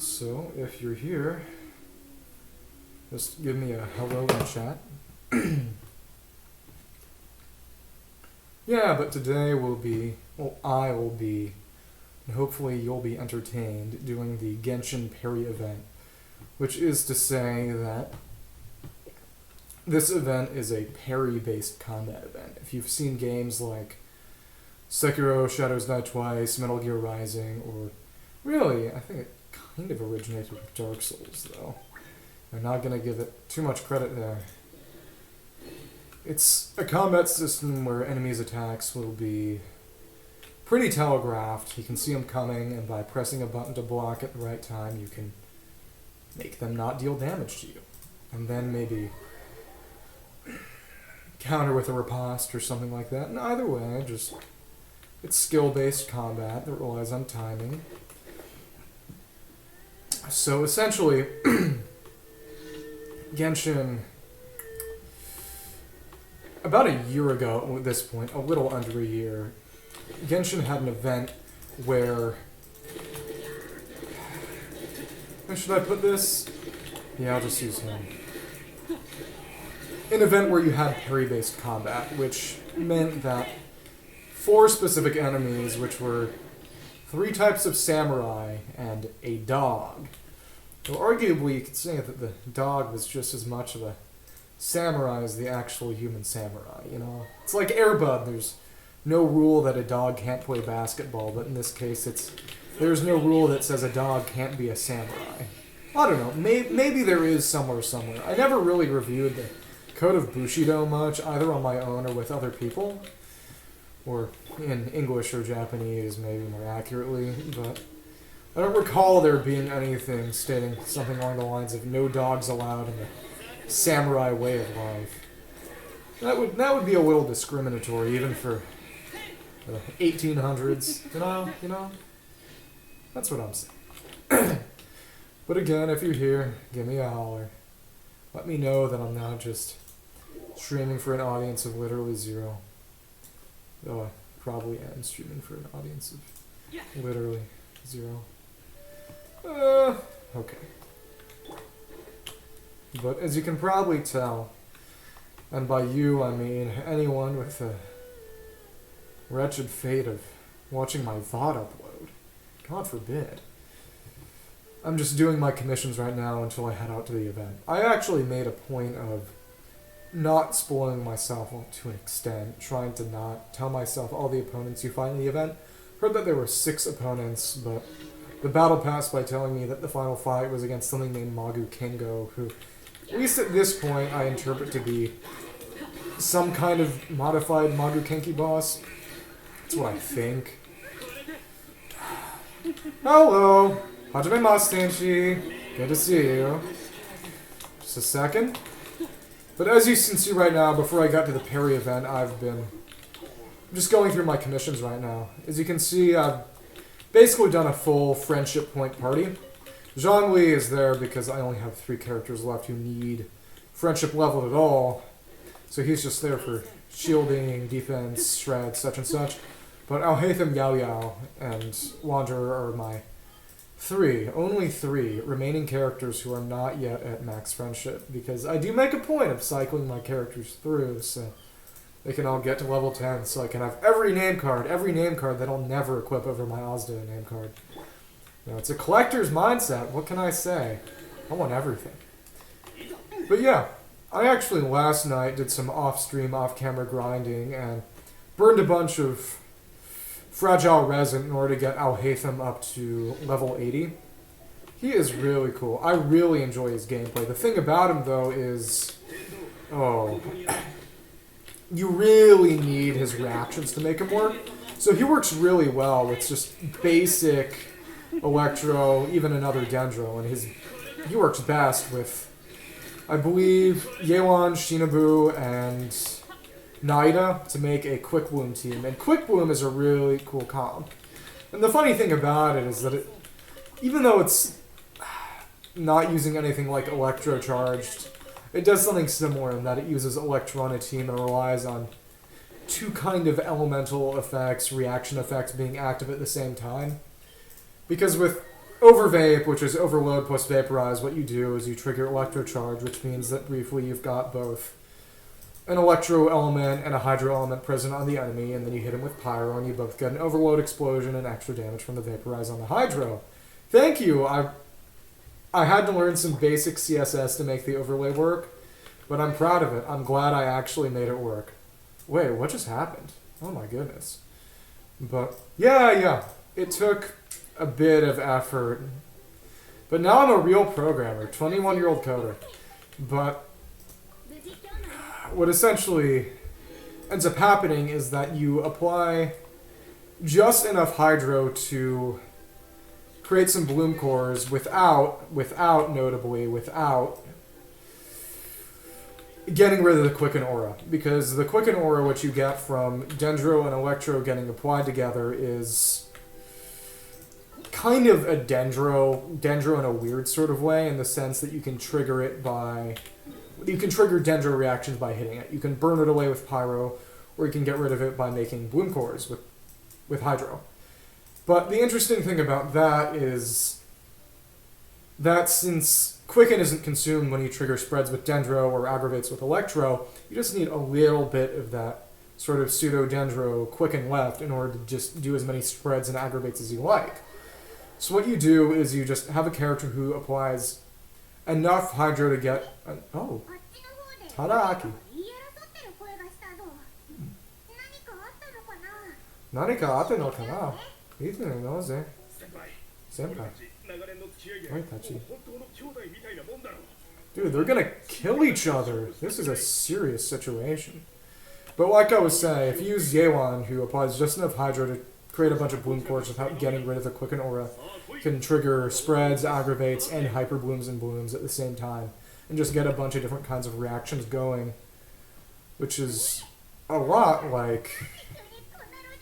So, if you're here, just give me a hello in chat. Yeah, but today will be, well, I will be, and hopefully you'll be entertained, doing the Genshin parry event, which is to say that this event is a parry-based combat event. If you've seen games like Sekiro, Shadows Die Twice, Metal Gear Rising, or really, I think it kind of originated with Dark Souls, though. I'm not going to give it too much credit there. It's a combat system where enemies' attacks will be pretty telegraphed. You can see them coming, and by pressing a button to block at the right time, you can make them not deal damage to you. And then maybe counter with a riposte or something like that. And either way, just it's skill-based combat that relies on timing. So essentially, Genshin, about a year ago at this point, a little under a year, Genshin had an event where should I put this? Yeah, I'll just use him. An event where you had parry-based combat, which meant that 4 specific enemies, which were 3 types of samurai and a dog. So arguably, you could say that the dog was just as much of a samurai as the actual human samurai, you know? It's like Air Bud. There's no rule that a dog can't play basketball, but in this case, there's no rule that says a dog can't be a samurai. I don't know. Maybe there is somewhere. I never really reviewed the Code of Bushido much, either on my own or with other people. Or in English or Japanese, maybe more accurately, but I don't recall there being anything stating something along the lines of no dogs allowed in the samurai way of life. That would be a little discriminatory, even for the 1800s. You know? That's what I'm saying. But again, if you're here, give me a holler. Let me know that I'm not just streaming for an audience of literally 0. Though I probably am streaming for an audience of literally 0. Okay. But as you can probably tell, and by you I mean anyone with the wretched fate of watching my VOD upload, God forbid, I'm just doing my commissions right now until I head out to the event. I actually made a point of not spoiling myself to an extent, trying to not tell myself all the opponents you find in the event. Heard that there were 6 opponents, but the battle passed by telling me that the final fight was against something named Magu Kengo, who, at least at this point, I interpret to be some kind of modified Magu Kenki boss. That's what I think. Hello! Hajime Mastenshi! Good to see you. Just a second. But as you can see right now, before I got to the parry event, I'm just going through my commissions right now. As you can see, I've basically done a full friendship point party. Zhongli is there because I only have 3 characters left who need friendship leveled at all. So he's just there for shielding, defense, shred, such and such. But Alhaitham, Yao Yao, and Wanderer are my only 3 remaining characters who are not yet at max friendship, because I do make a point of cycling my characters through so they can all get to level 10, so I can have every name card that I'll never equip over my Ozda name card. You know, it's a collector's mindset, what can I say? I want everything. But yeah, I actually last night did some off-stream, off-camera grinding and burned a bunch of fragile resin in order to get Alhaitham up to level 80. He is really cool. I really enjoy his gameplay. The thing about him, though, is... you really need his reactions to make him work. So he works really well with just basic Electro, even another Dendro, and he works best with, I believe, Yelan, Shinobu, and Naida to make a Quick Bloom team. And Quick Bloom is a really cool comp. And the funny thing about it is that even though it's not using anything like Electro Charged, it does something similar in that it uses Electro on a team and relies on 2 kind of elemental effects, reaction effects being active at the same time. Because with Overvape, which is overload plus vaporize, what you do is you trigger electrocharge, which means that briefly you've got both an electro element and a hydro element present on the enemy, and then you hit him with pyro, and you both get an overload explosion and extra damage from the vaporize on the hydro. Thank you! I had to learn some basic CSS to make the overlay work, but I'm proud of it. I'm glad I actually made it work. Wait, what just happened? Oh my goodness. But, yeah. It took a bit of effort. But now I'm a real programmer, 21-year-old coder. But what essentially ends up happening is that you apply just enough hydro to create some bloom cores without getting rid of the Quicken Aura. Because the Quicken Aura, which you get from Dendro and Electro getting applied together, is kind of a Dendro in a weird sort of way, in the sense that you can trigger it by... You can trigger Dendro reactions by hitting it. You can burn it away with Pyro, or you can get rid of it by making Bloom Cores with Hydro. But the interesting thing about that is that since Quicken isn't consumed when you trigger spreads with Dendro or aggravates with Electro, you just need a little bit of that sort of pseudo-Dendro Quicken left in order to just do as many spreads and aggravates as you like. So what you do is you just have a character who applies enough Hydro to get... oh. Tadaaki. 何かあったのかな？いつのknowぜ。先輩。俺たち。Dude, they're gonna kill each other. This is a serious situation. But like I was saying, if you use Yewan, who applies just enough Hydro to create a bunch of Bloom Cores without getting rid of the Quicken Aura, can trigger spreads, aggravates, and hyper blooms and blooms at the same time, and just get a bunch of different kinds of reactions going, which is a lot like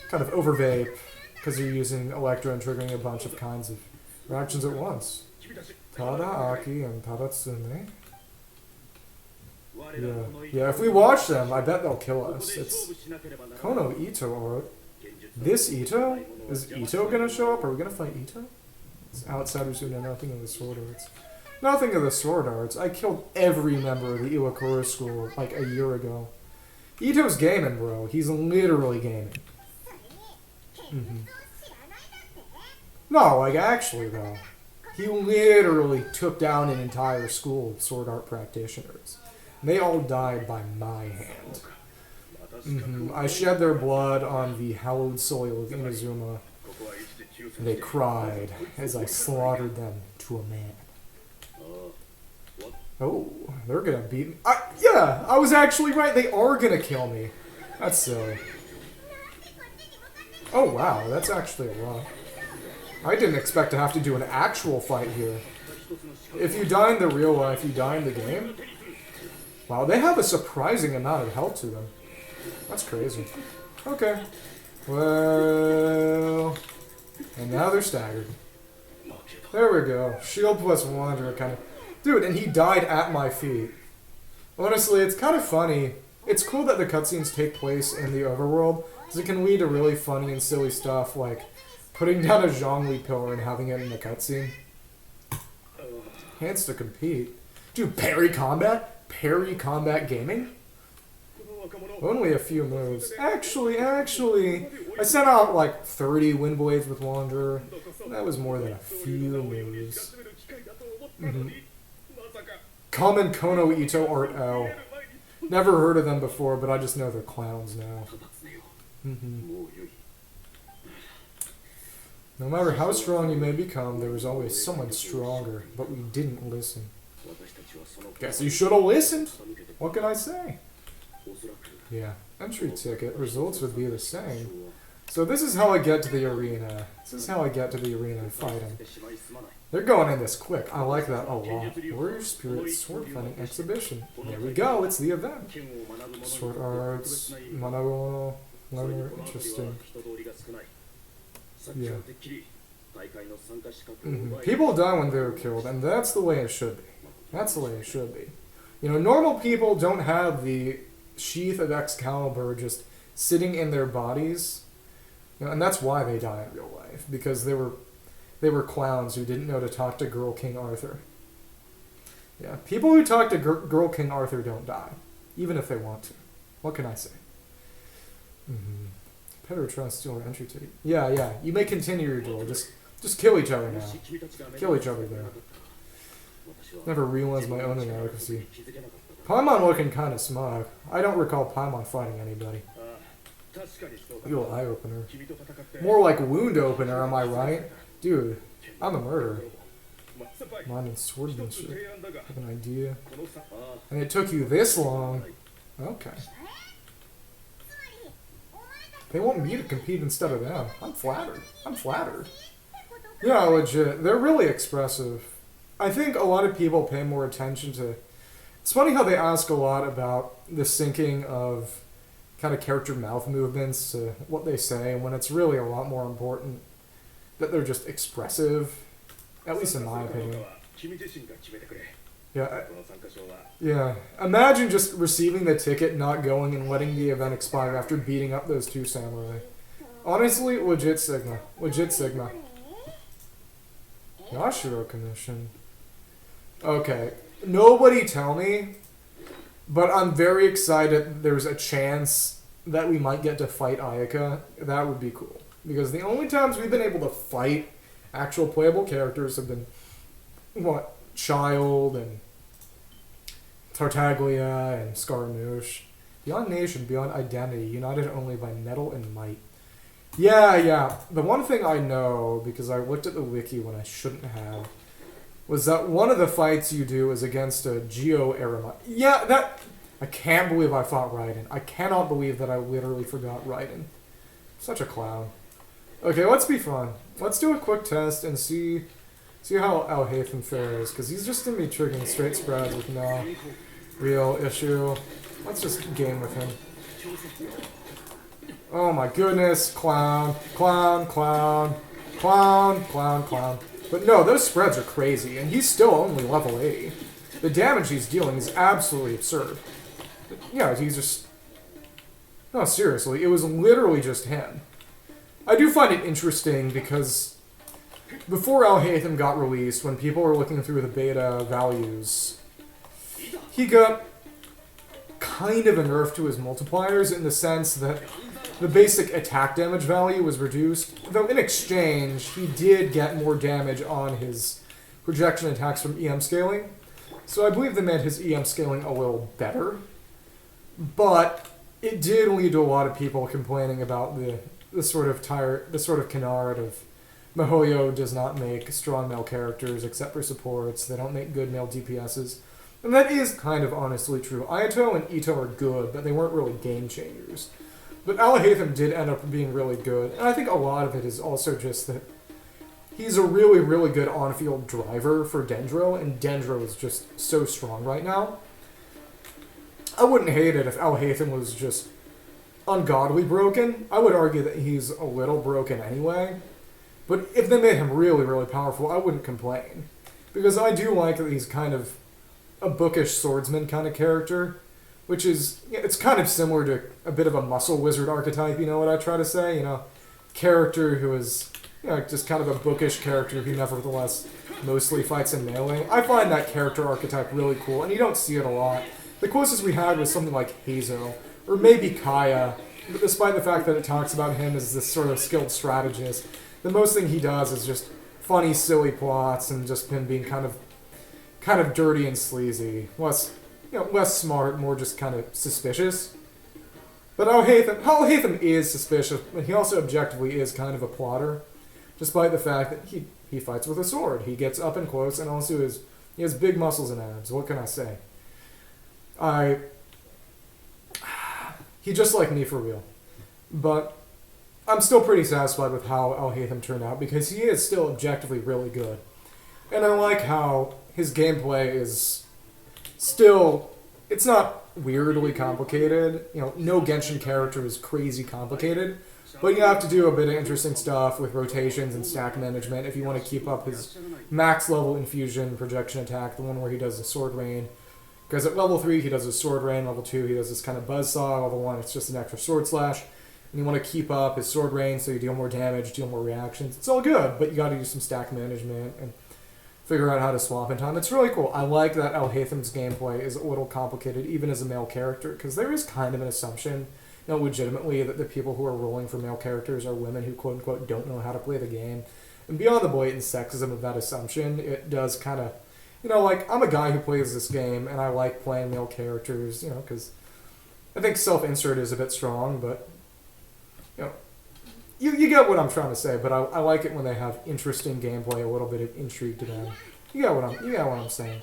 kind of overvape, because you're using Electro and triggering a bunch of kinds of reactions at once. Tadaaki and Tadatsume. Yeah, if we watch them, I bet they'll kill us. It's Kono Ito, or this Ito? Is Ito gonna show up? Are we gonna fight Ito? It's outsiders who know nothing of the sword arts. Nothing of the sword arts. I killed every member of the Iwakura school like a year ago. Ito's gaming, bro. He's literally gaming. No, like actually though. He literally took down an entire school of sword art practitioners. They all died by my hand. I shed their blood on the hallowed soil of Inazuma. They cried as I slaughtered them to a man. Oh, they're gonna beat me. Yeah, I was actually right. They are gonna kill me. That's silly. Oh wow, that's actually a lot. I didn't expect to have to do an actual fight here. If you die in the real life, you die in the game? Wow, they have a surprising amount of health to them. That's crazy. Okay. Well... And now they're staggered. There we go. Shield plus Wanderer kind of... Dude, and he died at my feet. Honestly, it's kind of funny. It's cool that the cutscenes take place in the overworld, because it can lead to really funny and silly stuff, like putting down a Zhongli pillar and having it in the cutscene. Hands to compete. Dude, parry combat? Parry combat gaming? Only a few moves. Actually, I sent out like 30 wind blades with Wanderer. That was more than a few moves. Common Kono Ito Art L. Never heard of them before, but I just know they're clowns now. No matter how strong you may become, there is always someone stronger, but we didn't listen. Guess you should have listened. What can I say? Yeah, entry ticket. Results would be the same. So this is how I get to the arena. This is how I get to the arena fighting. They're going in this quick. I like that a lot. Warrior Spirit Sword Fighting Exhibition. There we go, it's the event. Sword Arts, Manago, interesting. Yeah. People die when they're killed, and that's the way it should be. That's the way it should be. You know, normal people don't have the sheath of Excalibur just sitting in their bodies. You know, and that's why they die in real life, because they were they were clowns who didn't know to talk to Girl King Arthur. Yeah, people who talk to Girl King Arthur don't die, even if they want to. What can I say? Competitor trying to steal our entry ticket. Yeah, you may continue your duel. Just kill each other now. Kill each other there. Never realized my own inadequacy. Paimon looking kind of smug. I don't recall Paimon fighting anybody. Real eye opener. More like wound opener, am I right? Dude, I'm a murderer. Mind and swordsmanship. Have an idea. And it took you this long. Okay. They want me to compete instead of them. I'm flattered. I'm flattered. Yeah, legit. They're really expressive. I think a lot of people pay more attention to... It's funny how they ask a lot about the syncing of kind of character mouth movements to what they say, when it's really a lot more important that they're just expressive, at least in my opinion. Yeah. Imagine just receiving the ticket, not going, and letting the event expire after beating up those two samurai. Honestly, legit Sigma. Legit Sigma. Yashiro Commission. Okay. Nobody tell me, but I'm very excited there's a chance that we might get to fight Ayaka. That would be cool. Because the only times we've been able to fight actual playable characters have been, what, Child and Tartaglia and Scaramouche. Beyond nation, beyond identity, united only by metal and might. Yeah. The one thing I know, because I looked at the wiki when I shouldn't have, was that one of the fights you do is against a Geo Aramite. Yeah, that... I can't believe I fought Raiden. I cannot believe that I literally forgot Raiden. Such a clown. Okay, let's be fun. Let's do a quick test and see how Alhaitham fares, because he's just going to be triggering straight spreads with no real issue. Let's just game with him. Oh my goodness, clown. But no, those spreads are crazy, and he's still only level 80. The damage he's dealing is absolutely absurd. But, yeah, he's just... No, seriously, it was literally just him. I do find it interesting because before Alhaitham got released, when people were looking through the beta values, he got kind of a nerf to his multipliers in the sense that the basic attack damage value was reduced, though in exchange, he did get more damage on his projection attacks from EM scaling. So I believe they made his EM scaling a little better. But it did lead to a lot of people complaining about the sort of canard of MiHoYo does not make strong male characters except for supports. They don't make good male DPSs. And that is kind of honestly true. Ayato and Ito are good, but they weren't really game changers. But Alhaitham did end up being really good, and I think a lot of it is also just that he's a really, really good on-field driver for Dendro, and Dendro is just so strong right now. I wouldn't hate it if Alhaitham was just ungodly broken. I would argue that he's a little broken anyway. But if they made him really, really powerful, I wouldn't complain. Because I do like that he's kind of a bookish swordsman kind of character. Which is, it's kind of similar to a bit of a muscle wizard archetype, you know what I try to say? You know, character who is, just kind of a bookish character who nevertheless mostly fights in melee. I find that character archetype really cool, and you don't see it a lot. The closest we had was something like Hazo, or maybe Kaya, but despite the fact that it talks about him as this sort of skilled strategist, the most thing he does is just funny, silly plots, and just him being kind of dirty and sleazy. Less smart, more just kind of suspicious. But Alhaitham is suspicious, but he also objectively is kind of a plotter, despite the fact that he fights with a sword. He gets up and close, and also he has big muscles and abs. What can I say? He just like me for real. But I'm still pretty satisfied with how Alhaitham turned out, because he is still objectively really good. And I like how his gameplay is still, it's not weirdly complicated. No Genshin character is crazy complicated, but you have to do a bit of interesting stuff with rotations and stack management if you want to keep up his max level infusion projection attack, the one where he does the sword rain. Because at level 3 he does his sword rain, level 2 he does this kind of buzzsaw, level 1 it's just an extra sword slash. and you want to keep up his sword range so you deal more damage, deal more reactions. It's all good, but you got to do some stack management and figure out how to swap in time. It's really cool. I like that Alhatham's gameplay is a little complicated, even as a male character, because there is kind of an assumption, legitimately, that the people who are rolling for male characters are women who, quote-unquote, don't know how to play the game. And beyond the blatant sexism of that assumption, it does kind of, I'm a guy who plays this game, and I like playing male characters, because I think self-insert is a bit strong, but, you get what I'm trying to say, but I like it when they have interesting gameplay, a little bit of intrigue to them. You get what I'm saying.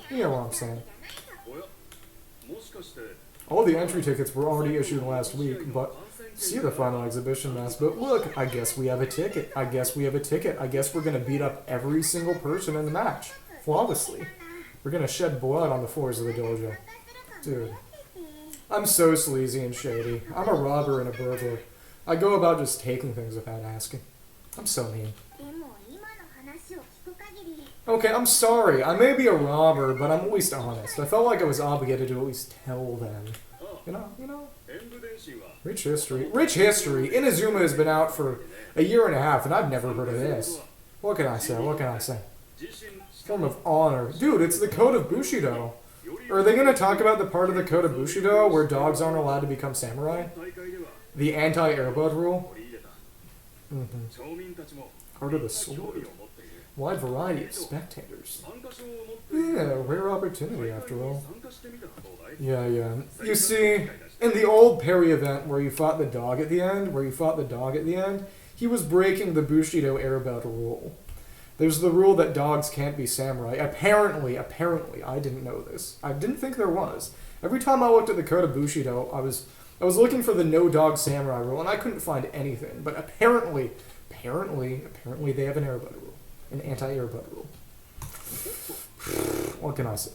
All the entry tickets were already issued last week, but see the final exhibition mask. But look, I guess we have a ticket. I guess we're going to beat up every single person in the match. Flawlessly. We're going to shed blood on the floors of the dojo. Dude. I'm so sleazy and shady. I'm a robber and a burglar. I go about just taking things without asking. I'm so mean. Okay, I'm sorry. I may be a robber, but I'm at least honest. I felt like I was obligated to at least tell them. Rich history. Inazuma has been out for a year and a half, and I've never heard of this. What can I say? Form of honor. Dude, it's the Code of Bushido. Are they going to talk about the part of the Code of Bushido where dogs aren't allowed to become samurai? The anti-airbud rule? Heart of the sword. Wide variety of spectators. Yeah, rare opportunity after all. Yeah. You see, in the old parry event where you fought the dog at the end, he was breaking the Bushido airbud rule. There's the rule that dogs can't be samurai. Apparently, I didn't know this. I didn't think there was. Every time I looked at the Code of Bushido, I was looking for the no dog samurai rule, and I couldn't find anything. But apparently they have an airbud rule. An anti-airbud rule. What can I say?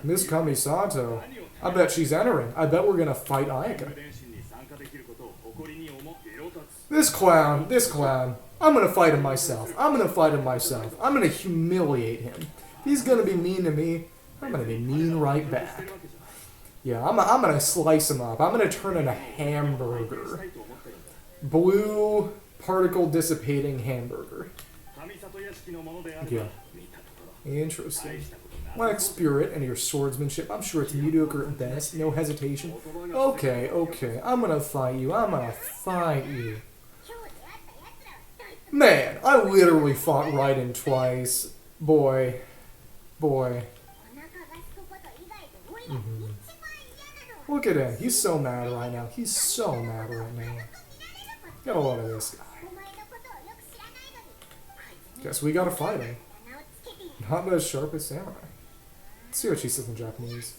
Miss Kamisato. I bet she's entering. I bet we're gonna fight Ayaka. This clown. I'm gonna fight him myself. I'm gonna humiliate him. He's gonna be mean to me. I'm gonna be mean right back. Yeah, I'm gonna slice him up. I'm gonna turn in a hamburger. Blue particle dissipating hamburger. Yeah. Interesting. My spirit and your swordsmanship, I'm sure it's mediocre at best. No hesitation. Okay. I'm gonna fight you. Man, I literally fought Raiden twice. Boy. Look at him. He's so mad right now. Got a lot of this guy. Guess we gotta fight him. Not as sharp as samurai. Let's see what she says in Japanese.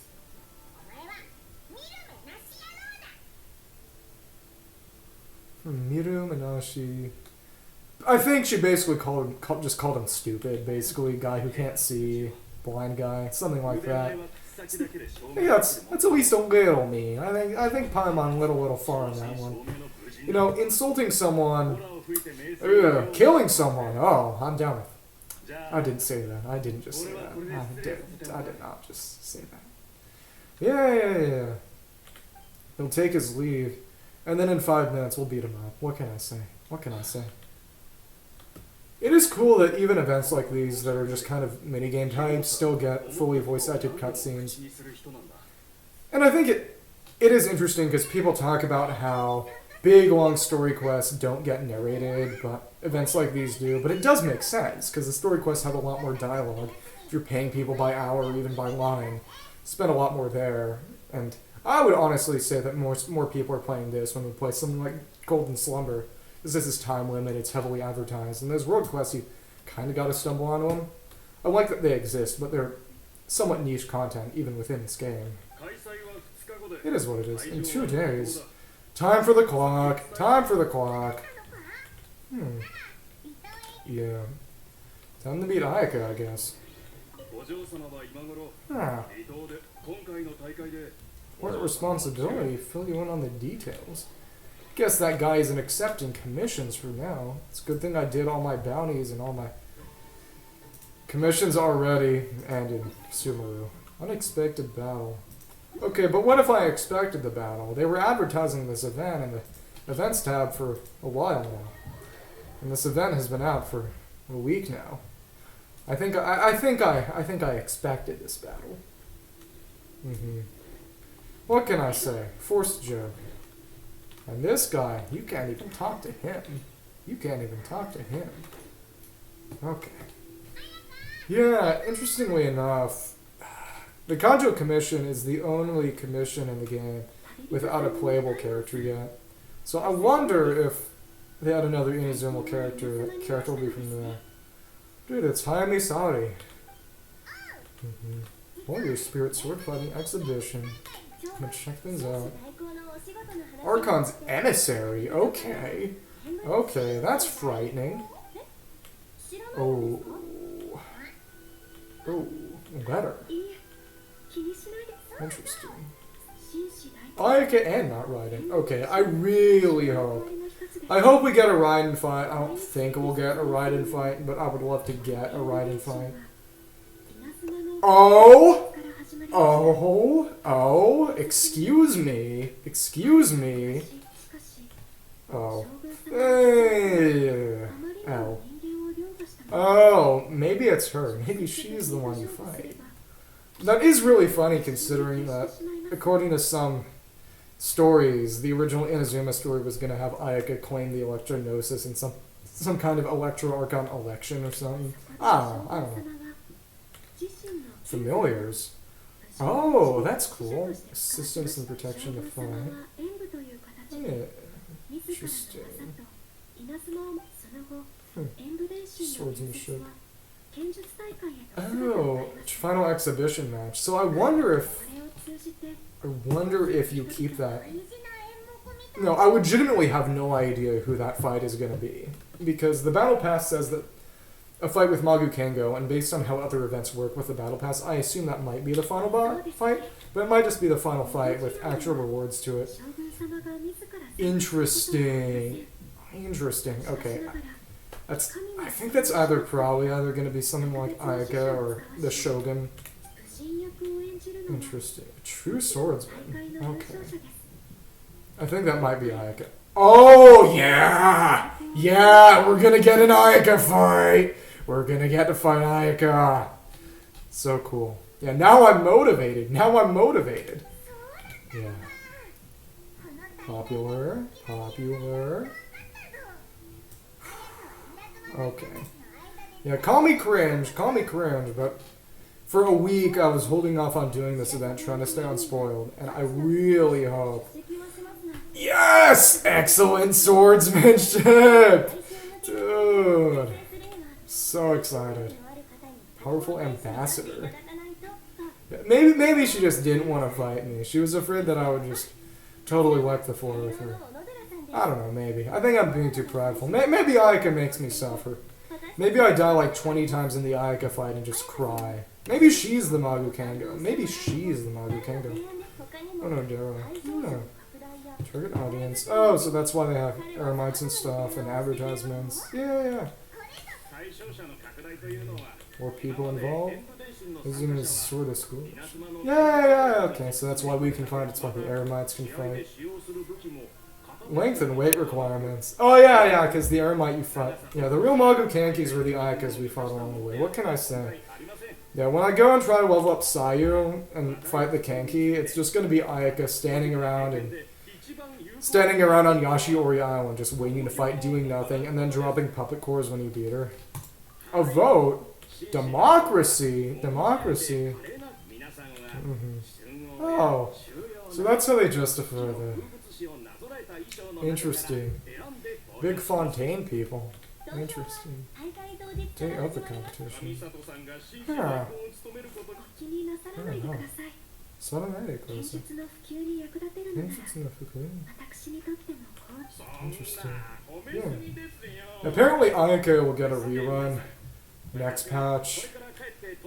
Miru Minashi. I think she basically just called him stupid. Basically, guy who can't see, blind guy, something like that. Yeah, that's at least a little mean. I think Paimon went a little far on that one. Insulting someone, killing someone. Oh, I'm down with it. I didn't say that. I didn't just say that. I did not just say that. Yeah. He'll take his leave, and then in 5 minutes we'll beat him up. What can I say? It is cool that even events like these that are just kind of minigame types still get fully voice-acted cutscenes. And I think it is interesting because people talk about how big, long story quests don't get narrated, but events like these do. But it does make sense, because the story quests have a lot more dialogue. If you're paying people by hour or even by line, spend a lot more there. And I would honestly say that more people are playing this when we play something like Golden Slumber, because this is time limit, it's heavily advertised. And those world quests, you kind of got to stumble onto them. I like that they exist, but they're somewhat niche content, even within this game. It is what it is. In 2 days... Time for the clock. Yeah. Time to meet Ayaka, I guess. What responsibility? Fill you in on the details. Guess that guy isn't accepting commissions for now. It's a good thing I did all my bounties and all my commissions already. And in Sumeru. Unexpected battle. Okay, but what if I expected the battle? They were advertising this event in the events tab for a while now. And this event has been out for a week now. I think I expected this battle. What can I say? Forced joke. And this guy, you can't even talk to him. You can't even talk to him. Okay. Yeah, interestingly enough, the Kanjo Commission is the only commission in the game without a playable character yet. So I wonder if they had another Inazuma character. That character will be from there. Dude, it's Hayami Sari. Warrior Spirit Sword Fighting Exhibition. I'm gonna check things out. Archon's Emissary. Okay. Okay, that's frightening. Oh. Oh, letter. Interesting. Ayaka and not Raiden. Okay, I really hope. I hope we get a Raiden fight. I don't think we'll get a Raiden fight, but I would love to get a Raiden fight. Oh! Oh! Oh! Excuse me. Excuse me. Oh. Ow. Oh, maybe it's her. Maybe she's the one you fight. That is really funny considering that, according to some stories, the original Inazuma story was going to have Ayaka claim the Electro-Gnosis in some kind of Electro-Archon election or something. I don't know. Familiars. Oh, that's cool. Assistance and protection to fight. Yeah. Interesting. Swordsmanship. Oh, final exhibition match. So I wonder if you keep that. No, I legitimately have no idea who that fight is going to be, because the battle pass says that a fight with Magu Kengo, and based on how other events work with the battle pass, I assume that might be the final fight, but it might just be the final fight with actual rewards to it. Interesting. Interesting. Okay. I think that's probably either going to be something like Ayaka or the Shogun. Interesting. True swordsman. Okay. I think that might be Ayaka. Oh, yeah! Yeah, we're going to get an Ayaka fight! We're going to get to fight Ayaka. So cool. Yeah, now I'm motivated. Now I'm motivated. Yeah. Popular. Popular. Okay. Yeah, call me cringe, but for a week I was holding off on doing this event, trying to stay unspoiled, and I really hope... Yes! Excellent swordsmanship! Dude. So excited. Powerful ambassador. Yeah, maybe she just didn't want to fight me. She was afraid that I would just totally wipe the floor with her. I don't know, maybe. I think I'm being too prideful. Maybe Ayaka makes me suffer. Maybe I die like 20 times in the Ayaka fight and just cry. Maybe she's the Magu Kengo. Maybe she's the Magu Kengo. Oh no, Dara. Oh. Target audience. Oh, so that's why they have eremites and stuff and advertisements. Yeah. More people involved. Isn't it sort of school? Yeah. Okay, so that's why we can fight. It's why the eremites can fight. Length and weight requirements. Oh, yeah, because the eremite you fight. Yeah, the real Magu Kankis were the Ayakas we fought along the way. What can I say? Yeah, when I go and try to level up Sayu and fight the Kanki, it's just going to be Ayaka standing around on Yashiori Island, just waiting to fight, doing nothing, and then dropping puppet cores when you beat her. A vote? Democracy? Democracy? Oh, so that's how they justify the... Interesting. Big Fontaine people. Interesting. Day of the competition. Yeah. I don't know. Interesting. Yeah. Apparently Ayaka will get a rerun next patch.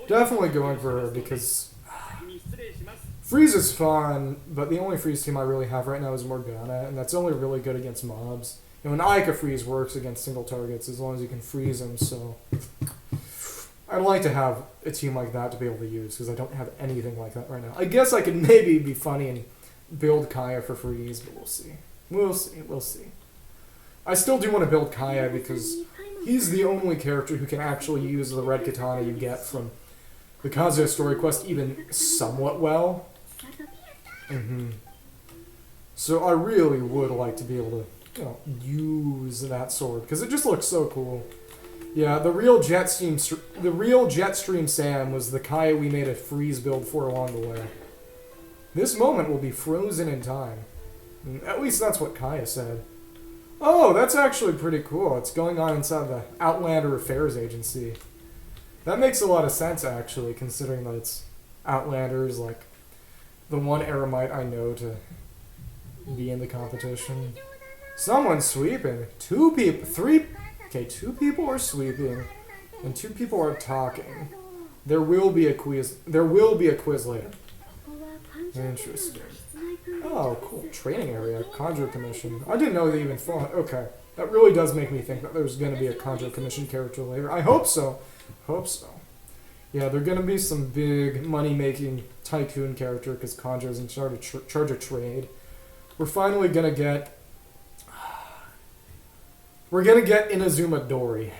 Definitely going for her because Freeze is fun, but the only freeze team I really have right now is Morgana, and that's only really good against mobs. You know, an Ayaka freeze works against single targets as long as you can freeze them, so... I'd like to have a team like that to be able to use, because I don't have anything like that right now. I guess I could maybe be funny and build Kaya for freeze, but we'll see. We'll see. I still do want to build Kaya because he's the only character who can actually use the red katana you get from the Kazuya story quest even somewhat well. So I really would like to be able to, use that sword, because it just looks so cool. Yeah, the real Jetstream Sam was the Kaya we made a freeze build for along the way. This moment will be frozen in time. At least that's what Kaya said. Oh, that's actually pretty cool. It's going on inside the Outlander Affairs Agency. That makes a lot of sense, actually, considering that it's Outlanders, like, the one Eremite I know to be in the competition. Someone's sweeping. Two people are sweeping, and 2 people are talking. There will be a quiz later. Interesting. Oh, cool. Training area. Conjure Commission. I didn't know they even fought. Okay. That really does make me think that there's going to be a Conjure Commission character later. I hope so. Yeah, they're going to be some big money-making tycoon character because Conjure's in charge of trade. We're finally going to get... We're going to get Inazuma Dori.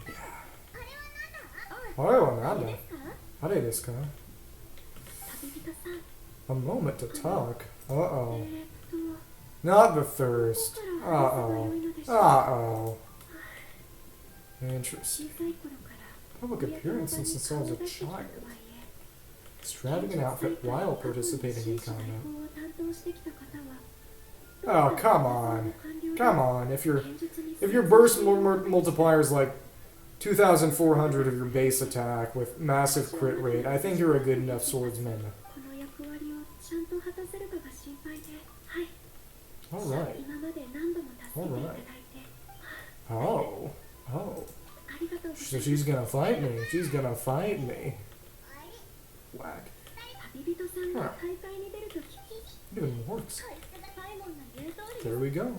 Yeah. Oh, nada. Hare desu ka? A moment to talk. Uh-oh. Not the thirst. Uh-oh. Interesting. Public appearance since I was a child. Extravagant outfit while participating in combat. Oh, come on. If your burst multiplier is like 2,400 of your base attack with massive crit rate, I think you're a good enough swordsman. Alright. Oh. So she's gonna fight me. Whack. Huh. It even works. There we go.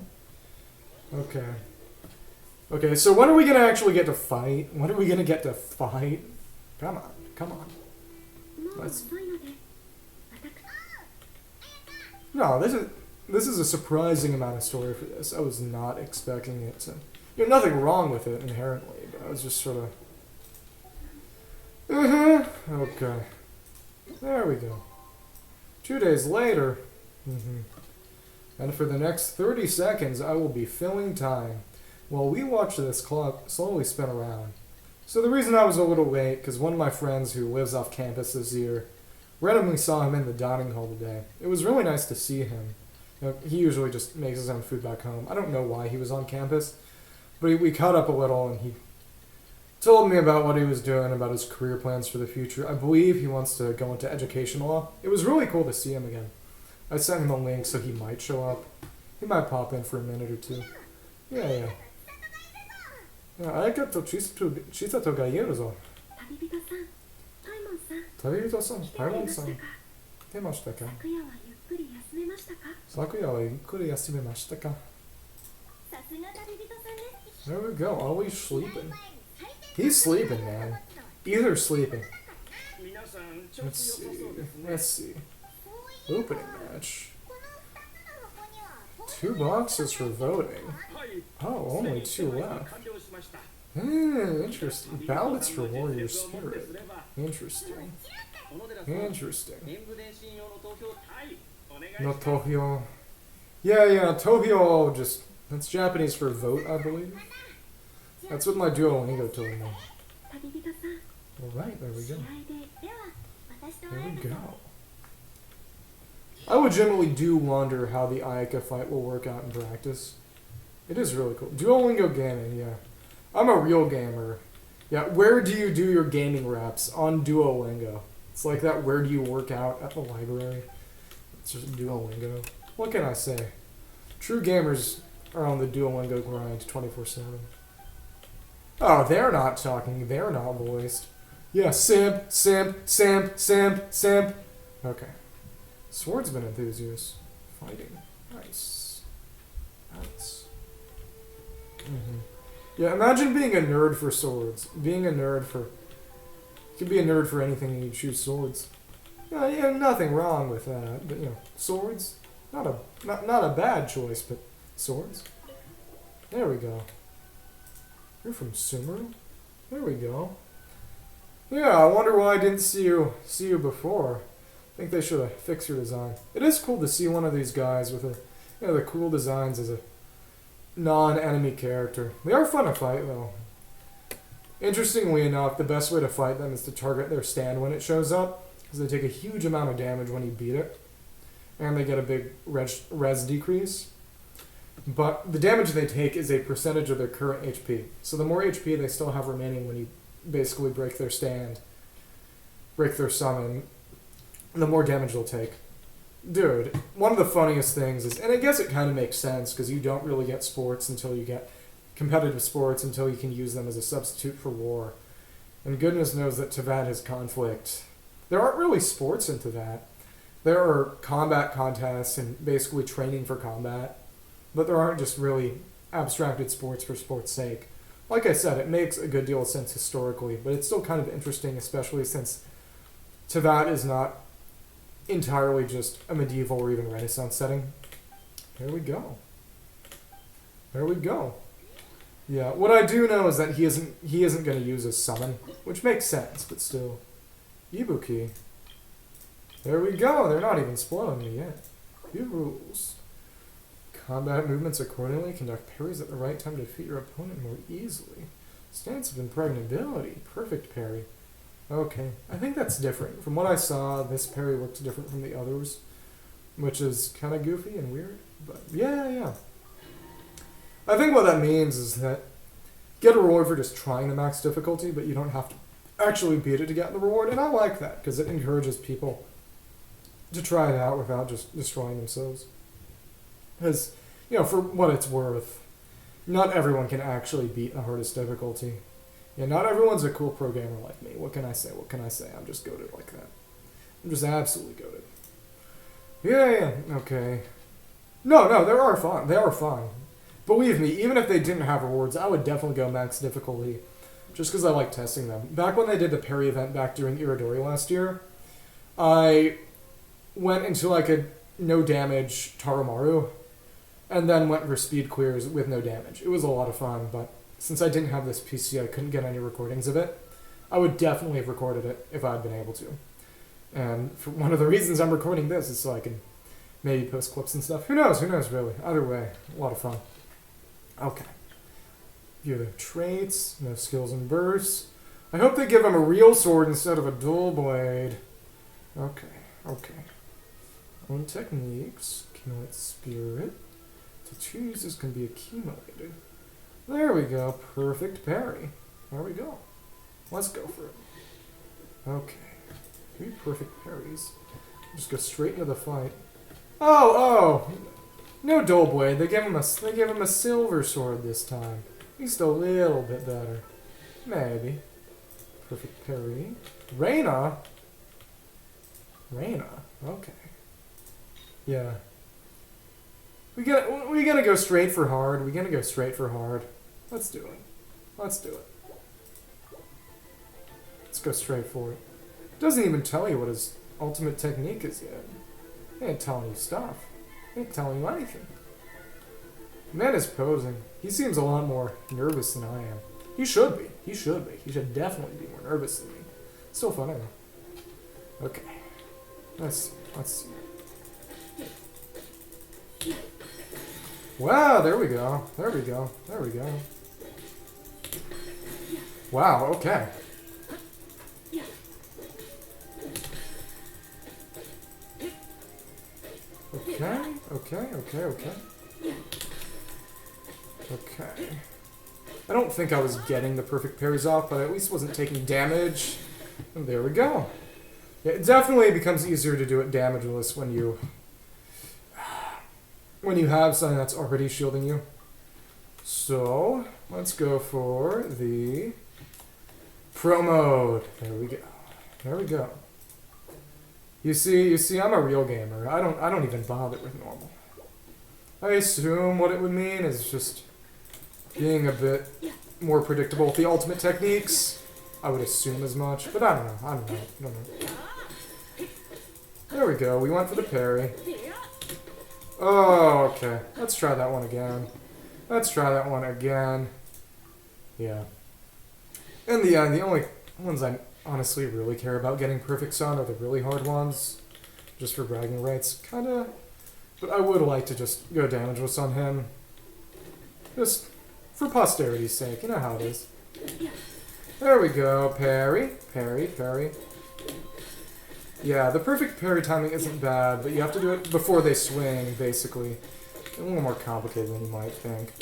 Okay, so when are we gonna actually get to fight? Come on. No, this is a surprising amount of story for this. I was not expecting it to... nothing wrong with it inherently, but I was just sort of... Okay. There we go. 2 days later... And for the next 30 seconds, I will be filling time while we watch this clock slowly spin around. So the reason I was a little late, because one of my friends who lives off campus this year randomly saw him in the dining hall today. It was really nice to see him. He usually just makes his own food back home. I don't know why he was on campus, but we caught up a little, and he told me about what he was doing, about his career plans for the future. I believe he wants to go into education law. It was really cool to see him again. I sent him a link so he might show up. He might pop in for a minute or two. Yeah. Arigato, Chisato ga ieru zo. Tabibito-san, Paimon-san. Demashita ka? Sakuya wa yukkuri yasimemashita ka? There we go, always sleeping. He's sleeping, man. Either's sleeping. Let's see. Opening match. 2 boxes for voting. Oh, only 2 left. Interesting. Ballots for Warrior Spirit. Interesting. No Tohyo. Yeah, Tohyo just... That's Japanese for vote, I believe. That's what my Duolingo told me. Alright, there we go. I legitimately do wonder how the Ayaka fight will work out in practice. It is really cool. Duolingo gaming, yeah. I'm a real gamer. Yeah, where do you do your gaming raps? On Duolingo. It's like that, where do you work out at the library? It's just Duolingo. What can I say? True gamers are on the Duolingo grind 24/7. Oh, they're not talking. They're not voiced. Yeah, simp. Okay. Swordsman enthusiast. Fighting. Nice. Yeah, imagine being a nerd for swords. Being a nerd for... You could be a nerd for anything and you choose swords. Yeah, nothing wrong with that. But, swords? Not a bad choice, but swords. There we go. You're from Sumeru? There we go. Yeah, I wonder why I didn't see you before. I think they should have fixed your design. It is cool to see one of these guys with the cool designs as a non-enemy character. They are fun to fight, though. Interestingly enough, the best way to fight them is to target their stand when it shows up, because they take a huge amount of damage when you beat it, and they get a big res decrease. But the damage they take is a percentage of their current HP. So the more HP they still have remaining when you basically break their stand, break their summon, the more damage they'll take. Dude, one of the funniest things is, and I guess it kind of makes sense, because you don't really get sports until you get competitive sports until you can use them as a substitute for war. And goodness knows that Teyvat has conflict. There aren't really sports in Teyvat. There are combat contests and basically training for combat, but there aren't just really abstracted sports for sports' sake. Like I said, it makes a good deal of sense historically, but it's still kind of interesting, especially since Teyvat is not entirely just a medieval or even Renaissance setting. There we go. There we go. Yeah, what I do know is that he isn't going to use his summon, which makes sense, but still. Ibuki. There we go. They're not even spoiling me yet. New rules. Combat movements accordingly. Conduct parries at the right time to defeat your opponent more easily. Stance of impregnability. Perfect parry. Okay, I think that's different. From what I saw, this parry looked different from the others, which is kind of goofy and weird, but yeah. I think what that means is that get a reward for just trying the max difficulty, but you don't have to actually beat it to get the reward, and I like that, because it encourages people to try it out without just destroying themselves. Because, for what it's worth, not everyone can actually beat the hardest difficulty. Yeah, not everyone's a cool programmer like me. What can I say? I'm just goated like that. I'm just absolutely goated. Yeah, okay. No, they are fun. They are fun. Believe me, even if they didn't have rewards, I would definitely go max difficulty, just because I like testing them. Back when they did the parry event back during Iridori last year, I went into like a no damage Tarumaru, and then went for speed clears with no damage. It was a lot of fun, but since I didn't have this PC, I couldn't get any recordings of it. I would definitely have recorded it if I'd been able to. And for one of the reasons I'm recording this is so I can maybe post clips and stuff. Who knows really. Either way, a lot of fun. Okay. View their traits, no skills and bursts. I hope they give him a real sword instead of a dual blade. Okay. Own techniques, accumulate spirit. To choose, this can be accumulated. There we go, perfect parry. There we go. Let's go for it. Okay. 3 perfect parries. Just go straight into the fight. Oh! No dual blade. They gave him a silver sword this time. At least a little bit better. Maybe. Perfect parry. Reina? Okay. Yeah. We gotta go straight for hard. Let's do it. Let's go straight for it. Doesn't even tell you what his ultimate technique is yet. He ain't telling you stuff. He ain't telling you anything. The man is posing. He seems a lot more nervous than I am. He should be. He should definitely be more nervous than me. Still fun anyway. Okay. Let's see. Wow, there we go. Wow, okay. Okay. I don't think I was getting the perfect parries off, but I at least wasn't taking damage. And there we go. Yeah, it definitely becomes easier to do it damageless when you have something that's already shielding you. So, let's go for the pro mode. There we go. You see, I'm a real gamer. I don't even bother with normal. I assume what it would mean is just being a bit more predictable with the ultimate techniques. I would assume as much, but I don't know. I don't know. There we go. We went for the parry. Oh, okay. Let's try that one again. Yeah. In the end, the only ones I honestly really care about getting perfects on are the really hard ones. Just for bragging rights. Kinda. But I would like to just go damageless on him. Just for posterity's sake. You know how it is. There we go. Parry. Yeah, the perfect parry timing isn't bad, but you have to do it before they swing, basically. A little more complicated than you might think.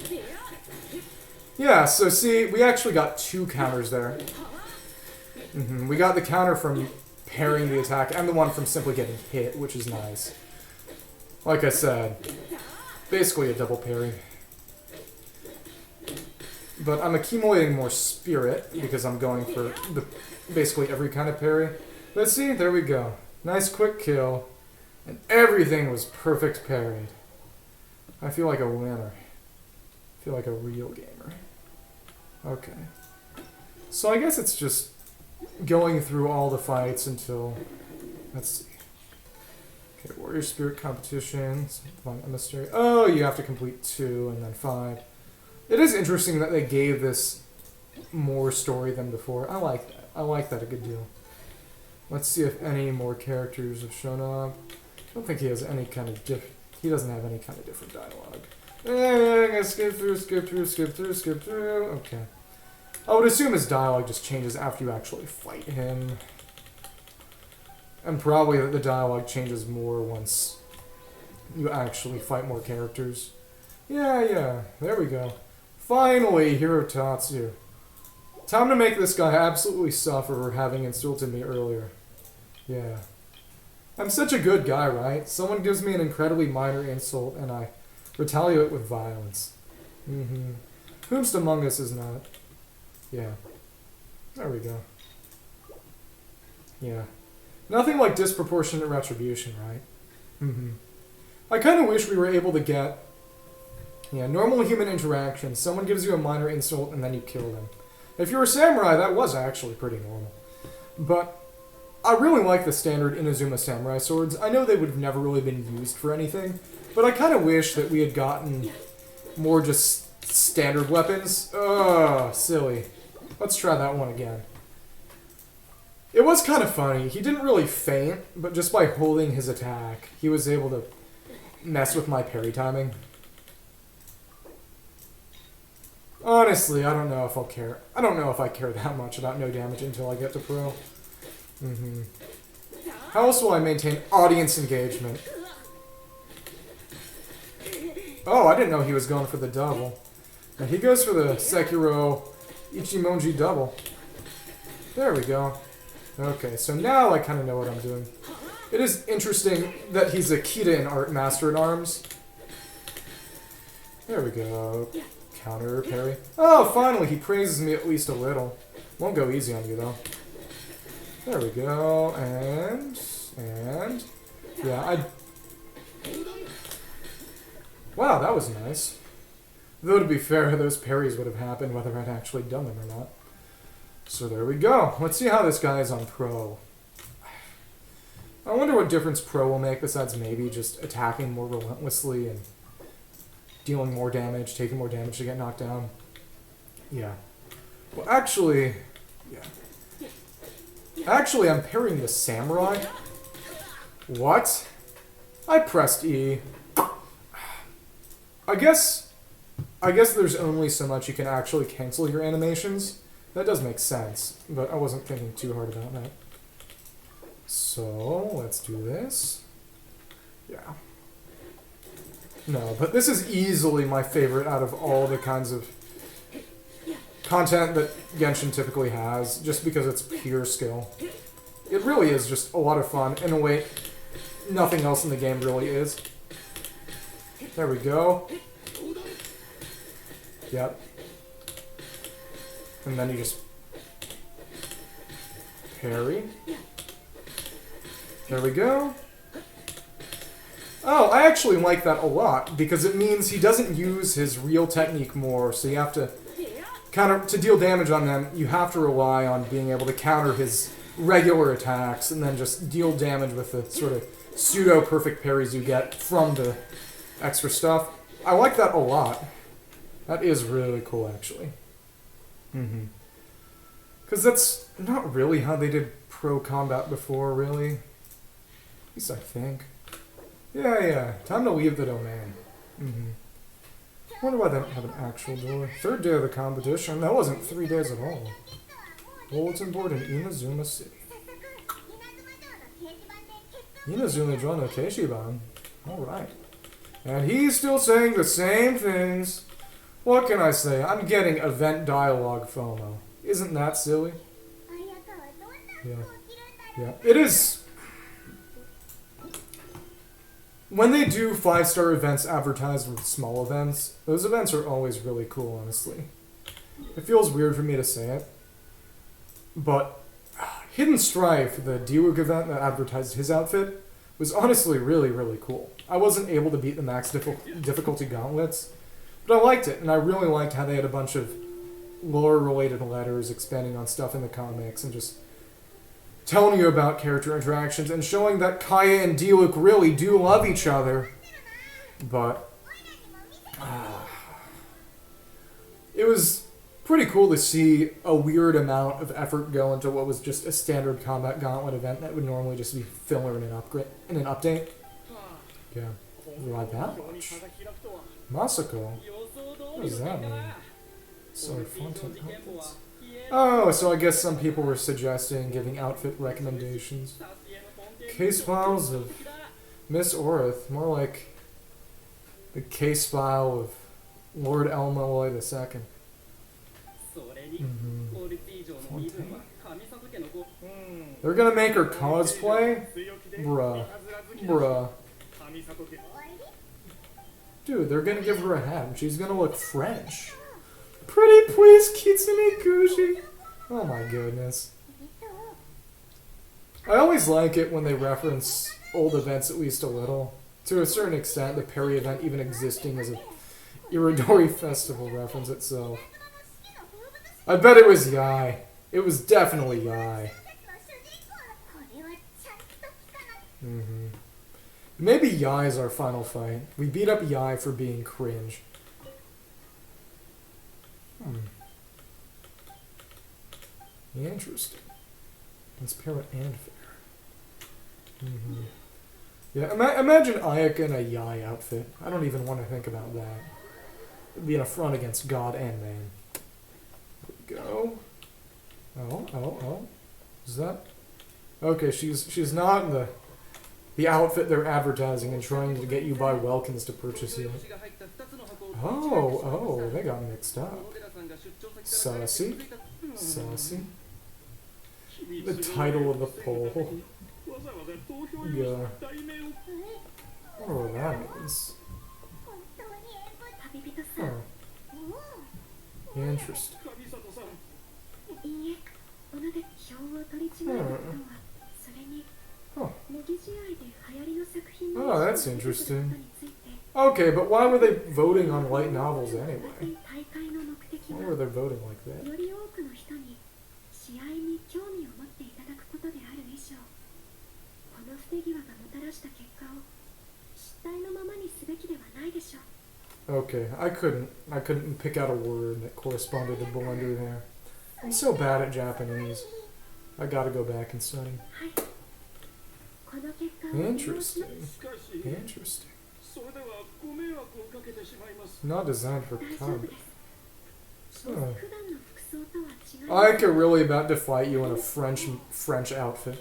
Yeah, so see, we actually got 2 counters there. We got the counter from parrying the attack, and the one from simply getting hit, which is nice. Like I said, basically a double parry. But I'm accumulating more spirit, because I'm going for basically every kind of parry. Let's see, there we go. Nice quick kill. And everything was perfect parried. I feel like a winner. I feel like a real gamer. Okay. So I guess it's just going through all the fights until... Let's see. Okay, Warrior Spirit competitions. Mystery. Oh, you have to complete 2 and then 5. It is interesting that they gave this more story than before. I like that. I like that a good deal. Let's see if any more characters have shown up. I don't think he has any kind of he doesn't have any kind of different dialogue. I'm gonna skip through. Okay. I would assume his dialogue just changes after you actually fight him. And probably that the dialogue changes more once you actually fight more characters. Yeah. There we go. Finally, Hero Tatsu. Time to make this guy absolutely suffer for having insulted me earlier. Yeah. I'm such a good guy, right? Someone gives me an incredibly minor insult, and I retaliate with violence. Whomst among us is not? Yeah. There we go. Yeah. Nothing like disproportionate retribution, right? I kind of wish we were able to get... Yeah, normal human interaction. Someone gives you a minor insult, and then you kill them. If you're a samurai, that was actually pretty normal. But I really like the standard Inazuma samurai swords. I know they would have never really been used for anything, but I kind of wish that we had gotten more just standard weapons. Ugh, silly. Let's try that one again. It was kind of funny. He didn't really faint, but just by holding his attack, he was able to mess with my parry timing. Honestly, I don't know if I'll care. I don't know if I care that much about no damage until I get to pro. How else will I maintain audience engagement? Oh, I didn't know he was going for the double. And he goes for the Sekiro Ichimonji double. There we go. Okay, so now I kind of know what I'm doing. It is interesting that he's a Kita in Art Master at Arms. There we go. Counter parry. Oh, finally, he praises me at least a little. Won't go easy on you, though. There we go, and... Yeah, Wow, that was nice. Though, to be fair, those parries would have happened whether I'd actually done them or not. So there we go. Let's see how this guy is on pro. I wonder what difference pro will make besides maybe just attacking more relentlessly and dealing more damage, taking more damage to get knocked down. Yeah. Well, actually... Yeah. Actually, I'm parrying the samurai. What? I pressed E. I guess there's only so much you can actually cancel your animations. That does make sense, but I wasn't thinking too hard about that. So, let's do this. Yeah. No, but this is easily my favorite out of all the kinds of content that Genshin typically has, just because it's pure skill. It really is just a lot of fun, in a way nothing else in the game really is. There we go. Yep. And then you just parry. There we go. Oh, I actually like that a lot, because it means he doesn't use his real technique more, so you have to to deal damage on them, you have to rely on being able to counter his regular attacks and then just deal damage with the sort of pseudo-perfect parries you get from the extra stuff. I like that a lot. That is really cool, actually. Because that's not really how they did pro combat before, really. At least I think. Yeah. Time to leave the domain. I wonder why they don't have an actual door. Third day of the competition. That wasn't 3 days at all. Bulletin board in Inazuma City. Inazuma no Keishiban. Alright. And he's still saying the same things. What can I say? I'm getting event dialogue FOMO. Isn't that silly? Yeah. It is. When they do 5-star events advertised with small events, those events are always really cool, honestly. It feels weird for me to say it, but Hidden Strife, the Diluc event that advertised his outfit, was honestly really, really cool. I wasn't able to beat the max difficulty gauntlets, but I liked it, and I really liked how they had a bunch of lore-related letters expanding on stuff in the comics and just telling you about character interactions and showing that Kaya and Diluc really do love each other. But it was pretty cool to see a weird amount of effort go into what was just a standard combat gauntlet event that would normally just be filler in an update. Yeah. Like that much. Masako? What does that mean? Sorry, Fontaine outfits. Oh, so I guess some people were suggesting giving outfit recommendations. Case files of Miss Orith, more like the case file of Lord Elmaloy II. They're gonna make her cosplay? Bruh. Dude, they're gonna give her a hat and she's gonna look French. Pretty please, Kitsune Kushi. Oh my goodness. I always like it when they reference old events at least a little. To a certain extent, the Parry event even existing as a Iridori Festival reference itself. I bet it was Yai. It was definitely Yai. Maybe Yai is our final fight. We beat up Yai for being cringe. Interesting. Transparent and fair. Yeah, imagine Ayaka in a Yai outfit. I don't even want to think about that. It'd be an affront against God and man. There we go. Oh. Is that? Okay, she's not in the outfit they're advertising and trying to get you by Welkins to purchase it. Oh, they got mixed up. Saucy. The title of the poll. Yeah. I don't know what that means. Interesting. Oh, that's interesting. Okay, but why were they voting on light novels anyway? Why were they voting like that? Okay, I couldn't pick out a word that corresponded to Blender there. I'm so bad at Japanese. I gotta go back and study. Interesting. Not designed for combat. Oh. Ayaka really about to fight you in a French outfit.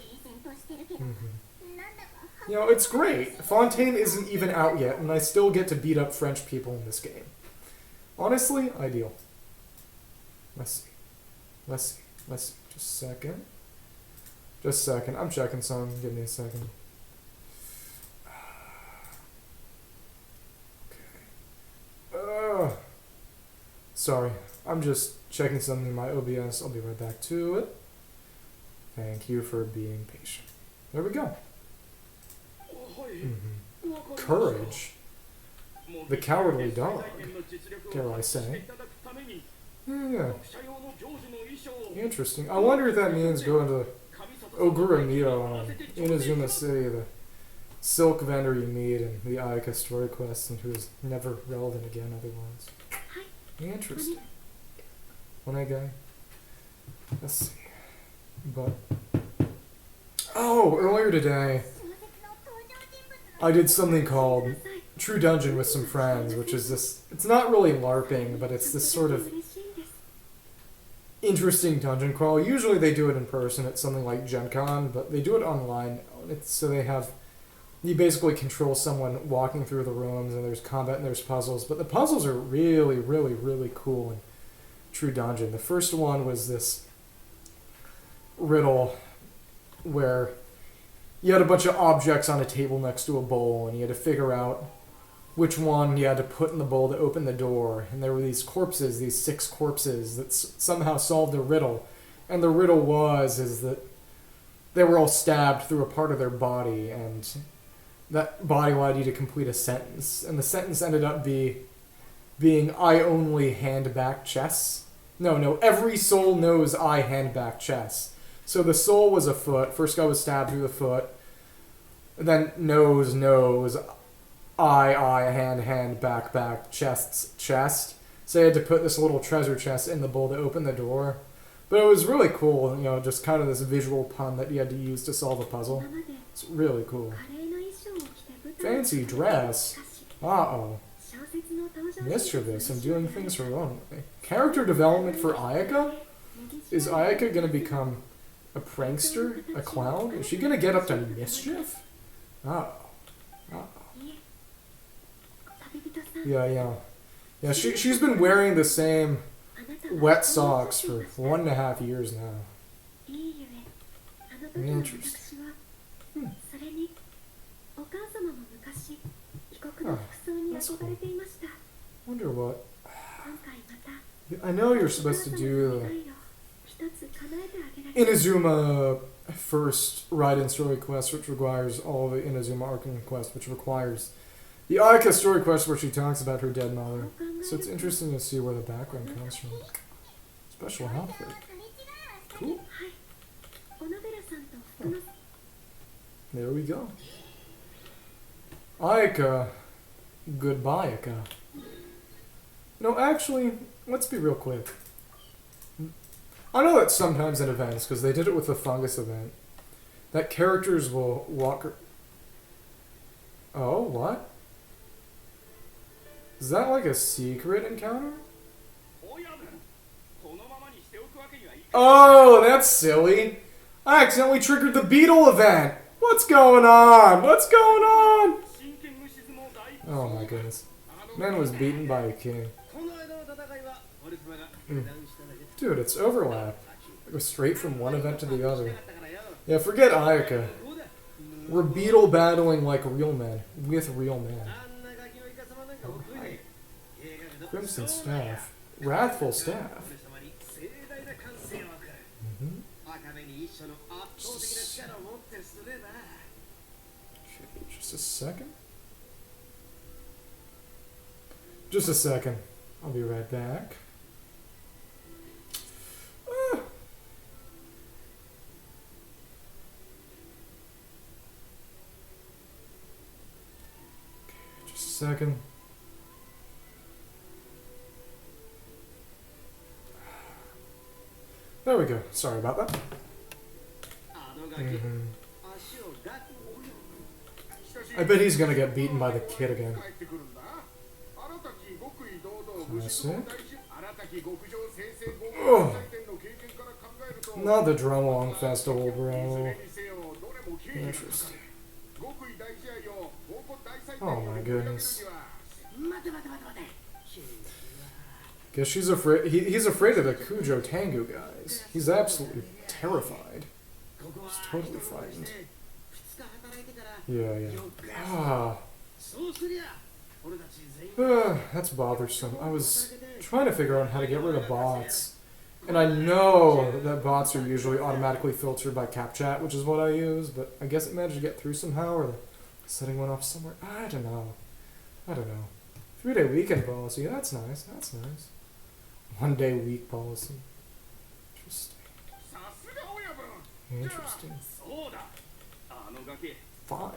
You know, it's great. Fontaine isn't even out yet, and I still get to beat up French people in this game. Honestly, ideal. Let's see. Just a second. I'm checking something. Give me a second. Okay. Sorry. I'm just checking something in my OBS. I'll be right back to it. Thank you for being patient. There we go. Courage. The cowardly dog, dare I say. Yeah. Interesting. I wonder if that means going to Ogura Mio on Inazuma City, the silk vendor you meet in the Ayaka story quest, and who is never relevant again otherwise. Interesting. Onegai. Let's see. But earlier today I did something called True Dungeon with some friends, which is this, it's not really LARPing, but it's this sort of interesting dungeon crawl. Usually they do it in person at something like Gen Con, but they do it online. You basically control someone walking through the rooms, and there's combat and there's puzzles, but the puzzles are really, really, really cool in True Dungeon. The first one was this riddle where you had a bunch of objects on a table next to a bowl, and you had to figure out which one you had to put in the bowl to open the door. And there were these corpses, these 6 corpses that somehow solved the riddle. And the riddle is that they were all stabbed through a part of their body, and that body allowed you to complete a sentence. And the sentence ended up being I only hand back chess. No, every soul knows I hand back chess. So the soul was a foot. First guy was stabbed through the foot. And then knows, I, hand, back, chest. So you had to put this little treasure chest in the bowl to open the door. But it was really cool, just kind of this visual pun that you had to use to solve a puzzle. It's really cool. Fancy dress. Uh-oh. Mischievous and doing things her own way. Character development for Ayaka? Is Ayaka going to become a prankster? A clown? Is she going to get up to mischief? Uh-oh. Yeah, she's been wearing the same wet socks for 1.5 years now. Interesting. That's cool. Wonder what. I know you're supposed to do the Inazuma first Raiden story quest, which requires all the Inazuma Arcane quest, which requires the Ayaka story quest where she talks about her dead mother. So it's interesting to see where the background comes from. Special outfit. Cool. Oh. There we go. Ayaka. Goodbye, Ayaka. No, actually, let's be real quick. I know that sometimes in events, because they did it with the fungus event, that characters will walk... Oh, what? Is that like a secret encounter? Oh, that's silly. I accidentally triggered the beetle event. What's going on? Oh my goodness. Man was beaten by a king. Dude, it's overlap. It goes straight from one event to the other. Yeah, forget Ayaka. We're beetle battling like real men. With real men. Oh, hi. Crimson Staff. Wrathful Staff. Just a second. Just a second. I'll be right back. Just a second. There we go. Sorry about that. I bet he's gonna get beaten by the kid again. Classic. Oh. Not the Drumlong Festival, bro. Interesting. Oh my goodness. Guess she's afraid. He's afraid of the Kujo Tengu guys. He's absolutely terrified. He's totally frightened. Yeah. That's bothersome. I was trying to figure out how to get rid of bots. And I know that bots are usually automatically filtered by CapChat, which is what I use, but I guess it managed to get through somehow, or the setting went off somewhere. I don't know. 3-day weekend policy. That's nice. One day week policy. Interesting. Interesting. 5.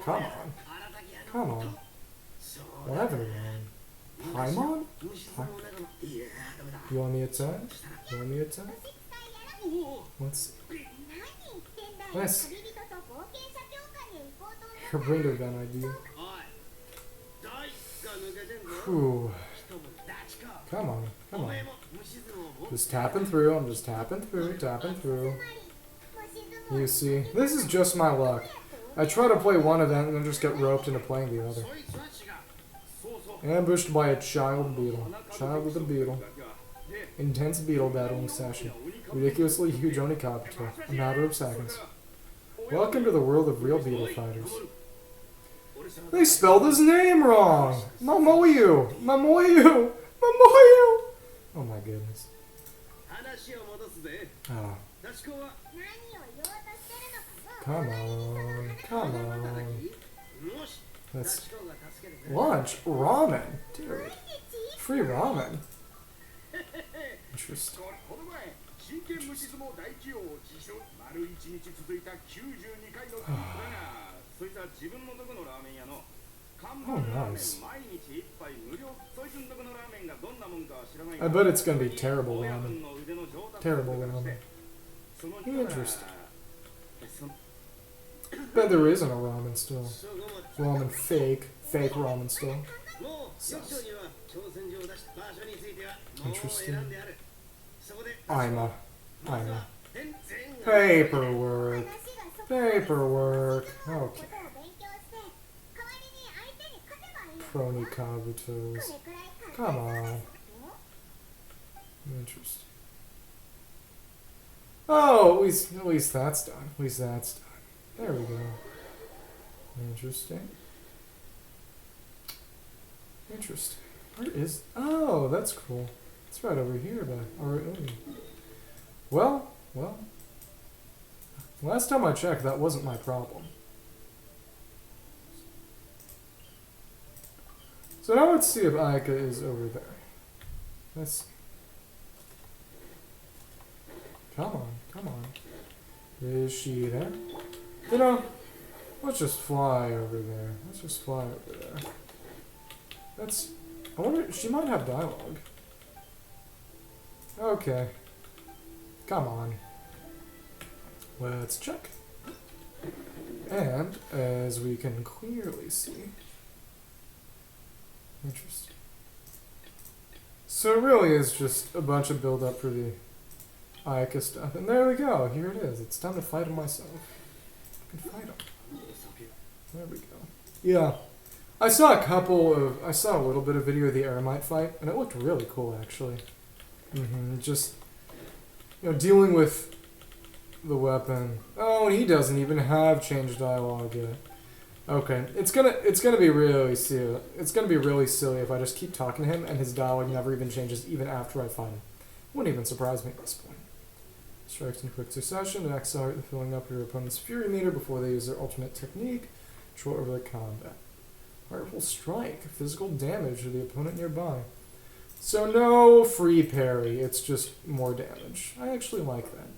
Come on. Come on. Leatherman. Paimon? You want me to attack? You want me to attack? Let's see. Let's see. Your brain event idea. Whew. Come on, come on. Just tapping through, I'm just tapping through. You see, this is just my luck. I try to play one event and then just get roped into playing the other. Ambushed by a child beetle. Child with a beetle. Intense beetle battling session. Ridiculously huge Onikabuto. A matter of seconds. Welcome to the world of real beetle fighters. They spelled his name wrong! Mamoyu! Mamoyu! Mamoyu! Oh my goodness. Oh. Come on. Come on. Let's launch ramen. Dude. Free ramen. Interesting. Oh, nice. I bet it's gonna be terrible ramen. Terrible ramen. Interesting. Bet there isn't a ramen still. Ramen fake. Fake ramen still. Interesting. I'm a paperwork. Paperwork. Okay. Crony Kabutos. Come on. Interesting. Oh, at least that's done. At least that's done. There we go. Interesting. Interesting. Where is... Oh, that's cool. It's right over here, but... Alright. Well. Last time I checked, that wasn't my problem. So now let's see if Aika is over there. Let's see. Come on. Is she there? You know, let's just fly over there. Let's just fly over there. That's... I wonder... She might have dialogue. Okay. Come on. Let's check. And, as we can clearly see... Interesting. So it really is just a bunch of build-up for the Aika stuff. And there we go. Here it is. It's time to fight him myself. I can fight him. There we go. Yeah. I saw a little bit of video of the Eremite fight, and it looked really cool, actually. Just, dealing with the weapon. Oh, and he doesn't even have changed dialogue yet. Okay, it's gonna be really silly. It's gonna be really silly if I just keep talking to him and his dialogue never even changes, even after I fight him. Wouldn't even surprise me at this point. Strikes in quick succession to accelerate the filling up of your opponent's fury meter before they use their ultimate technique. Control over the combat. Powerful strike. Physical damage to the opponent nearby. So no free parry. It's just more damage. I actually like that.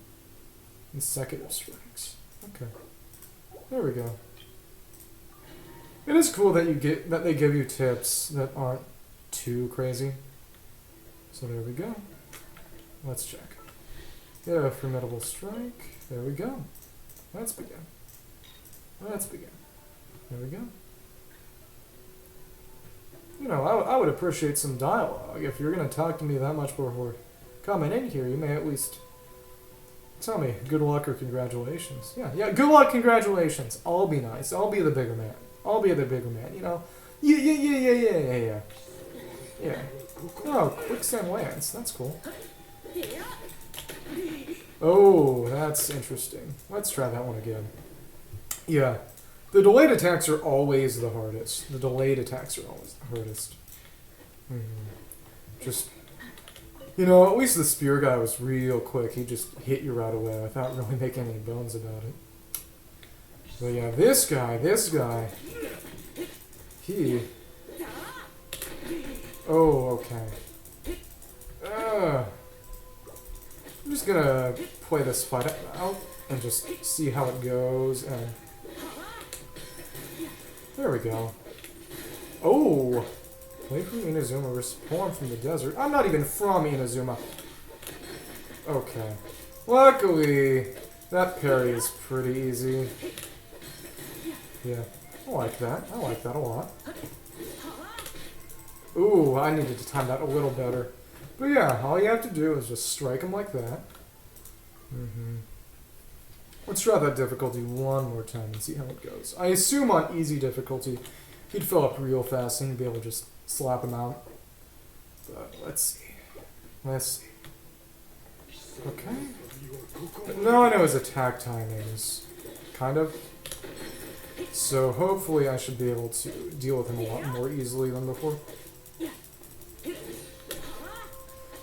Consecutive strikes. Okay. There we go. It is cool that they give you tips that aren't too crazy. So there we go. Let's check. Yeah, formidable strike. There we go. Let's begin. There we go. I would appreciate some dialogue. If you're going to talk to me that much before coming in here, you may at least tell me good luck or congratulations. Yeah, good luck, congratulations. I'll be nice. I'll be the bigger man. Yeah. Oh, quicksand lance. That's cool. Oh, that's interesting. Let's try that one again. Yeah. The delayed attacks are always the hardest. Just, at least the spear guy was real quick. He just hit you right away without really making any bones about it. But yeah, this guy, he... Oh, okay. I'm just gonna play this fight out and just see how it goes, and... There we go. Oh! Wait from Inazuma, respawn from the desert. I'm not even from Inazuma. Okay. Luckily, that parry is pretty easy. Yeah, I like that. I like that a lot. Ooh, I needed to time that a little better. But yeah, all you have to do is just strike him like that. Let's try that difficulty one more time and see how it goes. I assume on easy difficulty, he'd fill up real fast and you'd be able to just slap him out. But let's see. Let's see. Okay. But now I know his attack timings. Kind of. So hopefully I should be able to deal with him a lot more easily than before.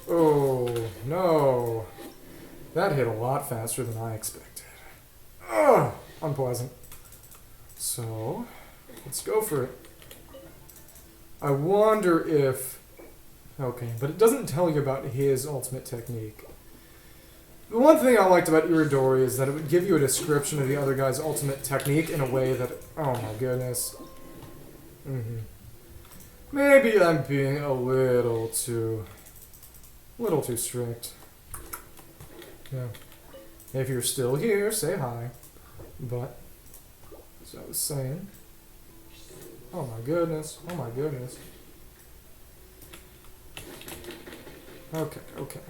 Oh, no. That hit a lot faster than I expected. Ugh, unpleasant. So, let's go for it. I wonder if... Okay, but it doesn't tell you about his ultimate technique. The one thing I liked about Iridori is that it would give you a description of the other guy's ultimate technique in a way that... Oh my goodness. Maybe I'm being a little too strict. Yeah. If you're still here, say hi. But, as I was saying... Oh my goodness. Oh my goodness. Okay, okay.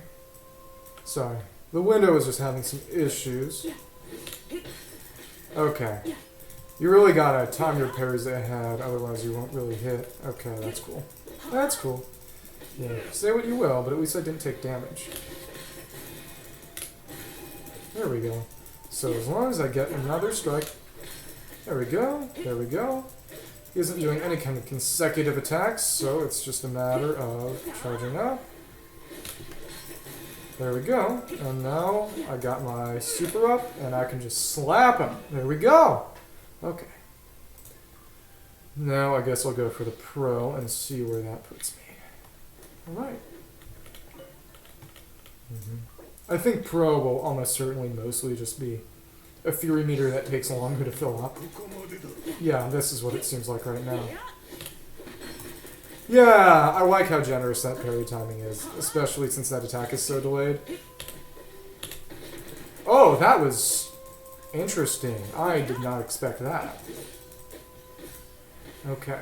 Sorry. The window is just having some issues. Okay. You really gotta time your parries ahead, otherwise you won't really hit. Okay, that's cool. That's cool. Yeah, say what you will, but at least I didn't take damage. There we go. So as long as I get another strike... There we go, there we go. He isn't doing any kind of consecutive attacks, so it's just a matter of charging up. There we go. And now I got my super up, and I can just slap him. There we go. Okay. Now I guess I'll go for the pro and see where that puts me. Alright. I think pro will almost certainly mostly just be a fury meter that takes longer to fill up. Yeah, this is what it seems like right now. Yeah, I like how generous that parry timing is, especially since that attack is so delayed. Oh, that was interesting. I did not expect that. Okay.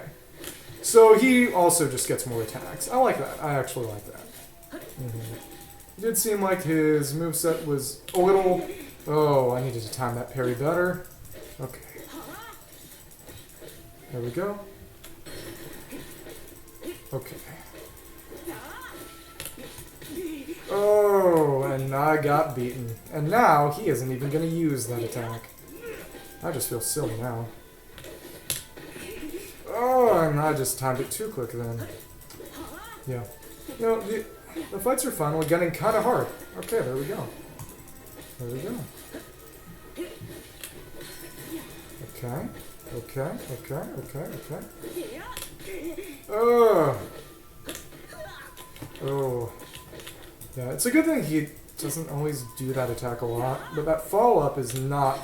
So he also just gets more attacks. I like that. I actually like that. It did seem like his moveset was a little... Oh, I needed to time that parry better. Okay. There we go. Okay. Oh, and I got beaten. And now he isn't even going to use that attack. I just feel silly now. Oh, and I just timed it too quick then. Yeah. You know, the fights are finally getting kind of hard. Okay, there we go. There we go. Okay. Okay, okay, okay, okay. Oh. Oh. Yeah, it's a good thing he doesn't always do that attack a lot, but that follow-up is not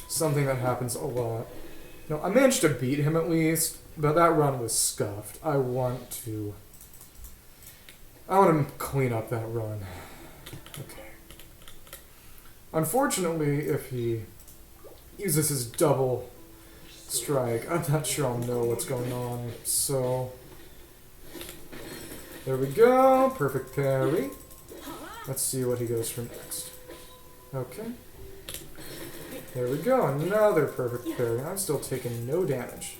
something that happens a lot. You know, I managed to beat him at least, but that run was scuffed. I want to clean up that run. Okay. Unfortunately, if he uses his double strike, I'm not sure I'll know what's going on. So, there we go. Perfect parry. Let's see what he goes for next. Okay. There we go. Another perfect parry. I'm still taking no damage.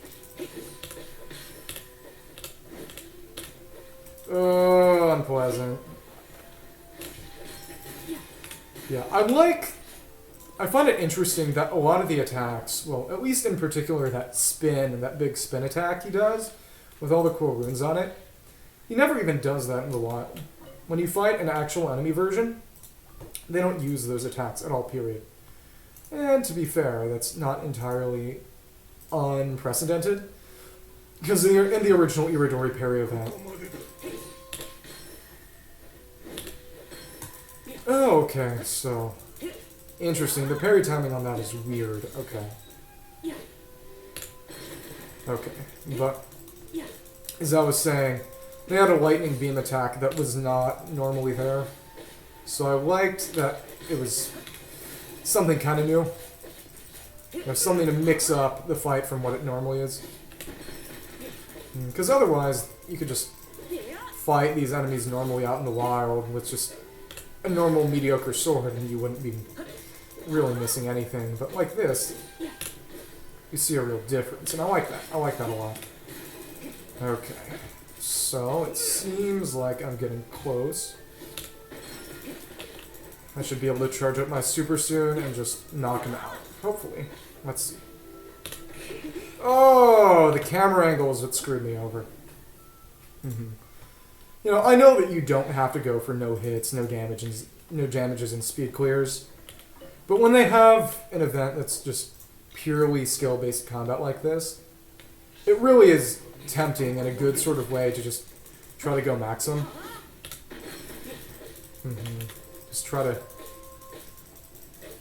Oh, unpleasant. Yeah, I find it interesting that a lot of the attacks, well, at least in particular that spin and that big spin attack he does, with all the cool runes on it, he never even does that in the wild. When you fight an actual enemy version, they don't use those attacks at all, period. And to be fair, that's not entirely unprecedented. Because in the original Iridori parry event. Oh, okay, so... Interesting. The parry timing on that is weird. Okay. Okay, but... As I was saying, they had a lightning beam attack that was not normally there. So I liked that it was something kind of new. Something to mix up the fight from what it normally is. Because otherwise, you could just fight these enemies normally out in the wild with just a normal mediocre sword and you wouldn't be really missing anything. But like this, you see a real difference. And I like that. I like that a lot. Okay. So, it seems like I'm getting close. I should be able to charge up my super soon and just knock him out. Hopefully. Let's see. Oh, the camera angle is what screwed me over. You know, I know that you don't have to go for no hits, no damages, and speed clears. But when they have an event that's just purely skill-based combat like this, it really is tempting in a good sort of way to just try to go maximum. Just try to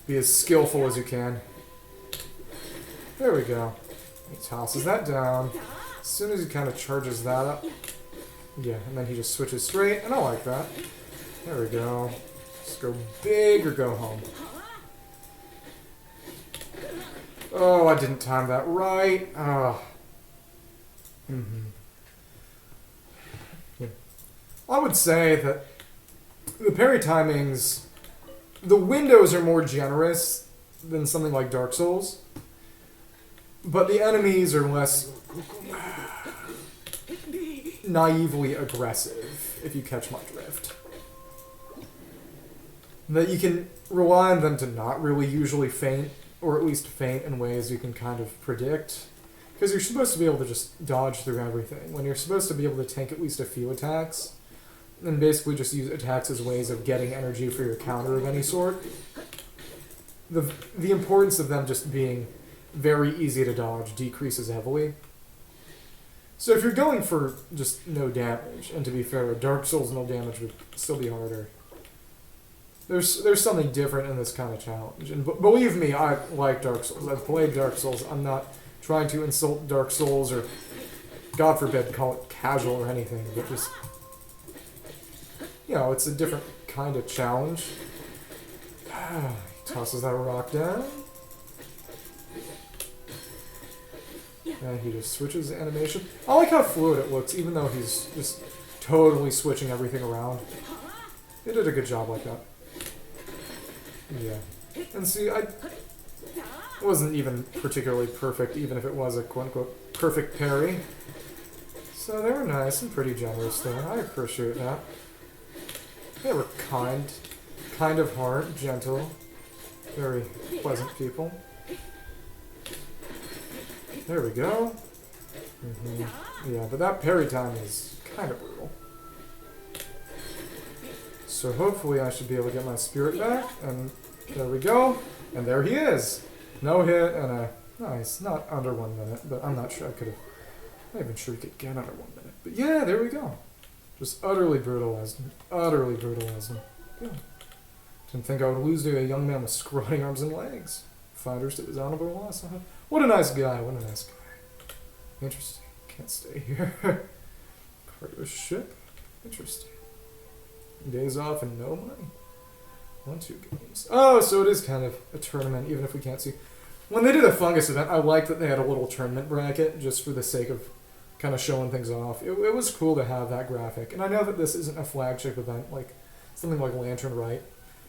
be as skillful as you can. There we go. He tosses that down. As soon as he kind of charges that up. Yeah, and then he just switches straight, and I like that. There we go. Just go big or go home. Oh, I didn't time that right. Ah. Yeah. I would say that the parry timings, the windows are more generous than something like Dark Souls, but the enemies are less naively aggressive, if you catch my drift. That you can rely on them to not really usually feint, or at least feint in ways you can kind of predict. Because you're supposed to be able to just dodge through everything. When you're supposed to be able to tank at least a few attacks, and basically just use attacks as ways of getting energy for your counter of any sort. The importance of them just being very easy to dodge decreases heavily. So if you're going for just no damage, and to be fair, Dark Souls no damage would still be harder. There's something different in this kind of challenge. And believe me, I like Dark Souls. I've played Dark Souls. I'm not trying to insult Dark Souls or, God forbid, call it casual or anything, but just, you know, it's a different kind of challenge. He tosses that rock down. And he just switches the animation. I like how fluid it looks, even though he's just totally switching everything around. They did a good job like that. Yeah. And see, I wasn't even particularly perfect, even if it was a quote-unquote perfect parry. So they were nice and pretty generous there. I appreciate that. They were kind of heart, gentle, very pleasant people. There we go. Yeah, but that parry time is kind of brutal. So hopefully I should be able to get my spirit back, and there we go. And there he is. No hit and a nice, not under 1 minute, but I'm not sure I could have, I'm not even sure you could get under 1 minute. But yeah, there we go. Just utterly brutalized him. Utterly brutalized him. Yeah. Didn't think I would lose to a young man with scrawny arms and legs. Fighters that was honorable loss. What a nice guy, what a nice guy. Interesting. Can't stay here. Part of a ship. Interesting. Days off and no money. 1-2 games. Oh, so it is kind of a tournament, even if we can't see. When they did the fungus event, I liked that they had a little tournament bracket, just for the sake of kind of showing things off. It was cool to have that graphic. And I know that this isn't a flagship event, like something like Lantern Rite.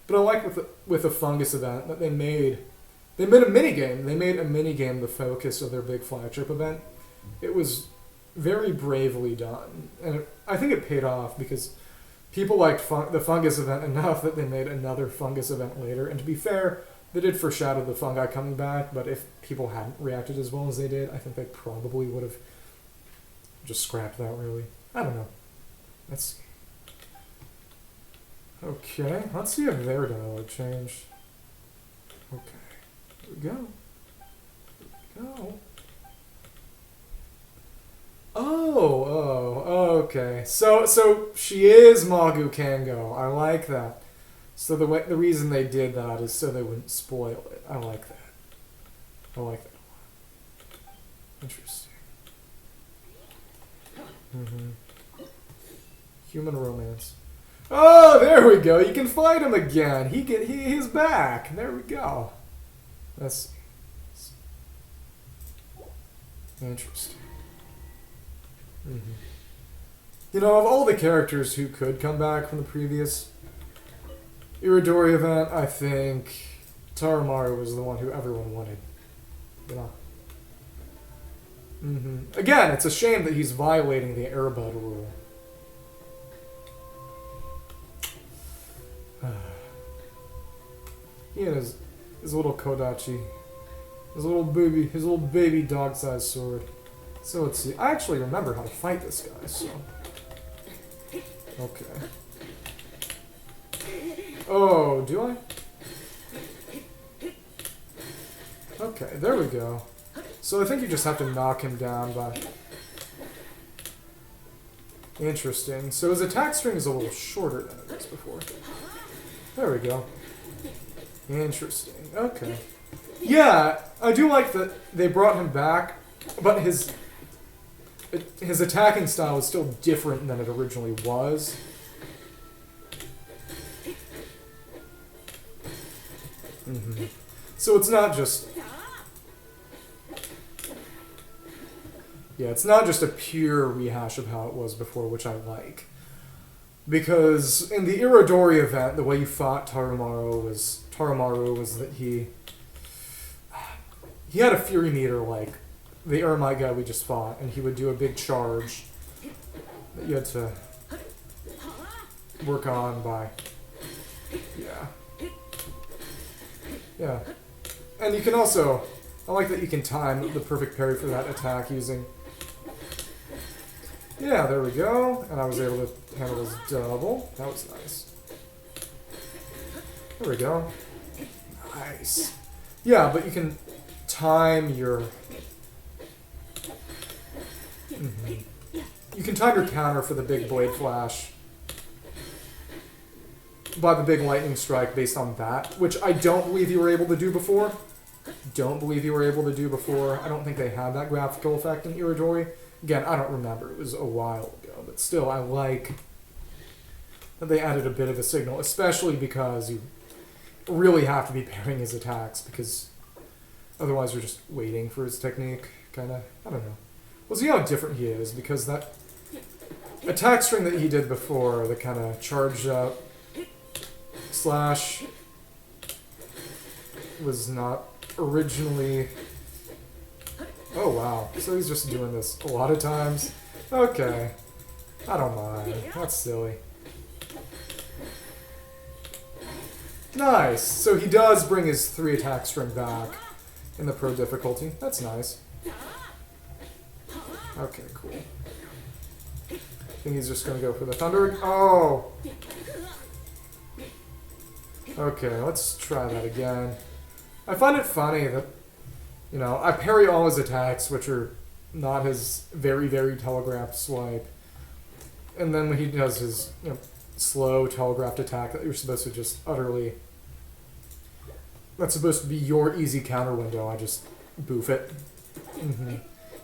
But I like with the fungus event that they made a minigame. They made a minigame the focus of their big flagship event. It was very bravely done. And I think it paid off because people liked the fungus event enough that they made another fungus event later. And to be fair, they did foreshadow the fungi coming back, but if people hadn't reacted as well as they did, I think they probably would have just scrapped that, really. I don't know. Let's see. Okay, let's see if their dialogue changed. Okay, here we go. Here we go. Oh, okay. So she is Magu Kango. I like that. So the reason they did that is so they wouldn't spoil it. I like that. I like that a lot. Interesting. Human romance. Oh, there we go. You can fight him again. He's back. There we go. That's interesting. You know, of all the characters who could come back from the previous Iridori event, I think Taramaru was the one who everyone wanted. You know. Again, it's a shame that he's violating the Airbud rule. He and his little Kodachi. His little baby dog-sized sword. So let's see. I actually remember how to fight this guy, so. Okay. Oh, do I? Okay, there we go. So I think you just have to knock him down by... Interesting. So his attack string is a little shorter than it was before. There we go. Interesting. Okay. Yeah, I do like that they brought him back, but his attacking style is still different than it originally was. So it's not just... Yeah, it's not just a pure rehash of how it was before, which I like. Because in the Iridori event, the way you fought Taramaru was that he had a Fury meter like the Eremite guy we just fought, and he would do a big charge that you had to work on by... Yeah. And you can also... I like that you can time the perfect parry for that attack using... Yeah, there we go. And I was able to handle his double. That was nice. There we go. Nice. Yeah, but you can time your... You can time your counter for the big blade flash by the big lightning strike based on that, which I don't believe you were able to do before. I don't think they had that graphical effect in Iridori. Again, I don't remember. It was a while ago. But still, I like that they added a bit of a signal, especially because you really have to be parrying his attacks, because otherwise you're just waiting for his technique, kind of. I don't know. We'll see how different he is, because that attack string that he did before, the kind of charged up slash, was not originally... Oh, wow. So he's just doing this a lot of times. Okay. I don't mind. That's silly. Nice. So he does bring his 3 attack string back in the pro difficulty. That's nice. Okay, cool. I think he's just going to go for the thunder. Oh! Okay, let's try that again. I find it funny that, you know, I parry all his attacks, which are not his very, very telegraphed swipe. And then when he does his, you know, slow telegraphed attack that you're supposed to just utterly... That's supposed to be your easy counter window. I just boof it.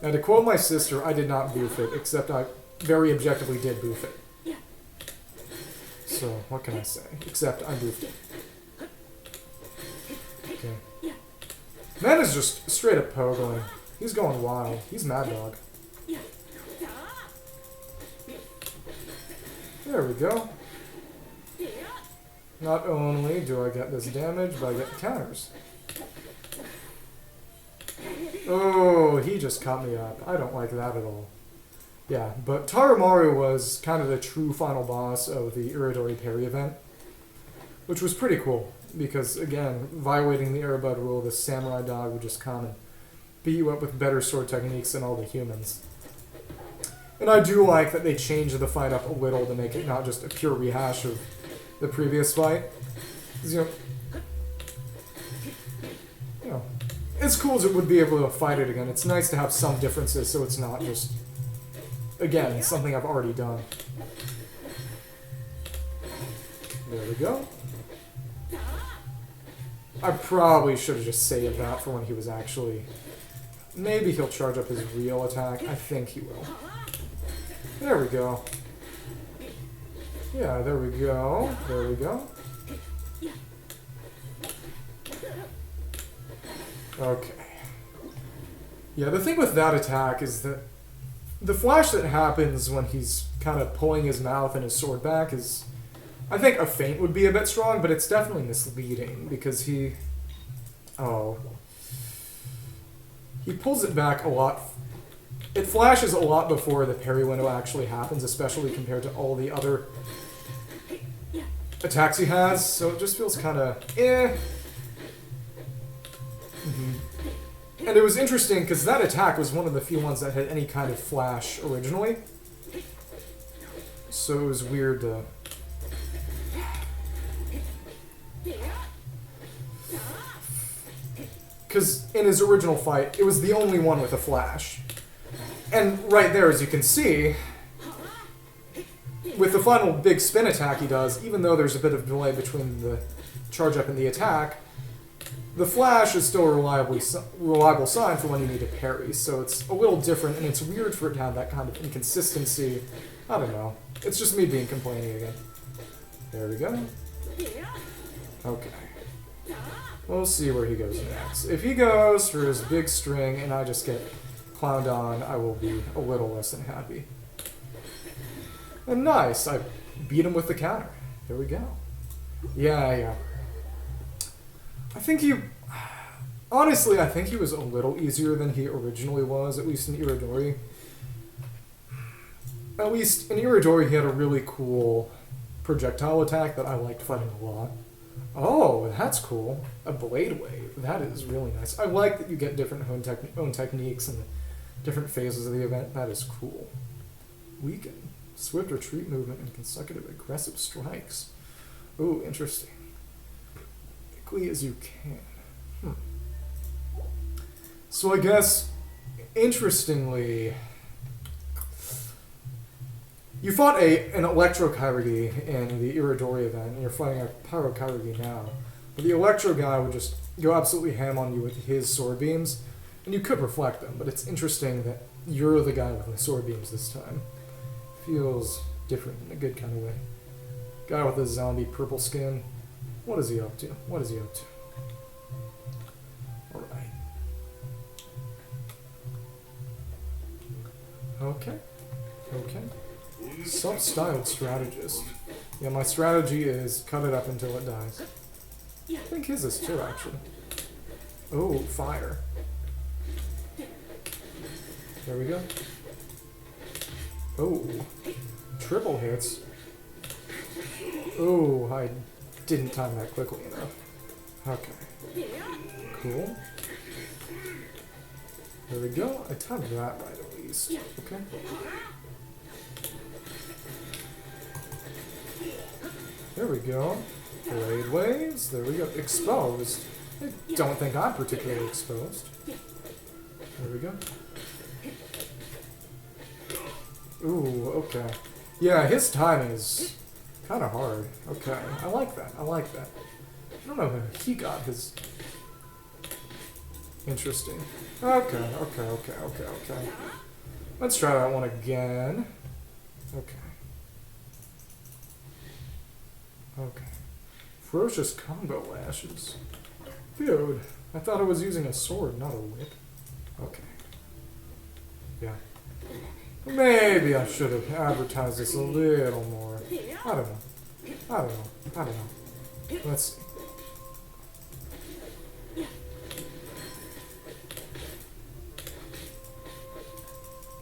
Now, to quote my sister, I did not boof it, except I very objectively did boof it. So, what can I say? Except I boofed it. Okay. Man is just straight up pogoing. He's going wild. He's Mad Dog. There we go. Not only do I get this damage, but I get the counters. Oh, he just caught me up. I don't like that at all. Yeah, but Taramaru was kind of the true final boss of the Iridori parry event, which was pretty cool, because, again, violating the Airbud rule, this samurai dog would just come and beat you up with better sword techniques than all the humans. And I do like that they changed the fight up a little to make it not just a pure rehash of the previous fight. 'Cause, you know, as cool as it would be able to fight it again, it's nice to have some differences so it's not just again, something I've already done. There we go. I probably should have just saved that for when he was actually... Maybe he'll charge up his real attack. I think he will. There we go. Yeah, there we go. There we go. Okay. Yeah, the thing with that attack is that the flash that happens when he's kind of pulling his mouth and his sword back is... I think a feint would be a bit strong, but it's definitely misleading because he... Oh. He pulls it back a lot. It flashes a lot before the parry window actually happens, especially compared to all the other attacks he has, so it just feels kind of eh. And it was interesting because that attack was one of the few ones that had any kind of flash originally. So it was weird to... Because in his original fight, it was the only one with a flash. And right there, as you can see, with the final big spin attack he does, even though there's a bit of delay between the charge up and the attack, the flash is still a reliable sign for when you need a parry, so it's a little different, and it's weird for it to have that kind of inconsistency. I don't know. It's just me being complaining again. There we go. Okay. We'll see where he goes next. If he goes for his big string and I just get clowned on, I will be a little less than happy. And nice, I beat him with the counter. There we go. Yeah. I think he... Honestly, I think he was a little easier than he originally was, at least in Iridori. At least in Iridori, he had a really cool projectile attack that I liked fighting a lot. Oh, that's cool. A blade wave. That is really nice. I like that you get different own techniques and different phases of the event. That is cool. Weaken. Swift retreat movement and consecutive aggressive strikes. Ooh, interesting. Quickly as you can. So I guess, interestingly, you fought an Electro Kairagi in the Iridori event, and you're fighting a Pyro Kairagi now. But the Electro guy would just go absolutely ham on you with his sword beams, and you could reflect them, but it's interesting that you're the guy with the sword beams this time. Feels different in a good kind of way. Guy with the zombie purple skin. What is he up to? What is he up to? Alright. Okay. Self-styled strategist. Yeah, my strategy is cut it up until it dies. I think his is too, actually. Oh, fire. There we go. Oh, triple hits. Oh, I didn't time that quickly enough. Okay. Cool. There we go. I timed that right at least. Okay. There we go. Blade waves. There we go. Exposed. I don't think I'm particularly exposed. There we go. Ooh, okay. Yeah, his timing is kind of hard. Okay, I like that. I don't know who he got his... Interesting. Okay. Let's try that one again. Okay. Ferocious combo lashes. Dude, I thought I was using a sword, not a whip. Okay. Yeah. Maybe I should have advertised this a little more. I don't know. Let's see.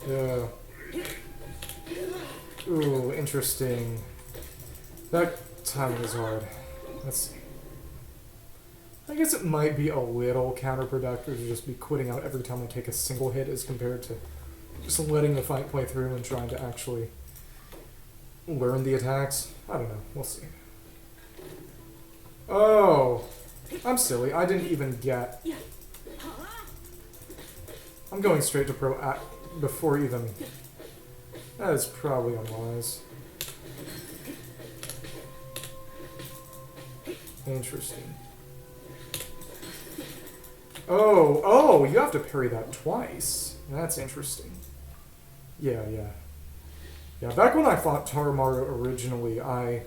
Yeah. Ooh, interesting. That timing is hard. Let's see. I guess it might be a little counterproductive to just be quitting out every time I take a single hit as compared to just letting the fight play through and trying to actually learn the attacks. I don't know. We'll see. Oh, I'm silly. I didn't even get... I'm going straight to pro before even... That is probably unwise. Interesting. Oh, you have to parry that twice. That's interesting. Yeah. Yeah, back when I fought Taramaru originally, I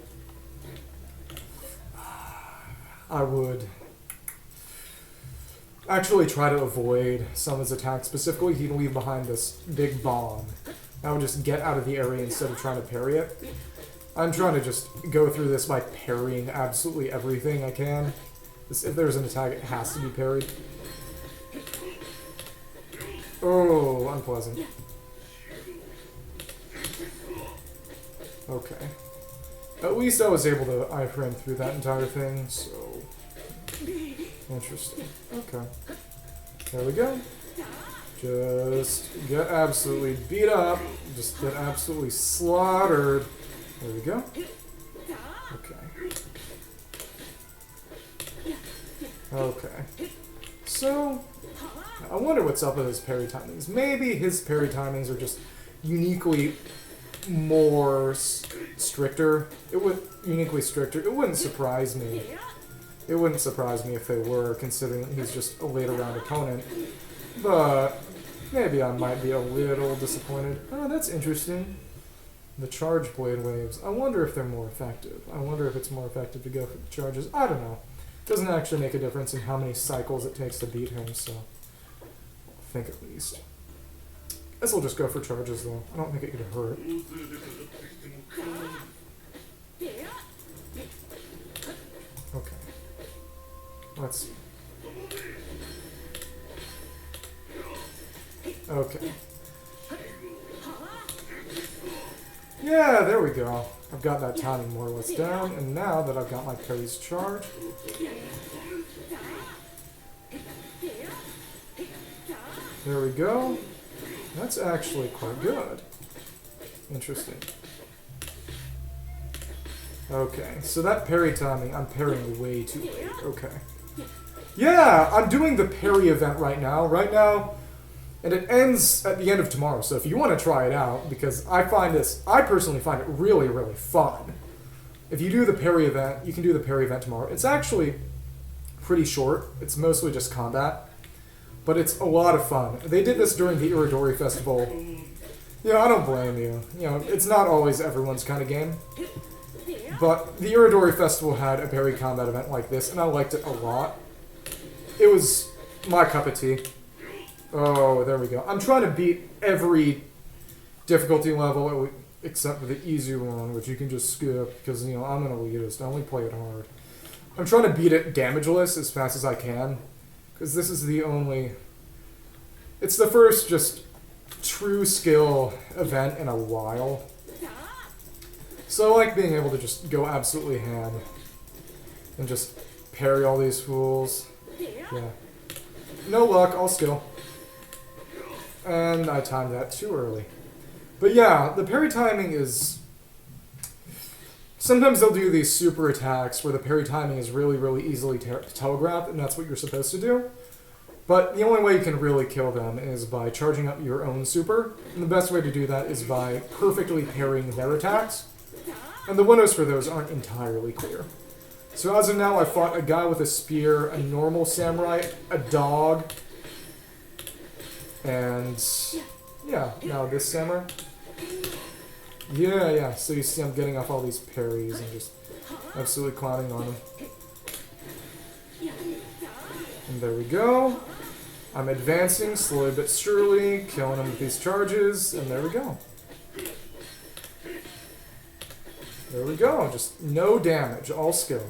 would actually try to avoid some of his attacks. Specifically, he'd leave behind this big bomb. I would just get out of the area instead of trying to parry it. I'm trying to just go through this by parrying absolutely everything I can. If there's an attack, it has to be parried. Oh, unpleasant. Okay. At least I was able to iframe through that entire thing, so... Interesting. Okay. There we go. Just get absolutely beat up. Just get absolutely slaughtered. There we go. Okay. Okay. So, I wonder what's up with his parry timings. Maybe his parry timings are just uniquely more stricter. Uniquely stricter. It wouldn't surprise me. It wouldn't surprise me if they were, considering he's just a later round opponent. But maybe I might be a little disappointed. Oh, that's interesting. The charge blade waves. I wonder if they're more effective. I wonder if it's more effective to go for the charges. I don't know. It doesn't actually make a difference in how many cycles it takes to beat him, so I think at least. Guess I'll just go for charges though. I don't think it could hurt. Okay. Let's see. Okay. Yeah, there we go. I've got that timing more or less down, and now that I've got my parry's charge, there we go. That's actually quite good. Interesting. Okay, so that parry timing, I'm parrying way too late. Okay. Yeah, I'm doing the parry event right now. And it ends at the end of tomorrow, so if you want to try it out, because I personally find it really, really fun. If you do the parry event, you can do the parry event tomorrow. It's actually pretty short. It's mostly just combat, but it's a lot of fun. They did this during the Iridori Festival. I don't blame you. It's not always everyone's kind of game. But the Iridori Festival had a parry combat event like this, and I liked it a lot. It was my cup of tea. Oh, there we go. I'm trying to beat every difficulty level except for the easy one, which you can just skip because, I'm an elitist. I only play it hard. I'm trying to beat it damageless as fast as I can because this is the only... It's the first just true skill event in a while. So I like being able to just go absolutely ham and just parry all these fools. Yeah. No luck, all skill. And I timed that too early. But yeah, the parry timing is... Sometimes they'll do these super attacks where the parry timing is really, really easily telegraphed, and that's what you're supposed to do. But the only way you can really kill them is by charging up your own super. And the best way to do that is by perfectly parrying their attacks. And the windows for those aren't entirely clear. So as of now, I fought a guy with a spear, a normal samurai, a dog, and yeah, now this samurai. Yeah, so you see I'm getting off all these parries and just absolutely clowning on him. And there we go. I'm advancing slowly but surely, killing him with these charges, and there we go. There we go, just no damage, all skill.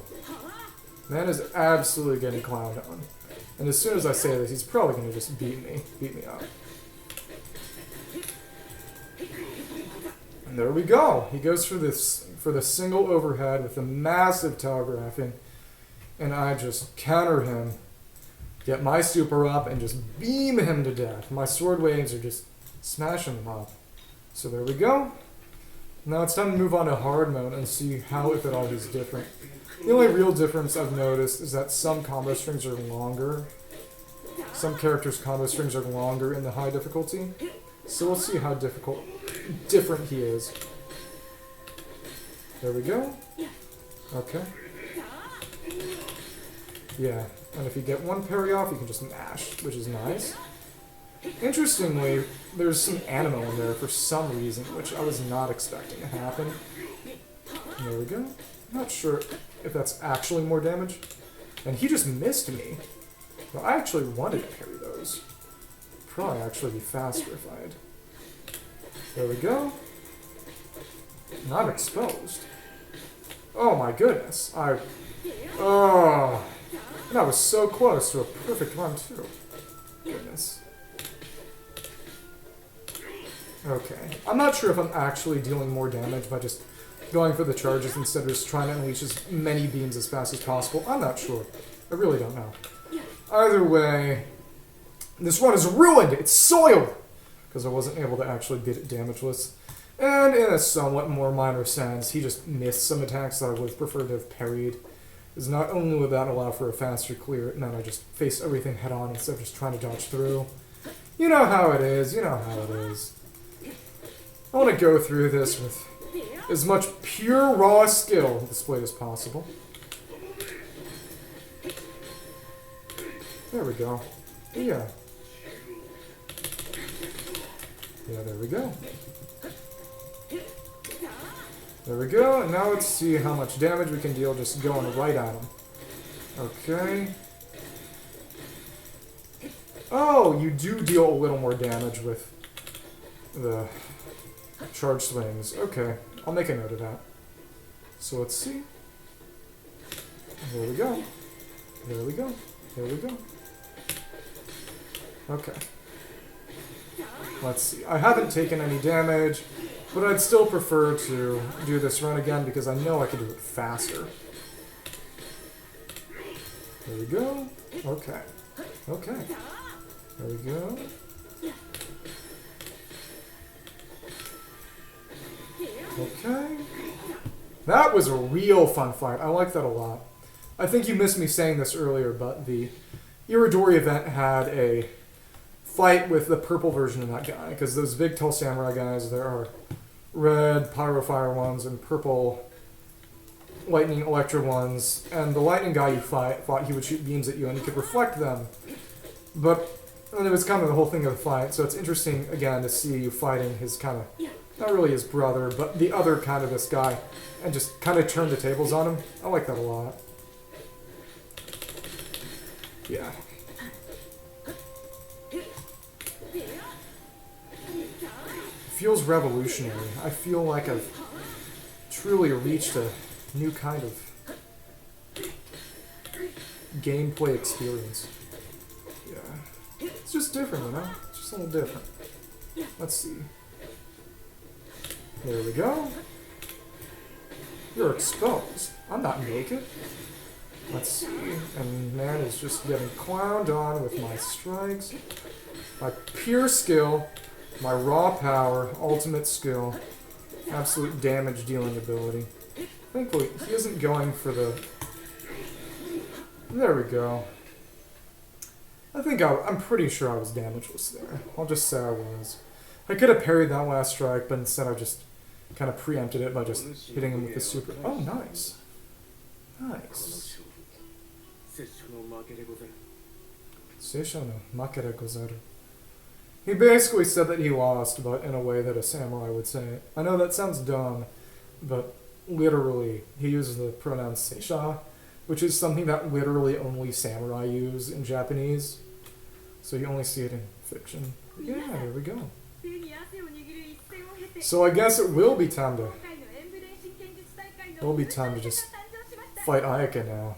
Man is absolutely getting clowned on. And as soon as I say this, he's probably going to just beat me up. And there we go. He goes for the single overhead with a massive telegraphing, and I just counter him, get my super up, and just beam him to death. My sword waves are just smashing him up. So there we go. Now it's time to move on to hard mode and see how, if at all, he's different. The only real difference I've noticed is that some combo strings are longer. Some characters' combo strings are longer in the high difficulty. So we'll see how difficult different he is. There we go. Okay. Yeah, and if you get one parry off, you can just mash, which is nice. Interestingly, there's some animo in there for some reason, which I was not expecting to happen. There we go. I'm not sure if that's actually more damage. And he just missed me. Well, I actually wanted to parry those. Probably actually be faster if I had. There we go. Not exposed. Oh my goodness. Oh. That was so close to a perfect run, too. Goodness. Okay. I'm not sure if I'm actually dealing more damage by just going for the charges instead of just trying to unleash as many beams as fast as possible. I'm not sure. I really don't know. Either way, this run is ruined! It's soiled! Because I wasn't able to actually get it damageless. And in a somewhat more minor sense, he just missed some attacks that I would have preferred to have parried. Because not only would that allow for a faster clear, and then I just faced everything head on instead of just trying to dodge through. You know how it is, you know how it is. I want to go through this with as much pure raw skill displayed as possible. There we go. Yeah. Yeah, there we go. There we go, and now let's see how much damage we can deal just going right at him. Okay. Oh, you do deal a little more damage with the charge swings. Okay, I'll make a note of that. So let's see. There we go. There we go. There we go. Okay. Let's see. I haven't taken any damage, but I'd still prefer to do this run again because I know I can do it faster. There we go. Okay. Okay. There we go. Okay. That was a real fun fight. I like that a lot. I think you missed me saying this earlier, but the Iridori event had a fight with the purple version of that guy, because those big tall samurai guys, there are red pyro fire ones and purple lightning electro ones, and the lightning guy you fought, he would shoot beams at you and you could reflect them. But and it was kind of the whole thing of the fight, so it's interesting again to see you fighting his kind of, not really his brother, but the other kind of this guy, and just kind of turn the tables on him. I like that a lot. Yeah. Feels revolutionary. I feel like I've truly reached a new kind of gameplay experience. Yeah. It's just different, you know? It's just a little different. Let's see. There we go. You're exposed. I'm not naked. Let's see. And man is just getting clowned on with my strikes. My pure skill. My raw power, ultimate skill, absolute damage dealing ability. Thankfully, he isn't going for the... There we go. I think I'm pretty sure I was damageless there. I'll just say I was. I could have parried that last strike, but instead I just kind of preempted it by just hitting him with the super... Oh, nice. Nice. Seisho no makere gozaru. He basically said that he lost, but in a way that a samurai would say it. I know that sounds dumb, but literally, he uses the pronoun seisha, which is something that literally only samurai use in Japanese. So you only see it in fiction. Yeah, there we go. So I guess it will be time to... just fight Ayaka now.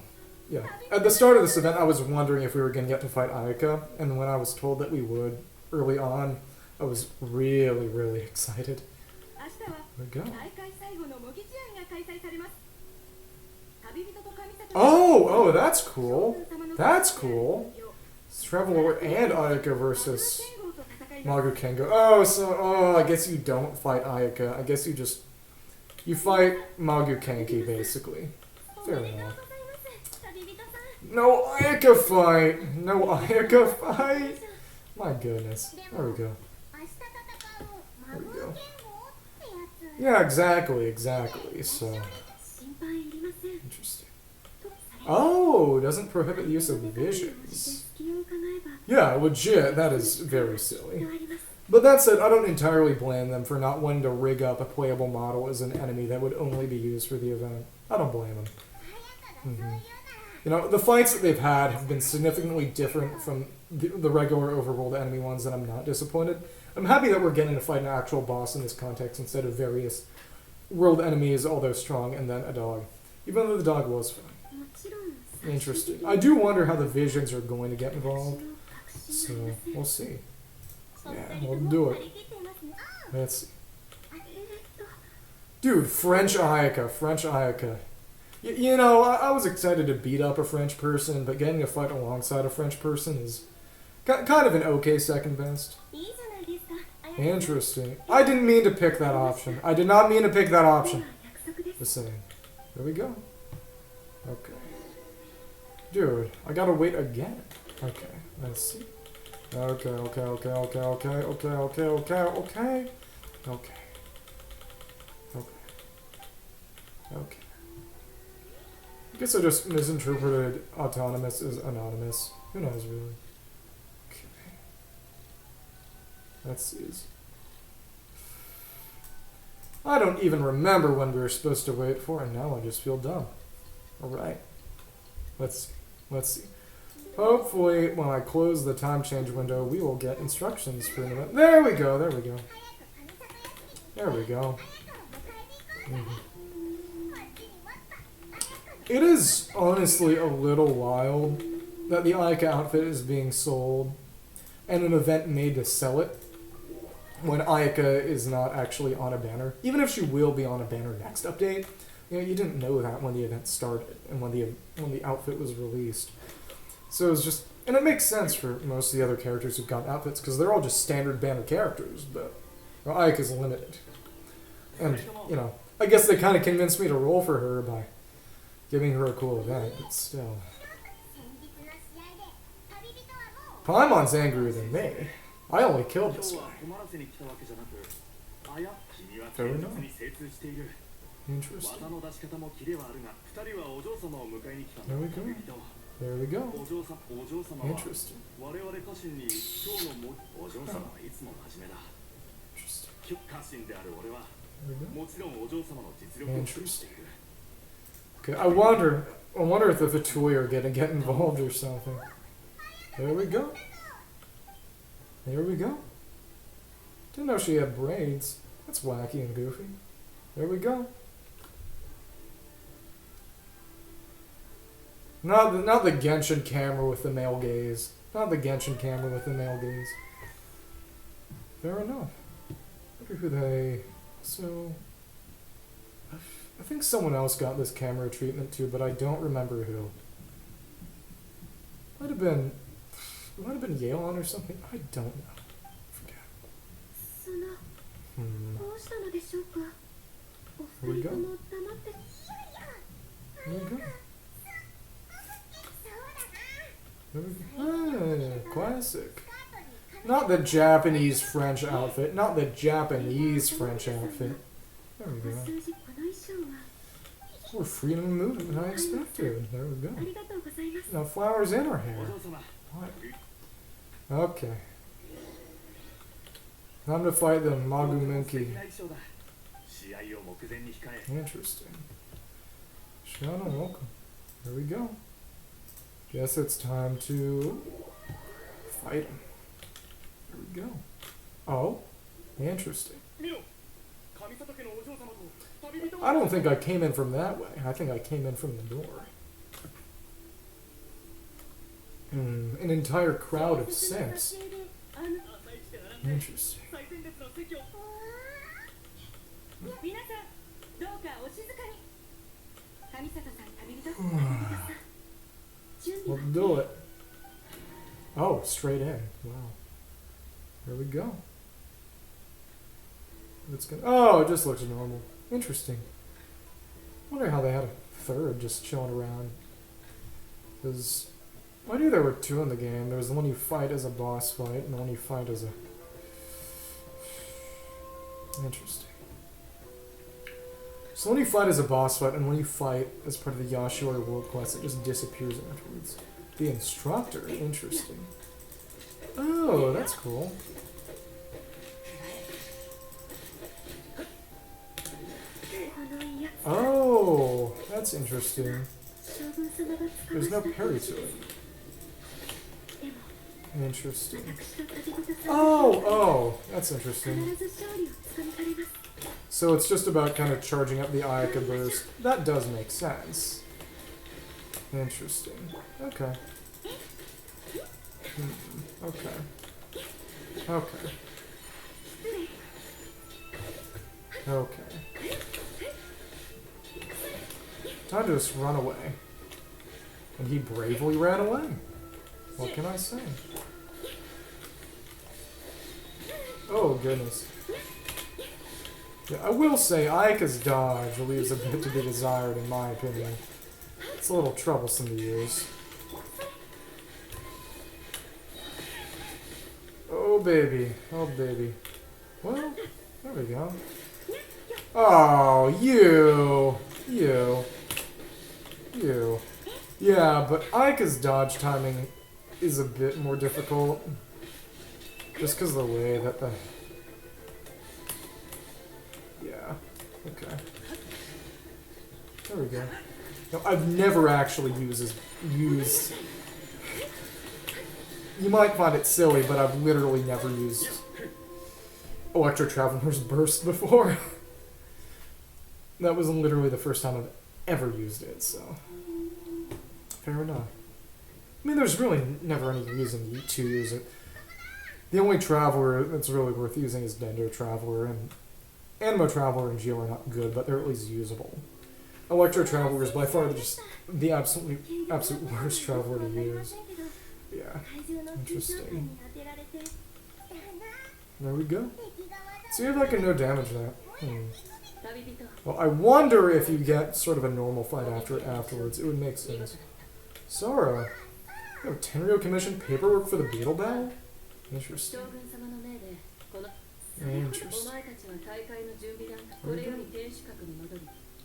Yeah. At the start of this event, I was wondering if we were going to get to fight Ayaka, and when I was told that we would, early on, I was really, really excited. There we go. Oh, that's cool. That's cool. Traveler and Ayaka versus Magu Kengo. I guess you don't fight Ayaka. I guess you fight Magu Kenki, basically. Fair enough. No Ayaka fight! No Ayaka fight! My goodness. There we go. There we go. Yeah, exactly. So, interesting. Oh, doesn't prohibit the use of visions. Yeah, legit, that is very silly. But that said, I don't entirely blame them for not wanting to rig up a playable model as an enemy that would only be used for the event. I don't blame them. You know, the fights that they've had have been significantly different from the regular overworld enemy ones, and I'm not disappointed. I'm happy that we're getting to fight an actual boss in this context instead of various world enemies, although strong, and then a dog. Even though the dog was fun. Interesting. I do wonder how the visions are going to get involved, so we'll see. Yeah, we'll do it. Let's see. Dude, French Ayaka. You know, I was excited to beat up a French person, but getting to fight alongside a French person is kind of an okay second best. Interesting. I didn't mean to pick that option. I did not mean to pick that option. Just saying. There we go. Okay. Dude, I gotta wait again. Okay, let's see. Okay. I guess I just misinterpreted autonomous as anonymous. Who knows, really? Okay. Let's see. I don't even remember when we were supposed to wait for, and now I just feel dumb. Alright. Let's see. Hopefully, when I close the time change window, we will get instructions for the event. There we go. It is honestly a little wild that the Ayaka outfit is being sold and an event made to sell it when Ayaka is not actually on a banner. Even if she will be on a banner next update, you know, you didn't know that when the event started and when the outfit was released. So it's just, and it makes sense for most of the other characters who've got outfits because they're all just standard banner characters, but Ayaka's limited. And, you know, I guess they kind of convinced me to roll for her by giving her a cool event, but still. Paimon's angrier than me. I only killed this guy. Fair enough. Interesting. There we go. Interesting. Interesting. Okay, I wonder if the Fatui are gonna get involved or something. There we go. Didn't know she had braids. That's wacky and goofy. There we go. Not the Genshin camera with the male gaze. Fair enough. I wonder who they... So... I think someone else got this camera treatment too, but I don't remember who. Might have been Yeon or something? I don't know. I forget. Here we go. Classic. Not the Japanese French outfit. There we go. More freedom of movement than I expected. There we go. Now flowers in her hair. What? Okay. Time to fight the Maguminki. Interesting. Shana, welcome. Here we go. Guess it's time to fight him. Here we go. Oh, interesting. I don't think I came in from that way. I think I came in from the door. An entire crowd of synths. Interesting. Let's do it. Oh, straight in. Wow. There we go. Oh, it just looks normal. Interesting. Wonder how they had a third just chilling around. Because I knew there were two in the game. There was the one you fight as a boss fight, and the one you fight as a... Interesting. So when you fight as a boss fight, and when you fight as part of the Yashiori World Quest, it just disappears afterwards. The instructor? Interesting. Oh, that's cool. Oh, that's interesting. There's no parry to it. Interesting. Oh, that's interesting. So it's just about kind of charging up the Ayaka burst. That does make sense. Interesting. Okay. Okay. Okay. Okay. Time to just run away. And he bravely ran away. What can I say? Oh, goodness. Yeah, I will say, Ayaka's dodge leaves a bit to be desired, in my opinion. It's a little troublesome to use. Oh, baby. Oh, baby. Well, there we go. Oh, you. Yeah, but Ayaka's dodge timing is a bit more difficult. Just because of the way that the... Yeah. Okay. There we go. No, I've never actually used... You might find it silly, but I've literally never used Electro Traveler's Burst before. That was literally the first time I've ever used it, so... Fair enough. I mean, there's really never any reason to use it. The only Traveler that's really worth using is Dendo Traveler, and Animo Traveler and Geo are not good, but they're at least usable. Electro Traveler is by far just the absolute worst Traveler to use. Yeah, interesting. There we go. See if I can no damage that. Well, I wonder if you get sort of a normal fight afterwards. It would make sense. Sora. Oh, Tenryo commissioned paperwork for the Beetle Battle? Interesting. Interesting.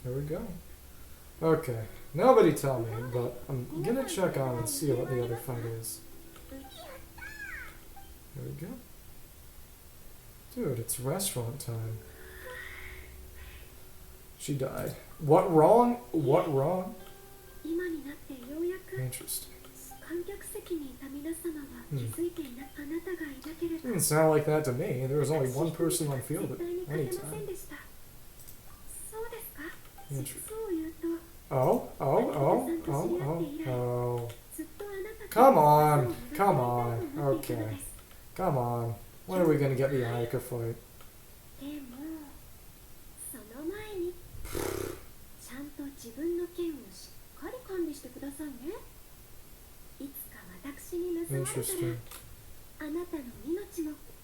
There we go. Okay. Nobody tell me, but I'm gonna check on and see what the other fight is. There we go. Dude, it's restaurant time. She died. What wrong? What wrong? Interesting. Didn't sound like that to me. There was only one person on field at any time. Interesting. Oh. Come on. Come on. Okay. Come on. When are we gonna get the Ayaka fight? Interesting.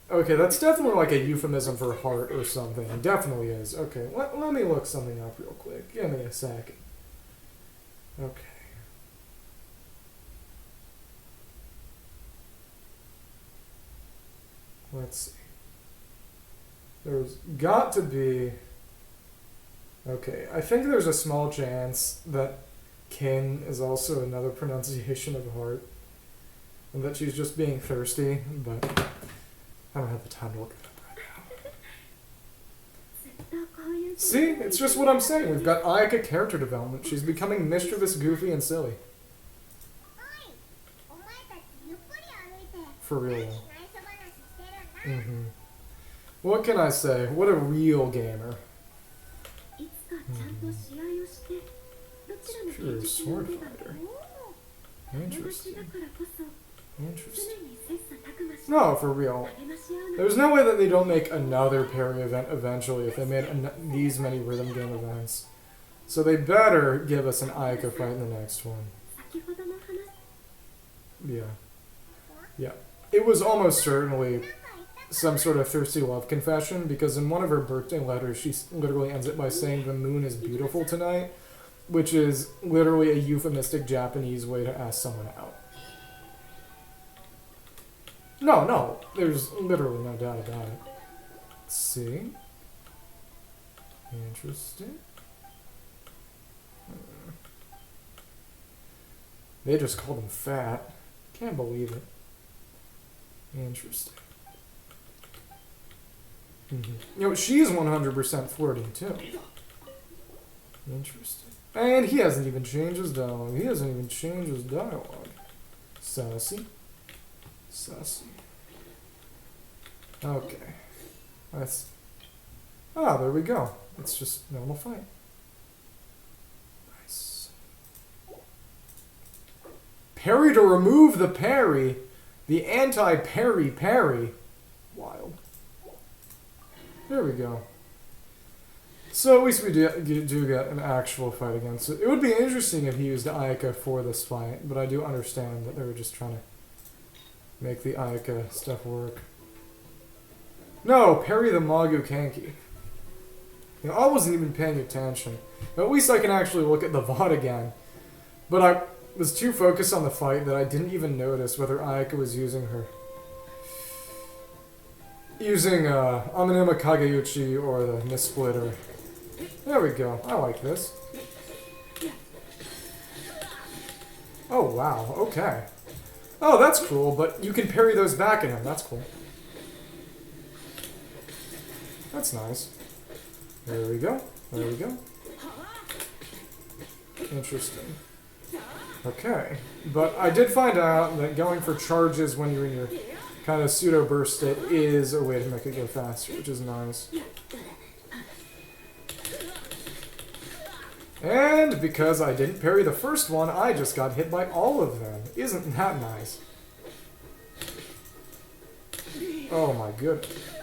Okay, that's definitely like a euphemism for heart or something. It definitely is. Okay, let me look something up real quick. Give me a second. Okay. Let's see. There's got to be... Okay, I think there's a small chance that Kin is also another pronunciation of heart. And that she's just being thirsty, but I don't have the time to look it up right now. See? It's just what I'm saying. We've got Ayaka character development. She's becoming mischievous, goofy, and silly. For real. What can I say? What a real gamer. Pure sword fighter. Interesting. Interesting. No, for real. There's no way that they don't make another parry event eventually if they made these many rhythm game events. So they better give us an Ayaka fight in the next one. Yeah. Yeah. It was almost certainly some sort of thirsty love confession, because in one of her birthday letters she literally ends it by saying the moon is beautiful tonight, which is literally a euphemistic Japanese way to ask someone out. No, there's literally no doubt about it. Let's see. Interesting. They just called him fat. Can't believe it. Interesting. You know, she's 100% flirting too. Interesting. And he hasn't even changed his dialogue. He hasn't even changed his dialogue. Sassy. Sassy. Okay. That's... Ah, there we go. It's just normal fight. Nice. Parry to remove the parry. The anti-parry parry. Wild. There we go. So at least we do get an actual fight again. So it would be interesting if he used Ayaka for this fight, but I do understand that they were just trying to make the Ayaka stuff work. No, parry the Magu Kanki. You know, I wasn't even paying attention. But at least I can actually look at the VOD again. But I was too focused on the fight that I didn't even notice whether Ayaka was using Amanuma Kageuchi or the Mist Splitter. There we go. I like this. Oh, wow. Okay. Oh, that's cool, but you can parry those back at him. That's cool. That's nice. There we go. There we go. Interesting. Okay. But I did find out that going for charges when you're in your kind of pseudo-burst state is a way to make it go faster, which is nice. And because I didn't parry the first one, I just got hit by all of them. Isn't that nice? Oh my goodness.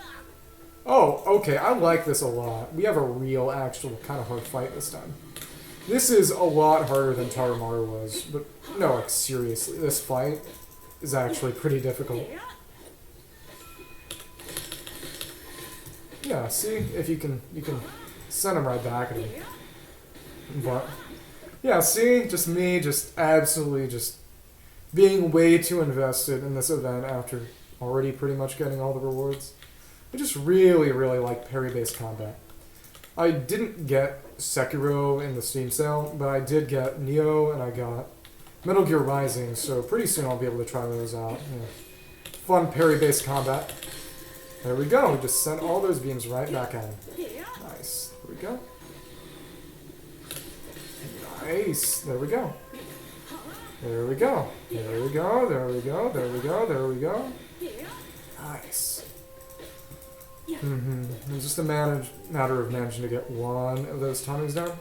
Oh, okay, I like this a lot. We have a real, actual, kind of hard fight this time. This is a lot harder than Taramaru was, but no, like, seriously, this fight is actually pretty difficult. Yeah, see, if you can send him right back at him. But, yeah, see, just me, just absolutely just being way too invested in this event after already pretty much getting all the rewards. I just really, really like parry-based combat. I didn't get Sekiro in the Steam sale, but I did get Nioh and I got Metal Gear Rising, so pretty soon I'll be able to try those out. Yeah. Fun parry-based combat. There we go, we just sent all those beams right back at him. Nice. There we go. Nice. There we go. There we go. There we go. There we go. There we go. There we go. Nice. It's just a matter of managing to get one of those timings down.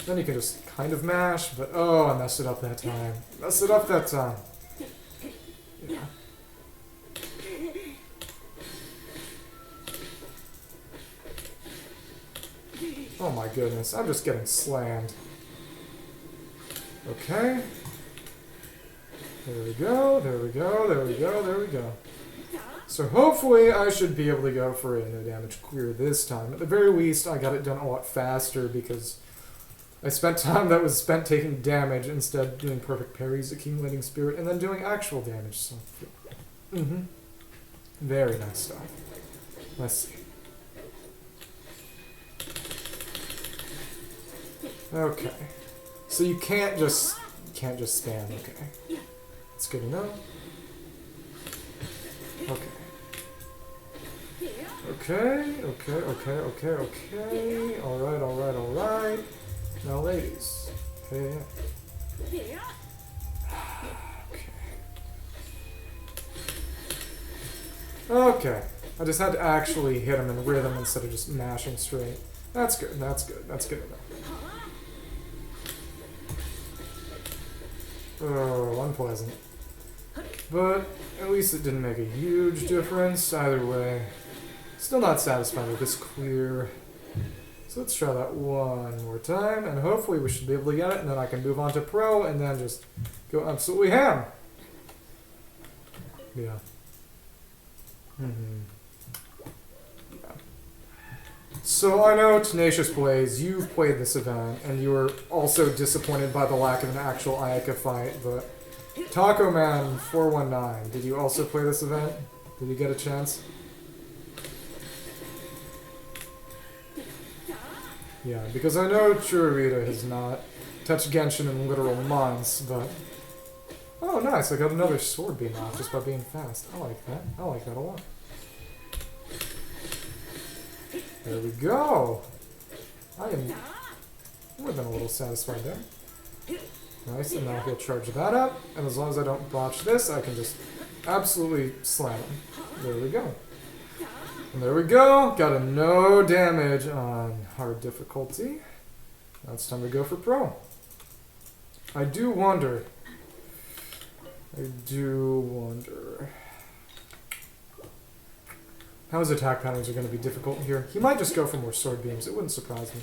Then you can just kind of mash, but oh, I messed it up that time. Messed it up that time. Yeah. Oh my goodness, I'm just getting slammed. Okay. There we go, there we go, there we go, there we go. So hopefully I should be able to go for a no damage clear this time. At the very least, I got it done a lot faster because I spent time that was spent taking damage instead of doing perfect parries, accumulating spirit, and then doing actual damage. So, very nice stuff. Let's see. Okay. So you can't just spam, okay. That's good to know. Okay. Okay. Alright. Now ladies. Okay. Okay. I just had to actually hit him in rhythm instead of just mashing straight. That's good enough. Oh, unpleasant. But at least it didn't make a huge difference. Either way, still not satisfied with this clear. So let's try that one more time, and hopefully we should be able to get it, and then I can move on to Pro, and then just go absolutely ham. Yeah. Yeah. So I know Tenacious Plays, you've played this event, and you were also disappointed by the lack of an actual Ayaka fight, but Taco Man 419, did you also play this event? Did you get a chance? Yeah, because I know Churita has not touch Genshin in literal months, but... Oh, nice, I got another sword beam off just by being fast. I like that. I like that a lot. There we go! I am more than a little satisfied there. Nice, and now he'll charge that up, and as long as I don't botch this, I can just absolutely slam him. There we go. And there we go! Got a no damage on hard difficulty. Now it's time to go for pro. I do wonder... how his attack patterns are going to be difficult here. He might just go for more sword beams. It wouldn't surprise me.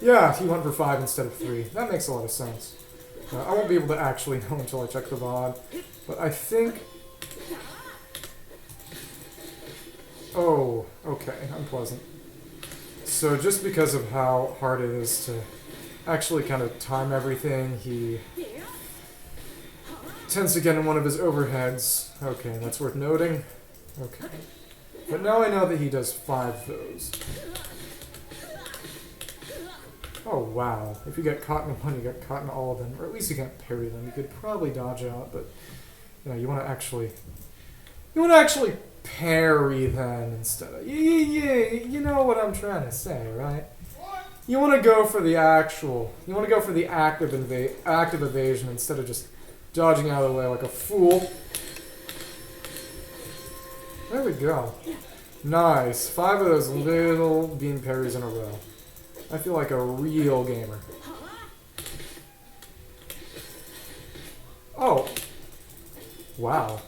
Yeah, he went for 5 instead of 3. That makes a lot of sense. I won't be able to actually know until I check the VOD. But I think... Oh, okay. Unpleasant. So just because of how hard it is to actually kind of time everything, he tends to get in one of his overheads. Okay, that's worth noting. Okay. But now I know that he does 5 of those. Oh, wow. If you get caught in one, you get caught in all of them. Or at least you can't parry them. You could probably dodge out, but... You know, you want to actually... You want to actually parry them instead of... You know what I'm trying to say, right? You want to go for the actual... You want to go for the active evasion instead of just dodging out of the way like a fool. There we go. Nice. 5 of those little beam parries in a row. I feel like a real gamer. Oh. Wow.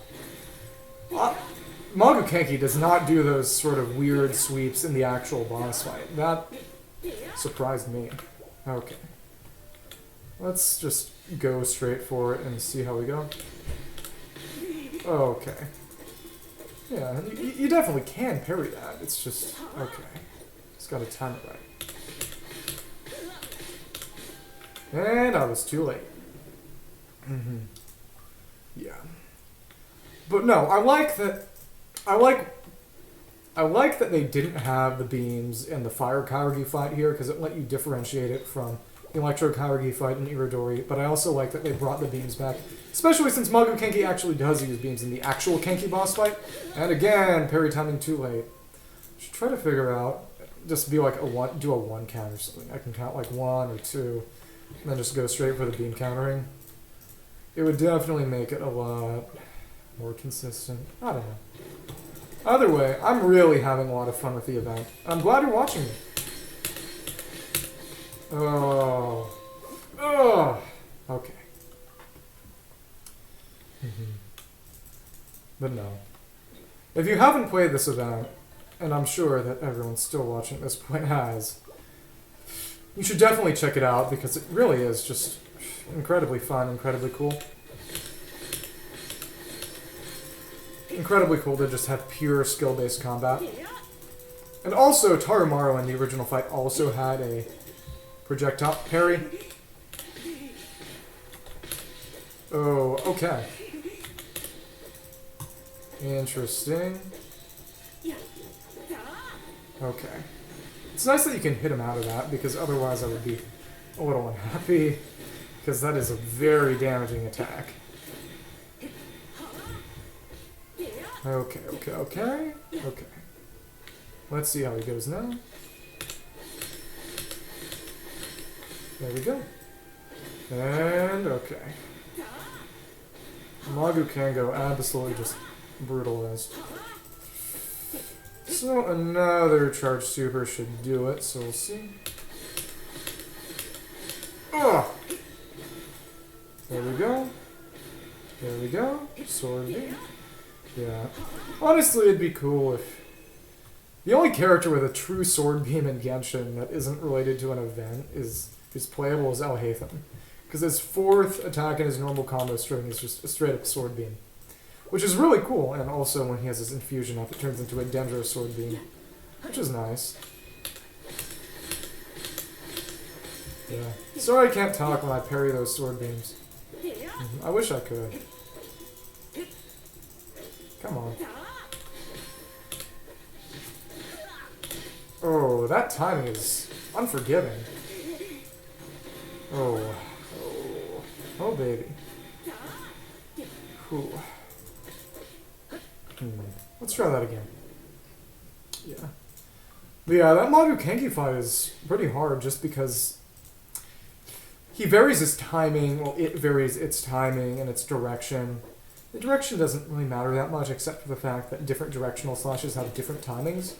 Magokenki does not do those sort of weird sweeps in the actual boss fight. That surprised me. Okay. Let's just go straight for it and see how we go. Okay. Yeah, you definitely can parry that. It's just... Okay. Just gotta time it right. And I was too late. Yeah. But no, I like that they didn't have the beams in the fire Kairagi fight here, because it let you differentiate it from the electro Kairagi fight in Iridori, but I also like that they brought the beams back, especially since Magokenki actually does use beams in the actual Kenki boss fight. And again, parry timing too late. Should try to figure out, just be like do a 1 count or something. I can count like 1 or 2, and then just go straight for the beam countering. It would definitely make it a lot more consistent. I don't know. Either way, I'm really having a lot of fun with the event. I'm glad you're watching me. Oh. Oh. Okay. But no. If you haven't played this event, and I'm sure that everyone still watching at this point has, you should definitely check it out, because it really is just incredibly fun, incredibly cool. Incredibly cool to just have pure skill-based combat. And also, Tarumaru in the original fight also had a projectile parry. Oh, okay. Interesting. Okay. It's nice that you can hit him out of that, because otherwise I would be a little unhappy, because that is a very damaging attack. Okay, okay, okay. Okay. Let's see how he goes now. There we go. And, okay. Magu can go absolutely just brutalized. So another charge super should do it, so we'll see. Oh! There we go. There we go. Sword beam. Yeah. Honestly, it'd be cool if... The only character with a true sword beam in Genshin that isn't related to an event is playable as Alhaitham. Because his 4th attack in his normal combo string is just a straight-up sword beam. Which is really cool, and also when he has his infusion up, it turns into a Dendro sword beam. Which is nice. Yeah. Sorry I can't talk when I parry those sword beams. I wish I could. Come on. Oh, that timing is unforgiving. Oh. Oh. Oh, baby. Whew. Let's try that again. Yeah. But yeah, that Mabu Kenki fight is pretty hard just because he varies his timing, well, it varies its timing and its direction. The direction doesn't really matter that much except for the fact that different directional slashes have different timings.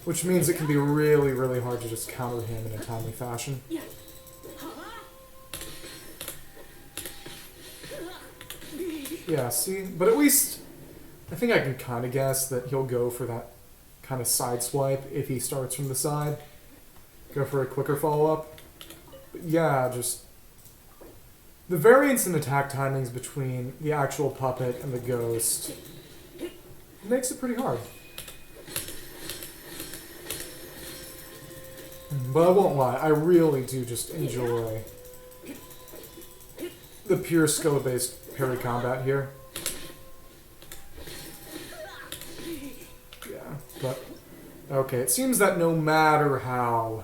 Which means it can be really, really hard to just counter him in a timely fashion. Yeah, see? But at least I think I can kind of guess that he'll go for that kind of side swipe if he starts from the side. Go for a quicker follow-up. But yeah, just the variance in attack timings between the actual puppet and the ghost makes it pretty hard. But I won't lie, I really do just enjoy the pure skill-based parry combat here. Yeah, but okay, it seems that no matter how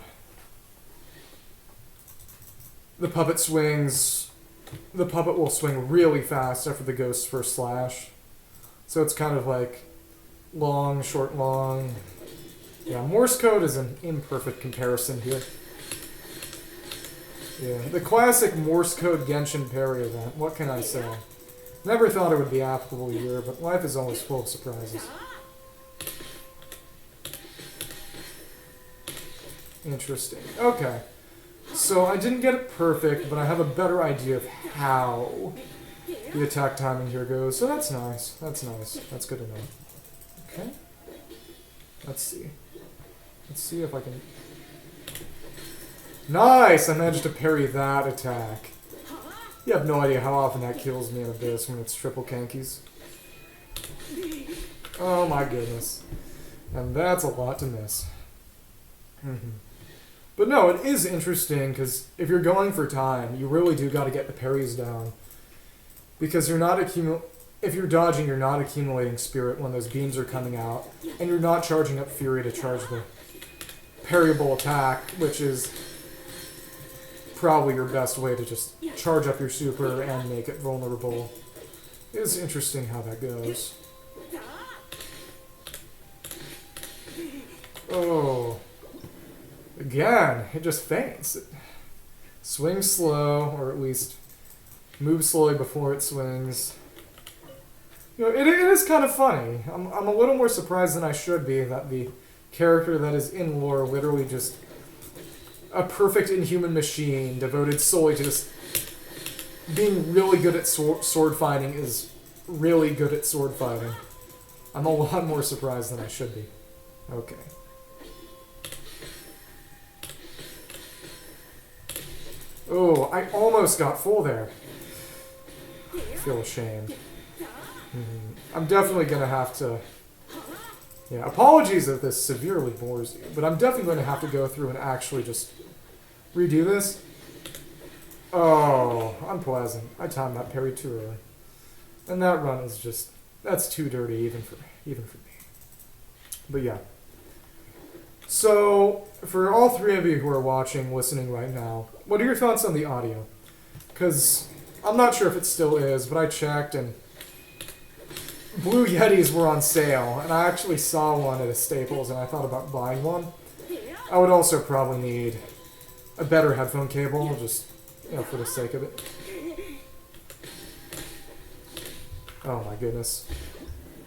the puppet swings, the puppet will swing really fast after the ghost's first slash. So it's kind of like long, short, long. Yeah, Morse code is an imperfect comparison here. Yeah, the classic Morse code Genshin parry event. What can I say? Never thought it would be applicable here, but life is always full of surprises. Interesting. Okay. So I didn't get it perfect, but I have a better idea of how the attack timing here goes. So that's nice. That's nice. That's good to know. Okay. Let's see. Let's see if I can... Nice! I managed to parry that attack. You have no idea how often that kills me in Abyss when it's triple Kankis. Oh my goodness. And that's a lot to miss. But no, it is interesting, because if you're going for time, you really do got to get the parries down. Because you're not if you're dodging, you're not accumulating spirit when those beams are coming out, and you're not charging up fury to charge the parryable attack, which is probably your best way to just charge up your super and make it vulnerable. It is interesting how that goes. Oh. Again, it just faints. It swings slow, or at least moves slowly before it swings. You know, it is kind of funny. I'm a little more surprised than I should be that the character that is in lore literally just a perfect inhuman machine devoted solely to just being really good at sword fighting is really good at sword fighting. I'm a lot more surprised than I should be. Okay. Oh, I almost got full there. I feel ashamed. I'm definitely going to have to... Yeah, apologies if this severely bores you, but I'm definitely going to have to go through and actually just redo this. Oh, unpleasant. I timed that parry too early. And that run is just... That's too dirty even for me. But yeah. So, for all three of you who are watching, listening right now, what are your thoughts on the audio? Because I'm not sure if it still is, but I checked and Blue Yetis were on sale, and I actually saw one at a Staples, and I thought about buying one. I would also probably need a better headphone cable, just, you know, for the sake of it. Oh my goodness.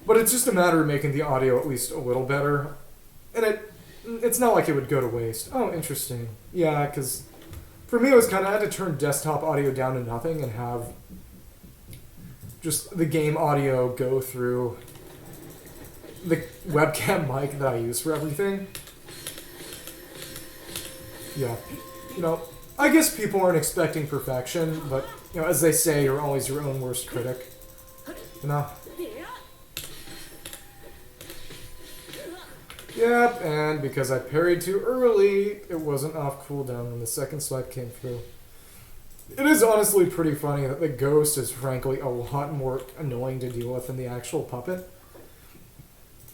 But it's just a matter of making the audio at least a little better, and it's not like it would go to waste. Oh, interesting. Yeah, because for me it was kind of, I had to turn desktop audio down to nothing and have just the game audio go through the webcam mic that I use for everything. Yeah. You know, I guess people aren't expecting perfection, but, you know, as they say, you're always your own worst critic. You know? Yep, and because I parried too early, it wasn't off cooldown when the second swipe came through. It is honestly pretty funny that the ghost is frankly a lot more annoying to deal with than the actual puppet.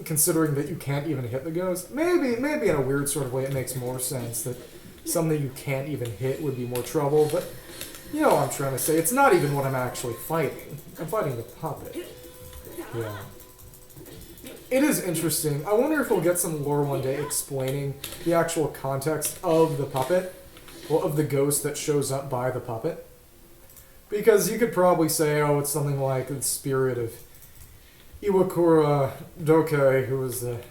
Considering that you can't even hit the ghost. Maybe in a weird sort of way it makes more sense that something you can't even hit would be more trouble, but you know what I'm trying to say. It's not even what I'm actually fighting. I'm fighting the puppet. Yeah. It is interesting. I wonder if we'll get some lore one day explaining the actual context of the puppet. Well, of the ghost that shows up by the puppet. Because you could probably say, oh, it's something like the spirit of Iwakura Doke, who was the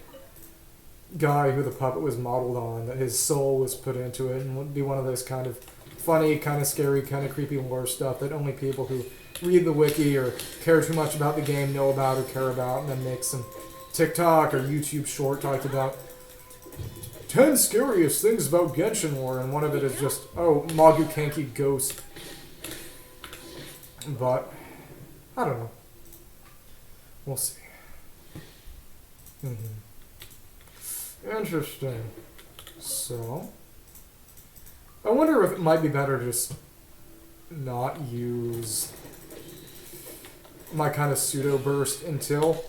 guy who the puppet was modeled on, that his soul was put into it, and would be one of those kind of funny, kind of scary, kind of creepy lore stuff that only people who read the wiki or care too much about the game know about or care about, and then make some TikTok or YouTube short talked about 10 scariest things about Genshin lore, and one of it is just, oh, Magu ghost. But, I don't know. We'll see. Interesting. So, I wonder if it might be better to just not use my kind of pseudo burst until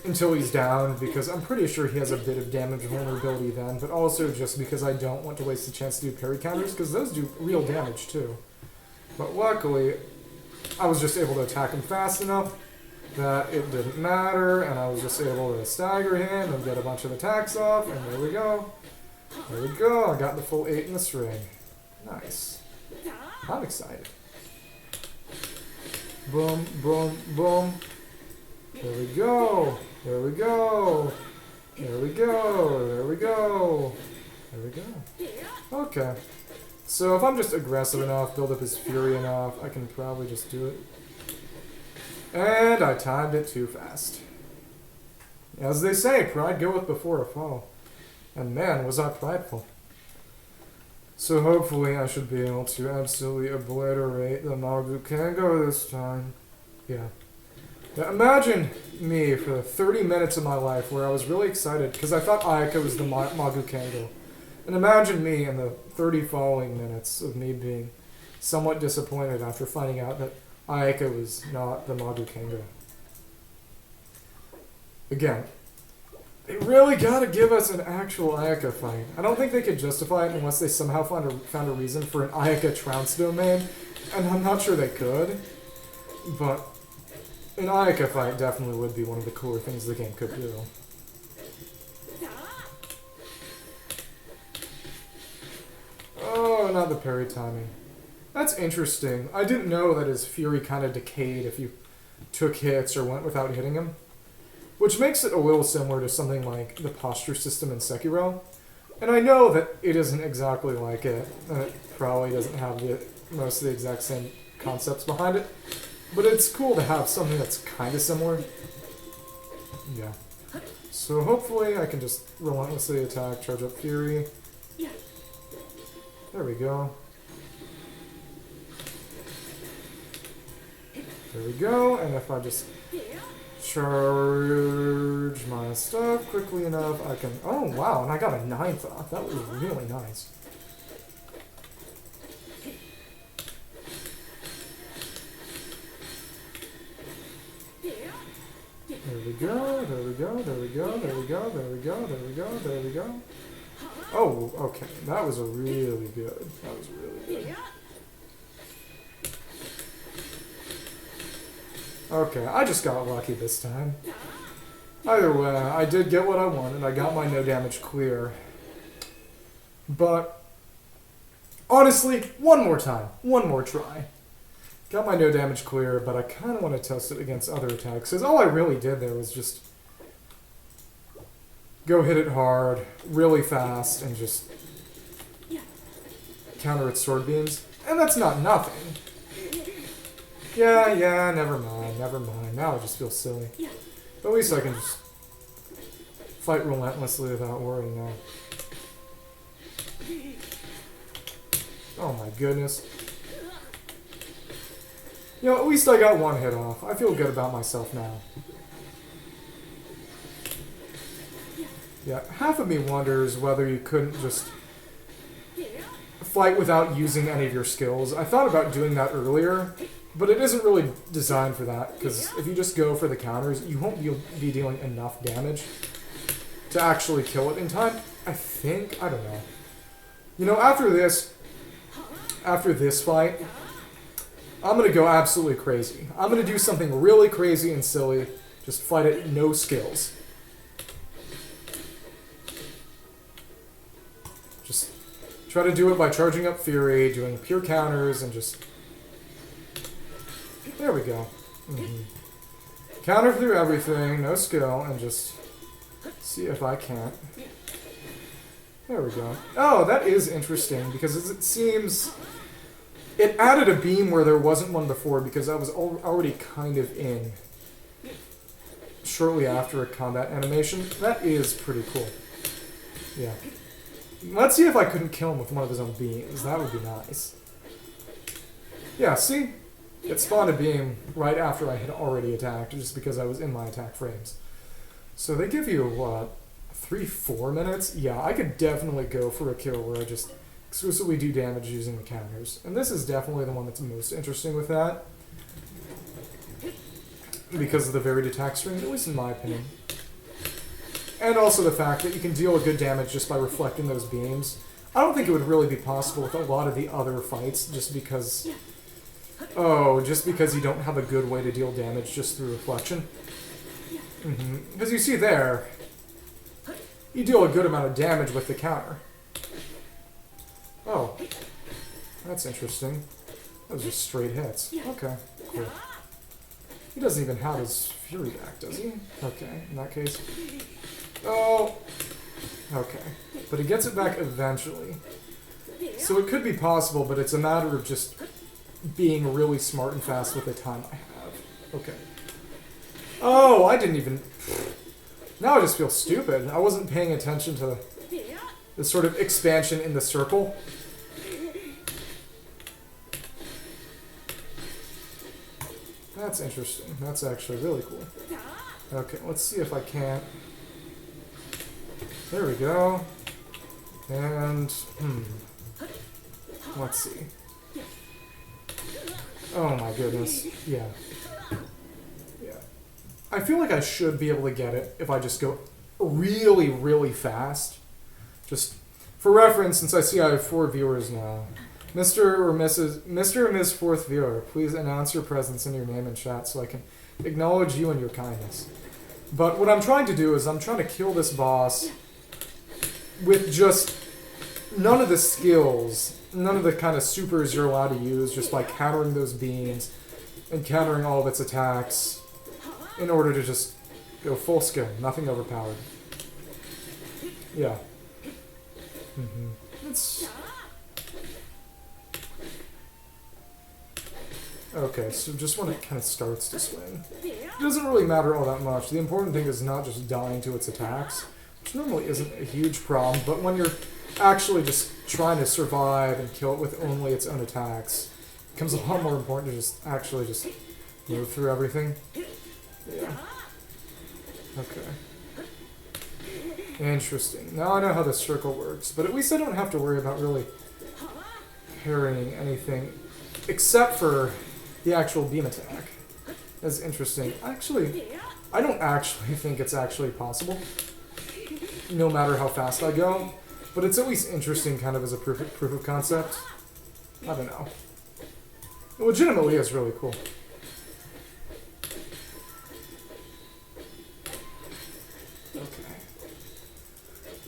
he's down, because I'm pretty sure he has a bit of damage vulnerability then, but also just because I don't want to waste the chance to do parry counters, because those do real damage too. But luckily, I was just able to attack him fast enough that it didn't matter, and I was just able to stagger him and get a bunch of attacks off, and there we go. There we go, I got the full 8 in this ring. Nice. I'm excited. Boom, boom, boom. There we go. There we go. There we go. There we go. There we go. Okay. So if I'm just aggressive enough, build up his fury enough, I can probably just do it. And I timed it too fast. As they say, pride goeth before a fall. And man, was I prideful. So hopefully I should be able to absolutely obliterate the Magu this time. Yeah. Now imagine me for 30 minutes of my life where I was really excited because I thought Ayaka was the Magu Kango. And imagine me in the 30 following minutes of me being somewhat disappointed after finding out that Ayaka was not the Magu Kango. Again, they really gotta give us an actual Ayaka fight. I don't think they could justify it unless they somehow found a reason for an Ayaka trounce domain, and I'm not sure they could, but an Ayaka fight definitely would be one of the cooler things the game could do. Oh, not the parry timing. That's interesting. I didn't know that his fury kind of decayed if you took hits or went without hitting him. Which makes it a little similar to something like the posture system in Sekiro. And I know that it isn't exactly like it, and it probably doesn't have most of the exact same concepts behind it. But it's cool to have something that's kind of similar. Yeah. So hopefully I can just relentlessly attack, charge up fury. There we go. There we go, and if I just charge my stuff quickly enough, I can... Oh, wow, and I got a 9th off. That was really nice. There we go, there we go, there we go, there we go, there we go, there we go, there we go. Oh, okay. That was a really good. That was really good. Okay, I just got lucky this time. Either way, I did get what I wanted. I got my no damage clear. But, honestly, one more time. One more try. Got my no damage clear, but I kind of want to test it against other attacks. Because all I really did there was just go hit it hard, really fast, and just counter its sword beams. And that's not nothing. Yeah, never mind. Now I just feel silly. But at least I can just fight relentlessly without worrying now. Oh my goodness. You know, at least I got one hit off. I feel good about myself now. Yeah, half of me wonders whether you couldn't just fight without using any of your skills. I thought about doing that earlier, but it isn't really designed for that, because if you just go for the counters, you won't be dealing enough damage to actually kill it in time. I think. I don't know. You know, after this fight, I'm going to go absolutely crazy. I'm going to do something really crazy and silly. Just fight it, no skills. Just try to do it by charging up Fury, doing pure counters, and just... There we go. Counter through everything, no skill, and just see if I can't. There we go. Oh, that is interesting, because it seems... It added a beam where there wasn't one before, because I was already kind of in shortly after a combat animation. That is pretty cool. Yeah. Let's see if I couldn't kill him with one of his own beams. That would be nice. Yeah, see? It spawned a beam right after I had already attacked, just because I was in my attack frames. So they give you, what, 3-4 minutes? Yeah, I could definitely go for a kill where I just exclusively do damage using the counters. And this is definitely the one that's most interesting with that, because of the varied attack string, at least in my opinion. And also the fact that you can deal a good damage just by reflecting those beams. I don't think it would really be possible with a lot of the other fights, just because... Oh, just because you don't have a good way to deal damage just through reflection. Because you see there, you deal a good amount of damage with the counter. Oh, that's interesting. Those are straight hits. Okay, cool. He doesn't even have his Fury back, does he? Okay, in that case. Oh, okay. But he gets it back eventually. So it could be possible, but it's a matter of just being really smart and fast with the time I have. Okay. Oh, I didn't even... Now I just feel stupid. I wasn't paying attention to the sort of expansion in the circle. That's interesting. That's actually really cool. Okay, let's see if I can't... There we go. And... Let's see. Oh my goodness. Yeah. Yeah. I feel like I should be able to get it if I just go really, really fast. Just for reference, since I see I have 4 viewers now. Mr. or Ms. Fourth Viewer, please announce your presence in your name in chat so I can acknowledge you and your kindness. But what I'm trying to do is I'm trying to kill this boss with just none of the skills, none of the kind of supers you're allowed to use, just by countering those beams and countering all of its attacks in order to just go full skill, nothing overpowered. Yeah. It's... Okay, so just when it kind of starts to swing. It doesn't really matter all that much. The important thing is not just dying to its attacks, which normally isn't a huge problem, but when you're actually just trying to survive and kill it with only its own attacks, it becomes a lot more important to just actually just move through everything. Yeah. Okay. Interesting. Now I know how the circle works, but at least I don't have to worry about really parrying anything except for the actual beam attack. That's interesting. Actually, I don't actually think it's actually possible, no matter how fast I go, but it's at least interesting kind of as a proof of concept. I don't know. It legitimately is really cool. Okay.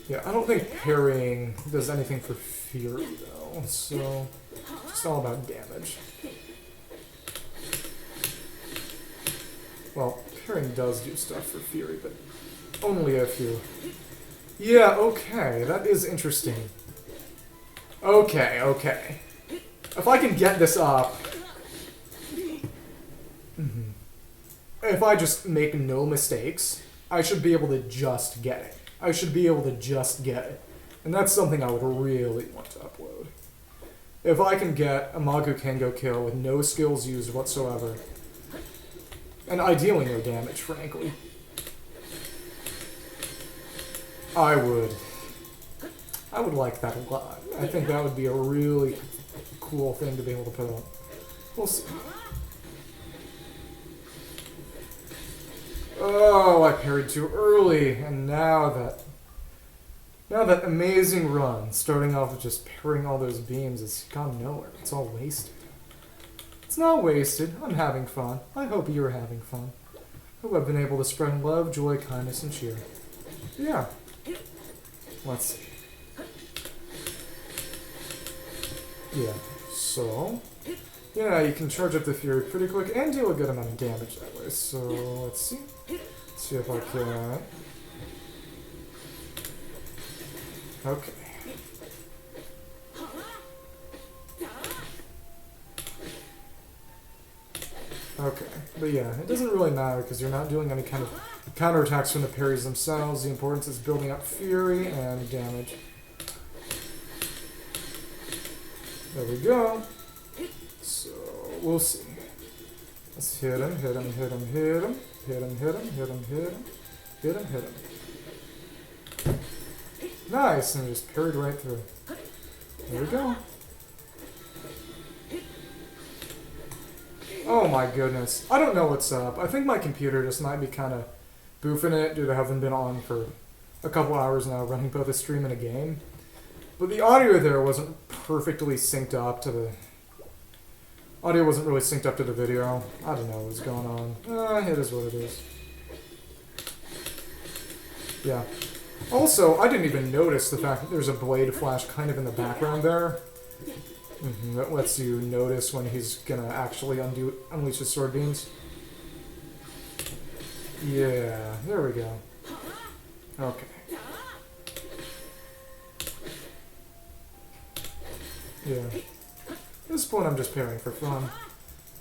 Yeah, I don't think parrying does anything for Fury, though, so it's just all about damage. Well, parrying does do stuff for Fury, but only if you... Yeah, okay, that is interesting. Okay, okay. If I can get this up... If I just make no mistakes, I should be able to just get it. I should be able to just get it. And that's something I would really want to upload. If I can get a Magu Kengo kill with no skills used whatsoever, and ideally no damage, frankly, I I would like that a lot. I think that would be a really cool thing to be able to put up. We'll see. Oh, I parried too early, and now that amazing run, starting off with just parrying all those beams, has gone nowhere. It's all wasted. It's not wasted. I'm having fun. I hope you're having fun. I hope I've been able to spread love, joy, kindness, and cheer. Yeah. Let's see. Yeah, so... yeah, you can charge up the Fury pretty quick and do a good amount of damage that way. So, let's see. Let's see if I can... okay. Okay, but yeah, it doesn't really matter because you're not doing any kind of counterattacks from the parries themselves. The importance is building up Fury and damage. There we go. So, we'll see. Let's hit him, hit him, hit him, hit him, hit him, hit him, hit him, hit him, hit him, hit him. Nice, and just parried right through. There we go. Oh my goodness. I don't know what's up. I think my computer just might be kind of boofing it due to having been on for a couple hours now, running both a stream and a game. But the audio there wasn't perfectly synced up to the... audio wasn't really synced up to the video. I don't know what was going on. It is what it is. Yeah. Also, I didn't even notice the fact that there's a blade flash kind of in the background there. That lets you notice when he's gonna actually unleash his sword beams. Yeah, there we go. Okay. Yeah. At this point I'm just parrying for fun.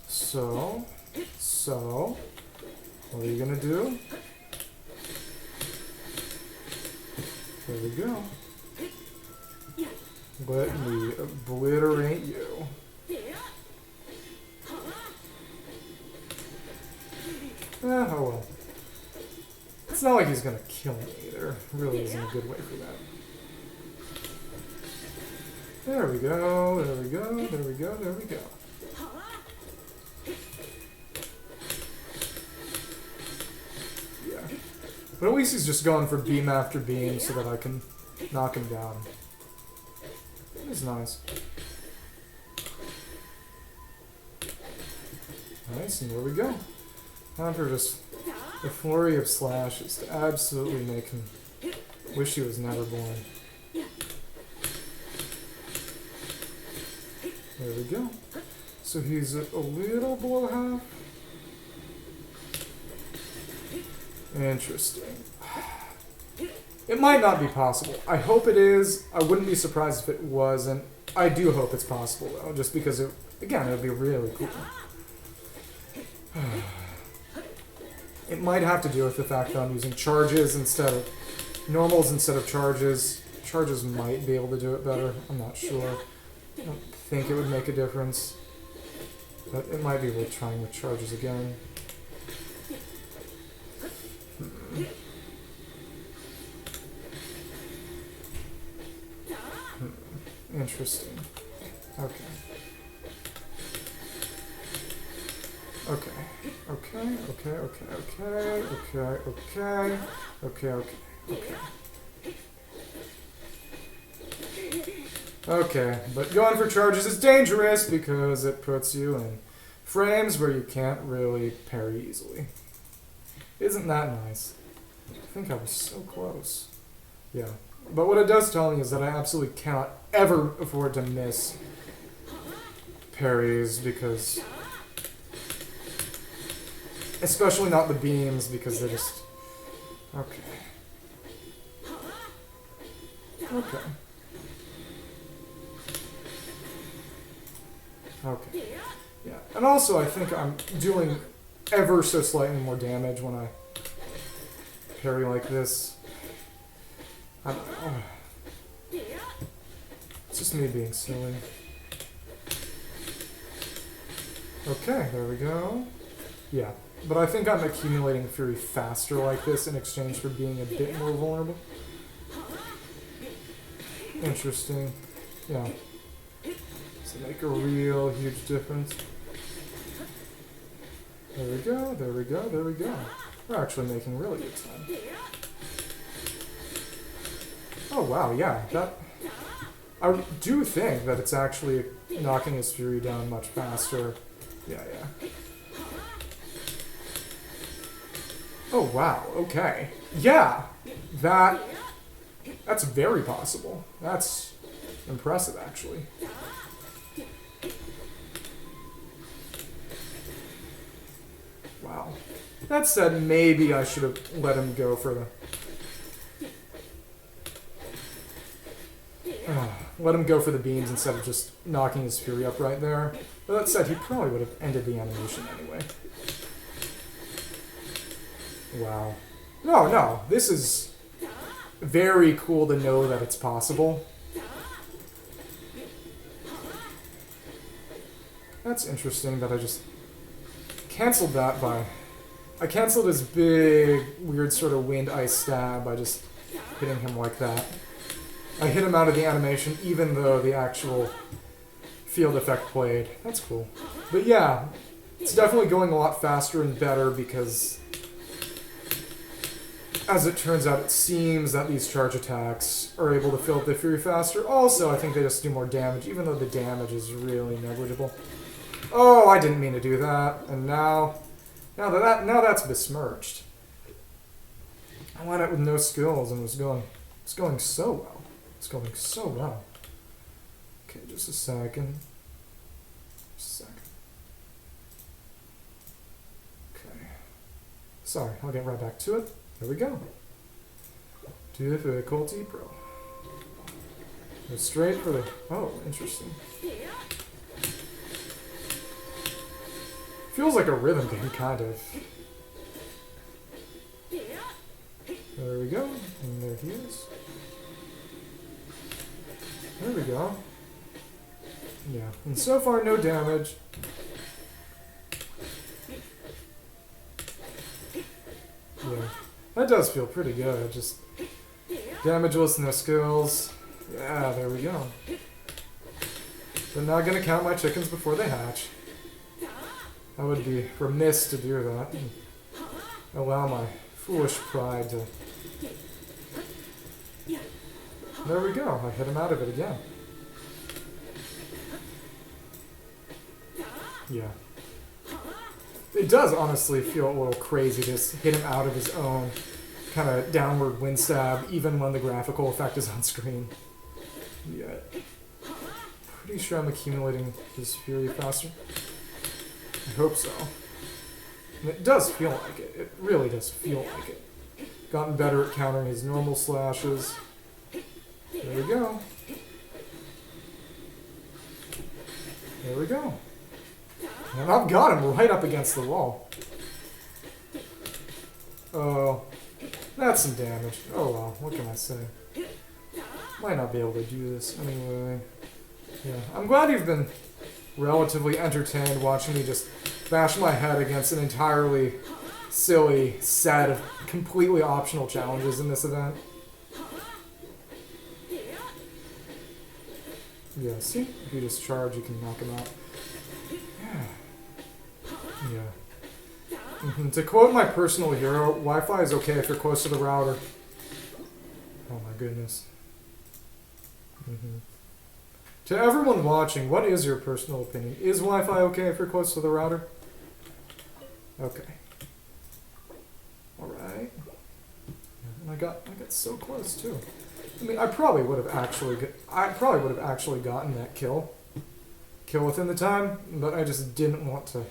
So, what are you gonna do? There we go. Let me obliterate you. Oh well. It's not like he's gonna kill me either. Really isn't a good way for that. There we go, there we go, there we go, there we go. Yeah. But at least he's just going for beam after beam so that I can knock him down. That is nice. Nice, and there we go. Time for just a flurry of slashes to absolutely make him wish he was never born. There we go. So he's a little below half. Interesting. It might not be possible. I hope it is. I wouldn't be surprised if it wasn't. I do hope it's possible, though, just because, it would be really cool. It might have to do with the fact that I'm using charges instead of normals instead of charges. Charges might be able to do it better. I'm not sure. I don't think it would make a difference. But it might be worth trying with charges again. Interesting. Okay. Okay. Okay, okay, okay, okay, okay, okay, okay, okay, okay. Okay, but going for charges is dangerous because it puts you in frames where you can't really parry easily. Isn't that nice? I think I was so close. Yeah. But what it does tell me is that I absolutely cannot ever afford to miss parries because... especially not the beams because they're just... okay. Okay. Okay. Yeah. And also I think I'm doing ever so slightly more damage when I parry like this. I don't know. It's just me being silly. Okay, there we go. Yeah. But I think I'm accumulating Fury faster like this in exchange for being a bit more vulnerable. Interesting. Yeah. Does it make a real huge difference? There we go, there we go, there we go. We're actually making really good time. Oh wow, yeah, that... I do think that it's actually knocking his fury down much faster. Yeah, yeah. Oh wow, okay. Yeah! That's very possible. That's impressive, actually. Wow. That said, maybe I should have let him go for the... let him go for the beams instead of just knocking his fury up right there. But that said, he probably would have ended the animation anyway. Wow. No, no. This is very cool to know that it's possible. That's interesting that I just canceled that by... I canceled his big, weird sort of wind ice stab by just hitting him like that. I hit him out of the animation even though the actual field effect played. That's cool. But yeah, it's definitely going a lot faster and better because, as it turns out, it seems that these charge attacks are able to fill up the fury faster. Also, I think they just do more damage, even though the damage is really negligible. Oh, I didn't mean to do that. And now that's besmirched. I went out with no skills and it's going so well. It's going so well. Okay, just a second. Okay. Sorry, I'll get right back to it. Here we go. Difficulty Pro. Go straight for the... Oh, interesting. Feels like a rhythm game, kind of. There we go. And there he is. There we go. Yeah. And so far, no damage. Yeah. That does feel pretty good. Just damageless, no skills. Yeah, there we go. I'm not gonna count my chickens before they hatch. I would be remiss to do that. And allow my foolish pride to... There we go. I hit him out of it again. Yeah. It does honestly feel a little crazy to just hit him out of his own kind of downward wind stab, even when the graphical effect is on screen. Yeah. Pretty sure I'm accumulating his fury faster. I hope so. And it does feel like it. It really does feel like it. Gotten better at countering his normal slashes. There we go. There we go. And I've got him right up against the wall. Oh, that's some damage. Oh well, what can I say? Might not be able to do this anyway. Yeah, I'm glad you've been relatively entertained watching me just bash my head against an entirely silly set of completely optional challenges in this event. Yeah, see? If you just charge, you can knock him out. Yeah. Yeah. To quote my personal hero, Wi-Fi is okay if you're close to the router. Oh my goodness. To everyone watching, what is your personal opinion? Is Wi-Fi okay if you're close to the router? Okay. Alright. And I got so close too. I mean, I probably would have actually gotten that kill within the time, but I just didn't want to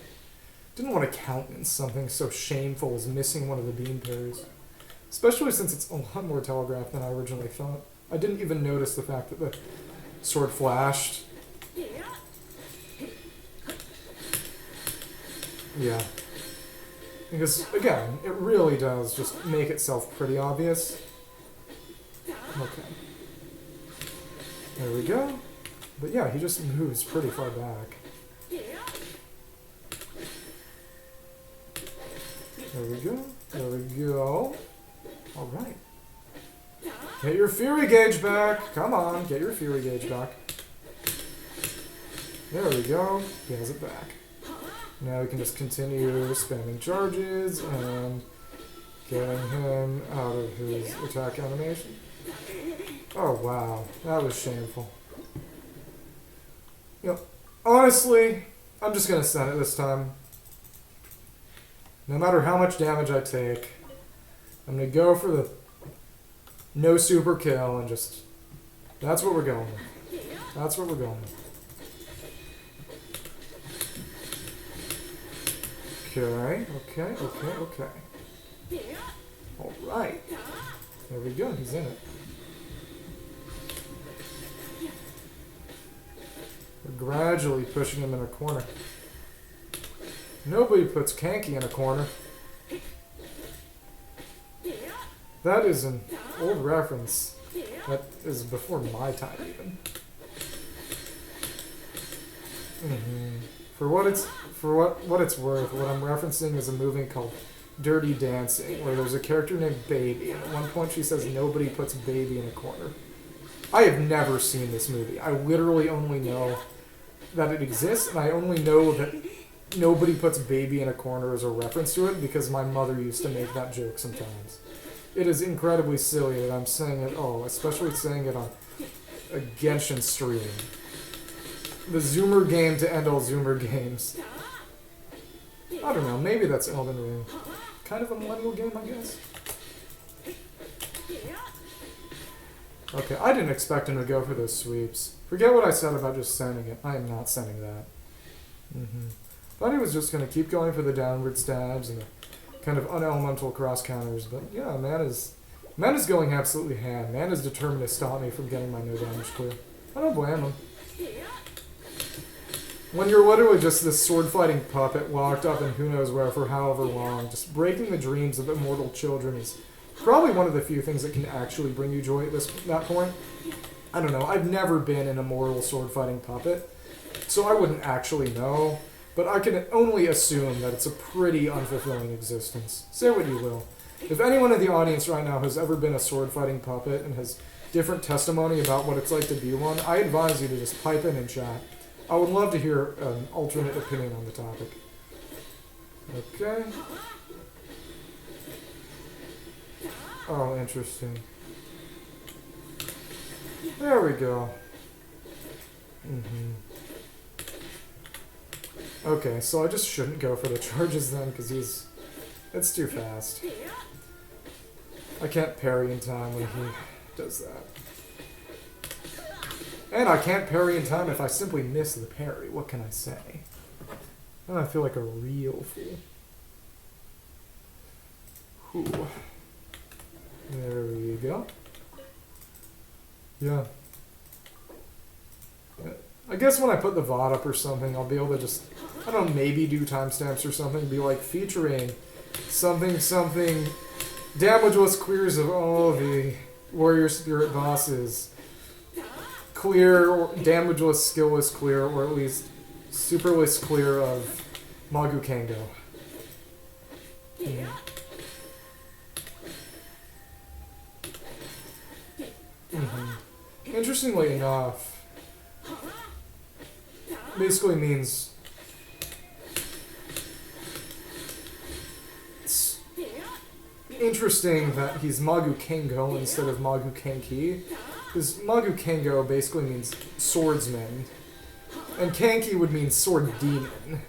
countenance something so shameful as missing one of the beam parries. Especially since it's a lot more telegraphed than I originally thought. I didn't even notice the fact that the sword flashed. Yeah. Because, again, it really does just make itself pretty obvious. Okay. There we go. But yeah, he just moves pretty far back. There we go. There we go. Alright. Get your fury gauge back. Come on, get your fury gauge back. There we go. He has it back. Now we can just continue spamming charges and getting him out of his attack animation. Oh wow, that was shameful. You know, honestly, I'm just gonna send it this time. No matter how much damage I take, I'm gonna go for the no super kill and just... That's what we're going with. That's what we're going with. Okay. Alright. There we go, he's in it. We're gradually pushing him in a corner. Nobody puts Kanki in a corner. That is an old reference. That is before my time, even. For what it's worth, what I'm referencing is a movie called Dirty Dancing, where there's a character named Baby, and at one point she says nobody puts Baby in a corner. I have never seen this movie. I literally only know that it exists, and I only know that nobody puts Baby in a corner as a reference to it because my mother used to make that joke sometimes. It is incredibly silly that I'm saying it, especially saying it on a Genshin stream. The Zoomer game to end all Zoomer games. I don't know, maybe that's Elden Ring. Kind of a millennial game, I guess. Okay, I didn't expect him to go for those sweeps. Forget what I said about just sending it. I am not sending that. Thought he was just going to keep going for the downward stabs and the kind of unelemental cross counters, but yeah, man is going absolutely ham. Man is determined to stop me from getting my no damage clear. I don't blame him. When you're literally just this sword-fighting puppet locked up in who knows where for however long, just breaking the dreams of immortal children is probably one of the few things that can actually bring you joy at that point. I don't know, I've never been an immortal sword-fighting puppet, so I wouldn't actually know, but I can only assume that it's a pretty unfulfilling existence. Say what you will. If anyone in the audience right now has ever been a sword-fighting puppet and has different testimony about what it's like to be one, I advise you to just pipe in and chat. I would love to hear an alternate opinion on the topic. Okay. Oh, interesting. There we go. Okay, so I just shouldn't go for the charges then, because it's too fast. I can't parry in time when he does that. And I can't parry in time if I simply miss the parry. What can I say? Then I feel like a real fool. Whew. There we go. Yeah. I guess when I put the VOD up or something, I'll be able to just, I don't know, maybe do timestamps or something. Be like, featuring something, damageless clears of all the warrior spirit bosses. Clear, or damageless, skillless clear, or at least superless clear of Magu Kango. Interestingly enough, basically means it's interesting that he's Magu Kango instead of Magu Kanki. Because Magu Kango basically means swordsman, and Kanki would mean sword demon.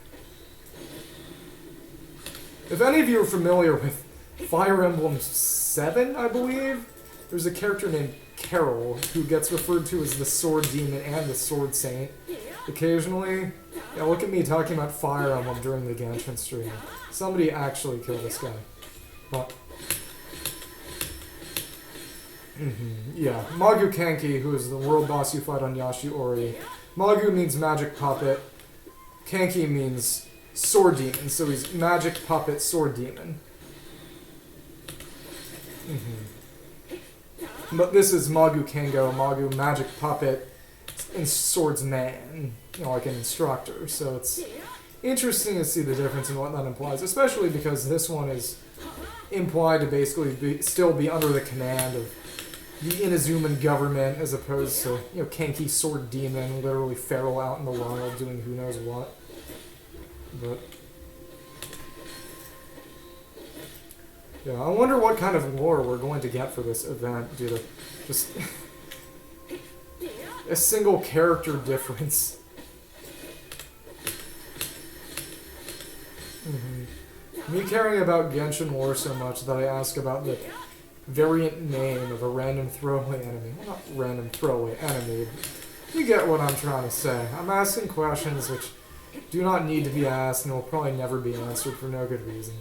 If any of you are familiar with Fire Emblem 7, I believe, there's a character named Carol who gets referred to as the sword demon and the sword saint occasionally. Yeah, look at me talking about Fire Emblem during the Genshin stream. Somebody actually killed this guy. But yeah, Magu Kanki, who is the world boss you fight on Yashiori. Magu means magic puppet. Kanki means sword demon, so he's magic puppet sword demon. But this is Magu Kango, Magu magic puppet, and swordsman, you know, like an instructor. So it's interesting to see the difference in what that implies, especially because this one is implied to basically still be under the command of the Inazuman government as opposed to, you know, Kanki Sword Demon, literally feral out in the wild doing who knows what. But yeah, I wonder what kind of lore we're going to get for this event due to just a single character difference. Me caring about Genshin lore so much that I ask about the variant name of a random throwaway enemy. Well, not random throwaway enemy, but you get what I'm trying to say. I'm asking questions which do not need to be asked and will probably never be answered for no good reason.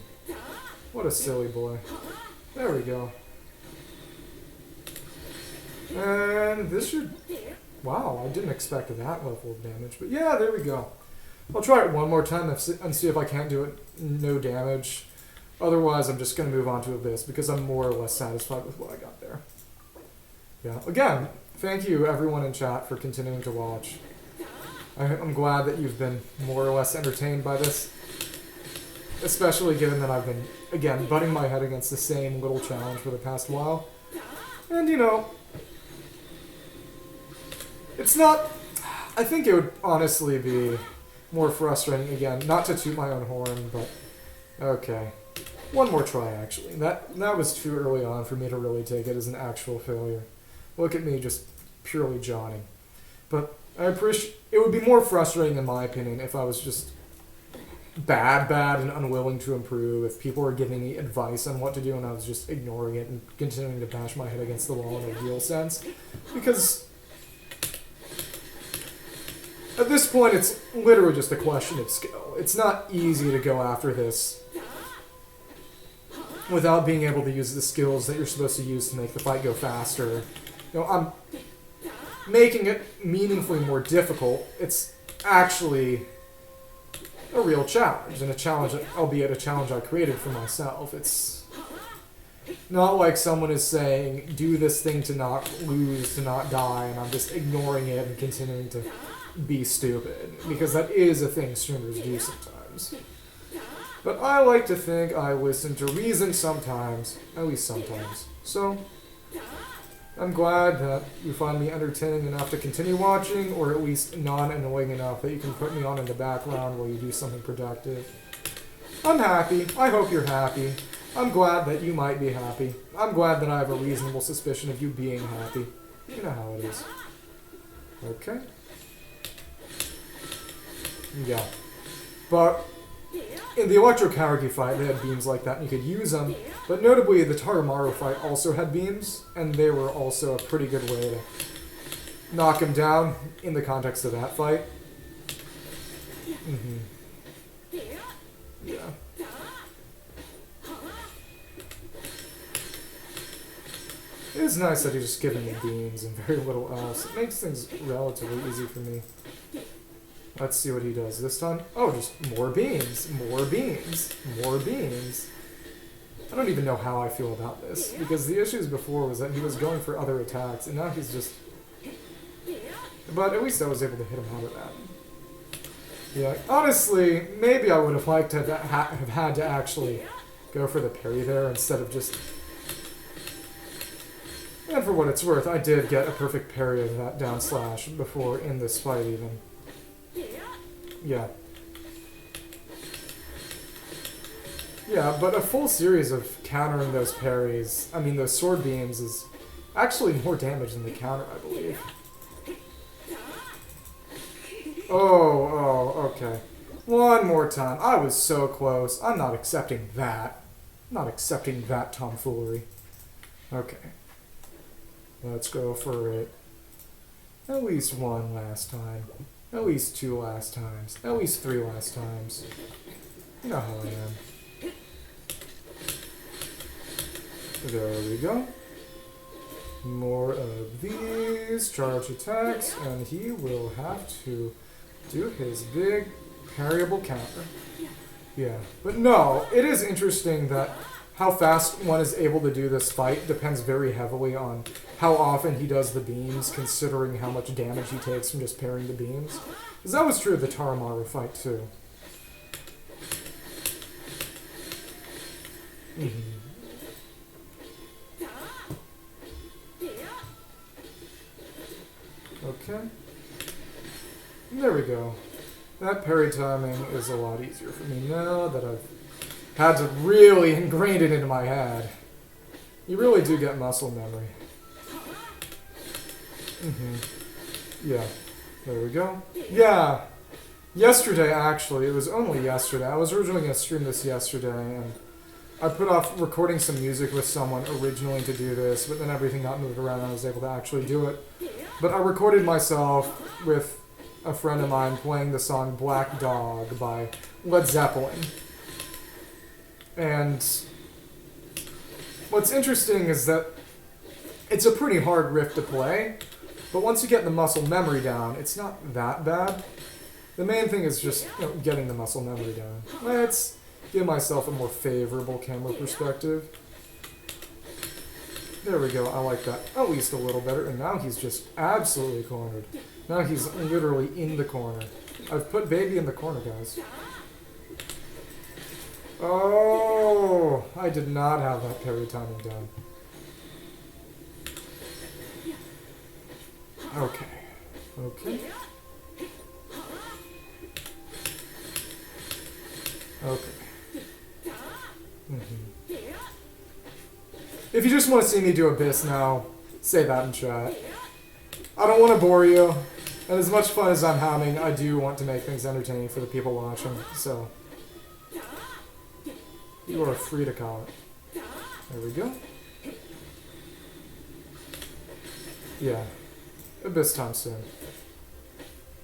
What a silly boy. There we go. And this should... Wow, I didn't expect that level of damage. But yeah, there we go. I'll try it one more time and see if I can't do it no damage. Otherwise, I'm just going to move on to Abyss because I'm more or less satisfied with what I got there. Yeah, again, thank you everyone in chat for continuing to watch. I'm glad that you've been more or less entertained by this. Especially given that I've been, again, butting my head against the same little challenge for the past while. And, you know, it's not... I think it would honestly be more frustrating, again, not to toot my own horn, but... Okay. One more try, actually. That was too early on for me to really take it as an actual failure. Look at me just purely jawing. But I appreciate... It would be more frustrating, in my opinion, if I was just bad, and unwilling to improve, if people were giving me advice on what to do and I was just ignoring it and continuing to bash my head against the wall in a real sense. Because at this point, it's literally just a question of skill. It's not easy to go after this without being able to use the skills that you're supposed to use to make the fight go faster. You know, I'm making it meaningfully more difficult. It's actually a real challenge, and a challenge, albeit a challenge I created for myself. It's not like someone is saying, do this thing to not lose, to not die, and I'm just ignoring it and continuing to be stupid, because that is a thing streamers do sometimes. But I like to think I listen to reason sometimes, at least sometimes. So, I'm glad that you find me entertaining enough to continue watching, or at least non-annoying enough that you can put me on in the background while you do something productive. I'm happy. I hope you're happy. I'm glad that you might be happy. I'm glad that I have a reasonable suspicion of you being happy. You know how it is. Okay. Yeah. But in the Electro-Karugi fight, they had beams like that, and you could use them. But notably, the Taramaru fight also had beams, and they were also a pretty good way to knock him down in the context of that fight. Yeah. It is nice that he's just giving me beams and very little else. It makes things relatively easy for me. Let's see what he does this time. Oh, just more beams, more beams, more beams. I don't even know how I feel about this, because the issues before was that he was going for other attacks, and now he's just... But at least I was able to hit him out of that. Yeah, honestly, maybe I would have liked to have had to actually go for the parry there instead of just... And for what it's worth, I did get a perfect parry of that down slash before in this fight even. Yeah. Yeah, but a full series of countering those parries, I mean those sword beams, is actually more damage than the counter, I believe. Oh, okay. One more time. I was so close. I'm not accepting that. I'm not accepting that tomfoolery. Okay. Let's go for it. At least one last time. At least 2 last times. At least 3 last times. You know how I am. There we go. More of these charge attacks, and he will have to do his big parryable counter. Yeah, but no, it is interesting that how fast one is able to do this fight depends very heavily on how often he does the beams, considering how much damage he takes from just parrying the beams. Because that was true of the Taramaru fight, too. go. That parry timing is a lot easier for me now that I've had to really ingrain it into my head. You really do get muscle memory. Yeah. There we go. Yeah. Yesterday, actually. It was only yesterday. I was originally going to stream this yesterday, and I put off recording some music with someone originally to do this, but then everything got moved around and I was able to actually do it. But I recorded myself with a friend of mine playing the song Black Dog by Led Zeppelin. And what's interesting is that it's a pretty hard riff to play, but once you get the muscle memory down, it's not that bad. The main thing is just getting the muscle memory down. Let's give myself a more favorable camera perspective. There we go, I like that at least a little better, and now he's just absolutely cornered. Now he's literally in the corner. I've put baby in the corner, guys. Oh, I did not have that parry timing down. Okay. Okay. Okay. If you just want to see me do Abyss now, say that in chat. I don't want to bore you, and as much fun as I'm having, I do want to make things entertaining for the people watching, so you are free to comment. There we go. Yeah. Abyss time soon.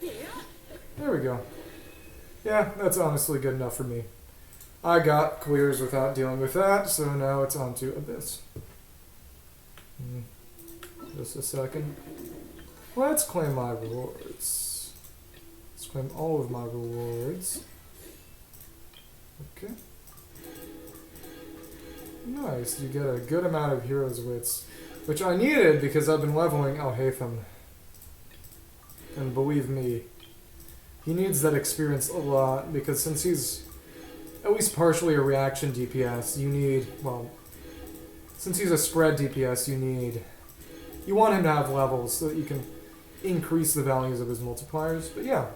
There we go. Yeah, that's honestly good enough for me. I got clears without dealing with that, so now it's on to Abyss. Just a second. Let's claim my rewards. Let's claim all of my rewards. Okay. Nice, you get a good amount of heroes' wits, which I needed because I've been leveling Alhaitham. And believe me, he needs that experience a lot, because since he's at least partially a reaction DPS, you need, well, since he's a spread DPS, you want him to have levels so that you can increase the values of his multipliers. But yeah,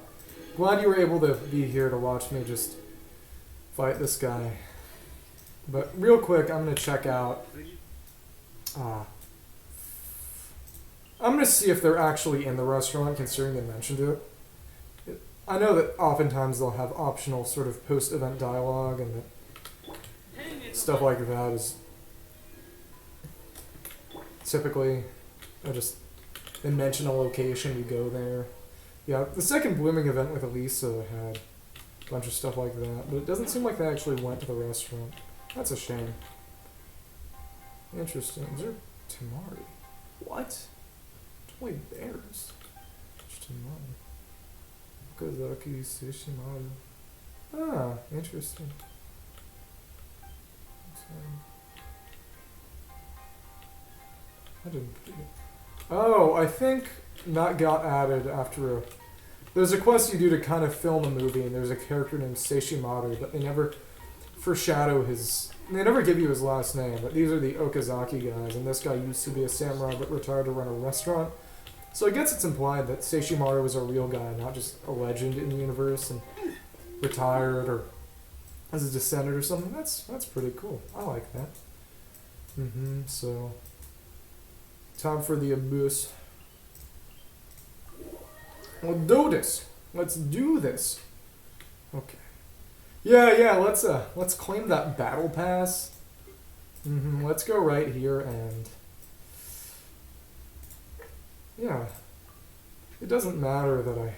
glad you were able to be here to watch me just fight this guy. But real quick, I'm going to check out, I'm going to see if they're actually in the restaurant, considering they mentioned it. I know that oftentimes they'll have optional sort of post-event dialogue, and that stuff like that is typically, they mention a location, you go there. Yeah, the second Blooming event with Elisa had a bunch of stuff like that, but it doesn't seem like they actually went to the restaurant. That's a shame. Interesting. Is there Tamari? What? Toy bears? Tamari. Okazaki Sushimaru. Ah, interesting. I didn't do it. Oh, I think that got added after a... There's a quest you do to kind of film a movie, and there's a character named Seishimaru, but they never foreshadow his... They never give you his last name, but these are the Okazaki guys, and this guy used to be a samurai but retired to run a restaurant. So I guess it's implied that Seishimaru was a real guy, not just a legend in the universe, and retired or as a descendant or something. That's pretty cool. I like that. So time for the Abyss. We'll do this. Let's do this. Okay. Yeah, let's claim that battle pass. Let's go right here and yeah. It doesn't matter that I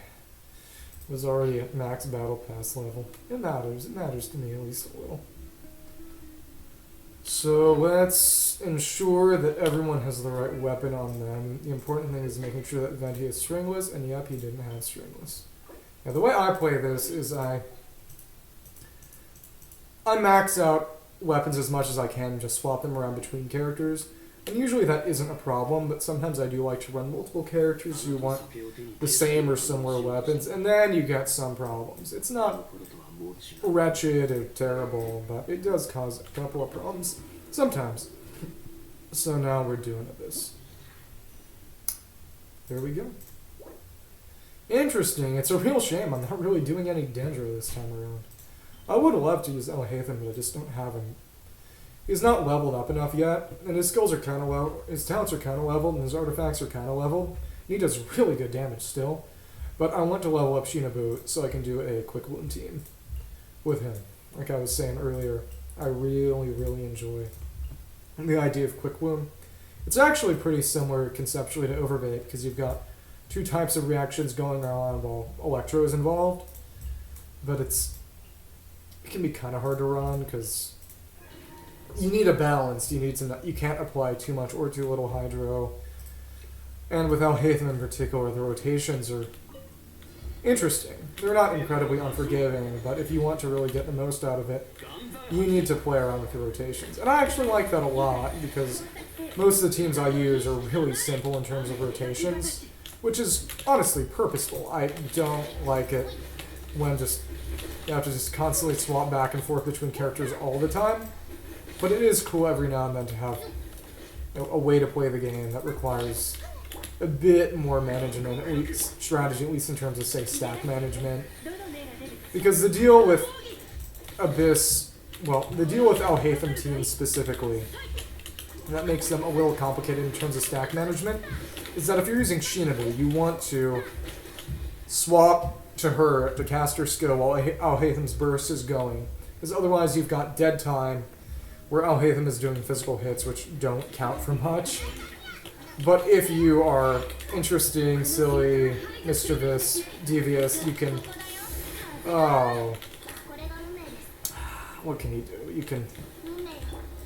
was already at max battle pass level. It matters. It matters to me at least a little. So let's ensure that everyone has the right weapon on them. The important thing is making sure that Venti is stringless, and yep, he didn't have stringless. Now the way I play this is I max out weapons as much as I can, just swap them around between characters. And usually that isn't a problem, but sometimes I do like to run multiple characters who want the same or similar weapons, and then you get some problems. It's not wretched or terrible, but it does cause a couple of problems sometimes. So now we're doing this. There we go. Interesting. It's a real shame I'm not really doing any Dendro this time around. I would love to use Alhaitham, but I just don't have him. He's not leveled up enough yet, and his skills are kind of low. His talents are kind of leveled, and his artifacts are kind of leveled. He does really good damage still. But I want to level up Shinobu so I can do a quick wound team with him. Like I was saying earlier, I really, really enjoy the idea of quick wound. It's actually pretty similar conceptually to Overbait because you've got two types of reactions going on while Electro is involved. But it can be kind of hard to run because you need a balance. You can't apply too much or too little Hydro. And with Alhaitham in particular, the rotations are interesting. They're not incredibly unforgiving, but if you want to really get the most out of it, you need to play around with the rotations. And I actually like that a lot because most of the teams I use are really simple in terms of rotations, which is honestly purposeful. I don't like it when you have to just constantly swap back and forth between characters all the time. But it is cool every now and then to have a way to play the game that requires a bit more management, at least strategy, at least in terms of, say, stack management. Because the deal with the deal with Alhaitham teams specifically, that makes them a little complicated in terms of stack management, is that if you're using Shinobu, you want to swap to her to cast her skill while Alhaitham's burst is going, because otherwise you've got dead time where Alhaitham is doing physical hits which don't count for much. But if you are interesting, silly, mischievous, devious, you can... Oh. What can you do? You can...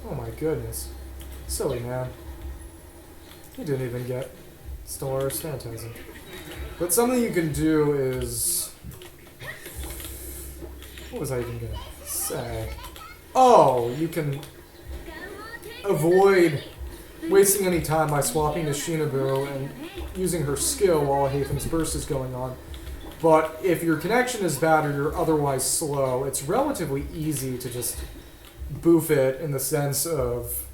Oh my goodness. Silly man. He didn't even get Stellaris Phantasm. But something you can do is... What was I even going to say? Oh, you can avoid wasting any time by swapping to Shinobu and using her skill while Haytham's burst is going on. But if your connection is bad or you're otherwise slow, it's relatively easy to just boof it in the sense of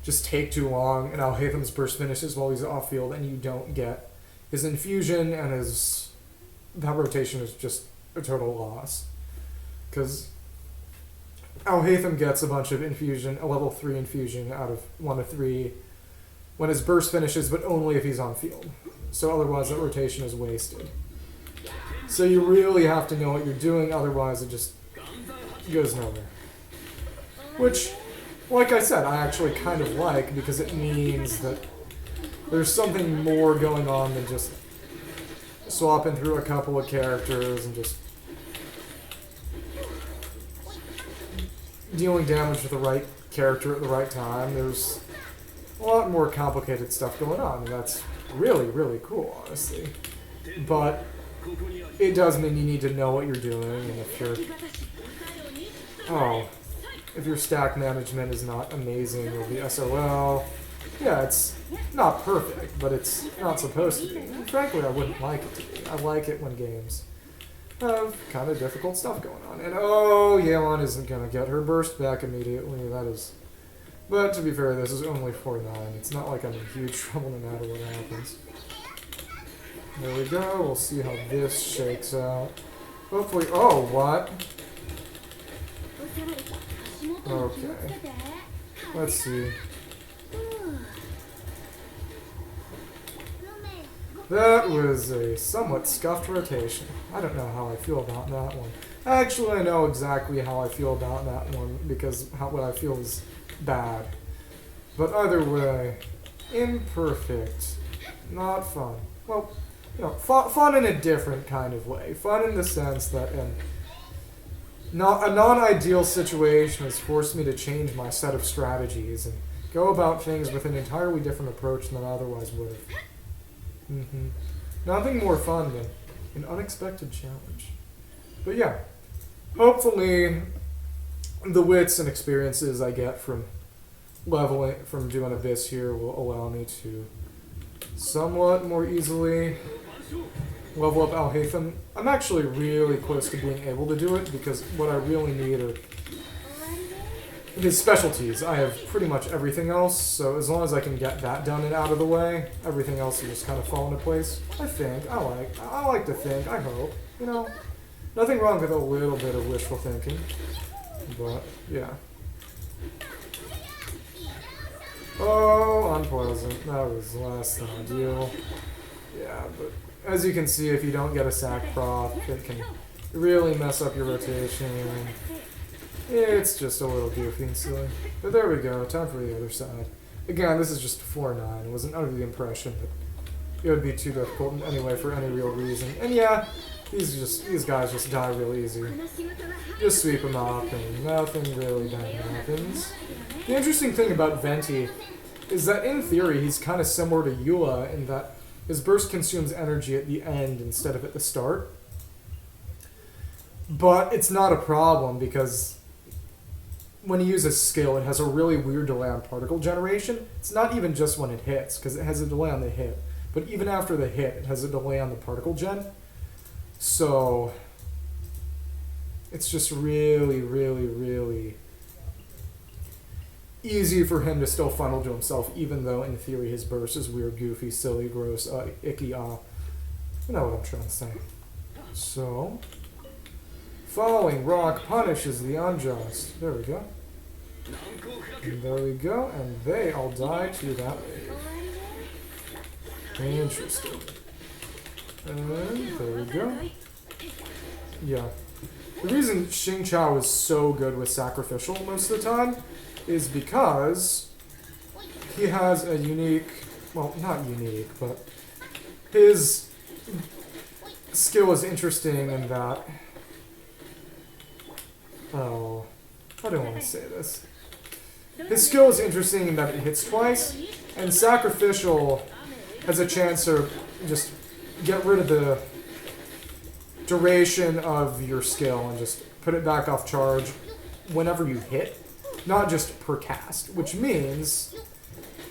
just take too long and Alhaitham's burst finishes while he's off field and you don't get his infusion and that rotation is just a total loss. Because Alhaitham gets a bunch of infusion, a level 3 infusion out of 1 to 3 when his burst finishes, but only if he's on field. So otherwise that rotation is wasted. So you really have to know what you're doing, otherwise it just goes nowhere. Which, like I said, I actually kind of like, because it means that there's something more going on than just swapping through a couple of characters and just dealing damage with the right character at the right time. There's a lot more complicated stuff going on, and that's really, really cool, honestly. But it does mean you need to know what you're doing, and if your stack management is not amazing, you'll be SOL. Yeah, it's not perfect, but it's not supposed to be. And frankly, I wouldn't like it to be. I like it when games have kind of difficult stuff going on. And Yelan isn't going to get her burst back immediately. That is... But to be fair, this is only 4-9. It's not like I'm in huge trouble no matter what happens. There we go. We'll see how this shakes out. Hopefully... Oh, what? Okay. Let's see. That was a somewhat scuffed rotation. I don't know how I feel about that one. Actually, I know exactly how I feel about that one, because what I feel is bad. But either way, imperfect. Not fun. Well, fun in a different kind of way. Fun in the sense that a non-ideal situation has forced me to change my set of strategies and go about things with an entirely different approach than I otherwise would have. Nothing more fun than an unexpected challenge. But yeah, hopefully the wits and experiences I get from doing Abyss here will allow me to somewhat more easily level up Alhaitham. I'm actually really close to being able to do it, because what I really need are his specialties. I have pretty much everything else, so as long as I can get that done and out of the way, everything else will just kind of fall into place. I think. I like to think. I hope. You know, nothing wrong with a little bit of wishful thinking. But, yeah. Oh, unpleasant. That was less than ideal. Yeah, but as you can see, if you don't get a sack prop, it can really mess up your rotation. It's just a little goofy and silly. But there we go, time for the other side. Again, this is just 4-9. I wasn't under the impression that it would be too difficult anyway for any real reason. And yeah, these guys just die really easy. Just sweep them up and nothing really happens. The interesting thing about Venti is that in theory he's kind of similar to Eula in that his burst consumes energy at the end instead of at the start. But it's not a problem because when he uses skill, it has a really weird delay on particle generation. It's not even just when it hits, because it has a delay on the hit. But even after the hit, it has a delay on the particle gen. So it's just really, really, really easy for him to still funnel to himself, even though in theory his burst is weird, goofy, silly, gross, icky, You know what I'm trying to say. So, following rock punishes the unjust. There we go. And there we go, and they all die to that. Interesting. And there we go. Yeah. The reason Xing Chao is so good with Sacrificial most of the time is because he has a unique, well, not unique, but his skill is interesting in that, oh, I don't want to say this. His skill is interesting in that it hits twice, and Sacrificial has a chance to just get rid of the duration of your skill and just put it back off charge whenever you hit, not just per cast, which means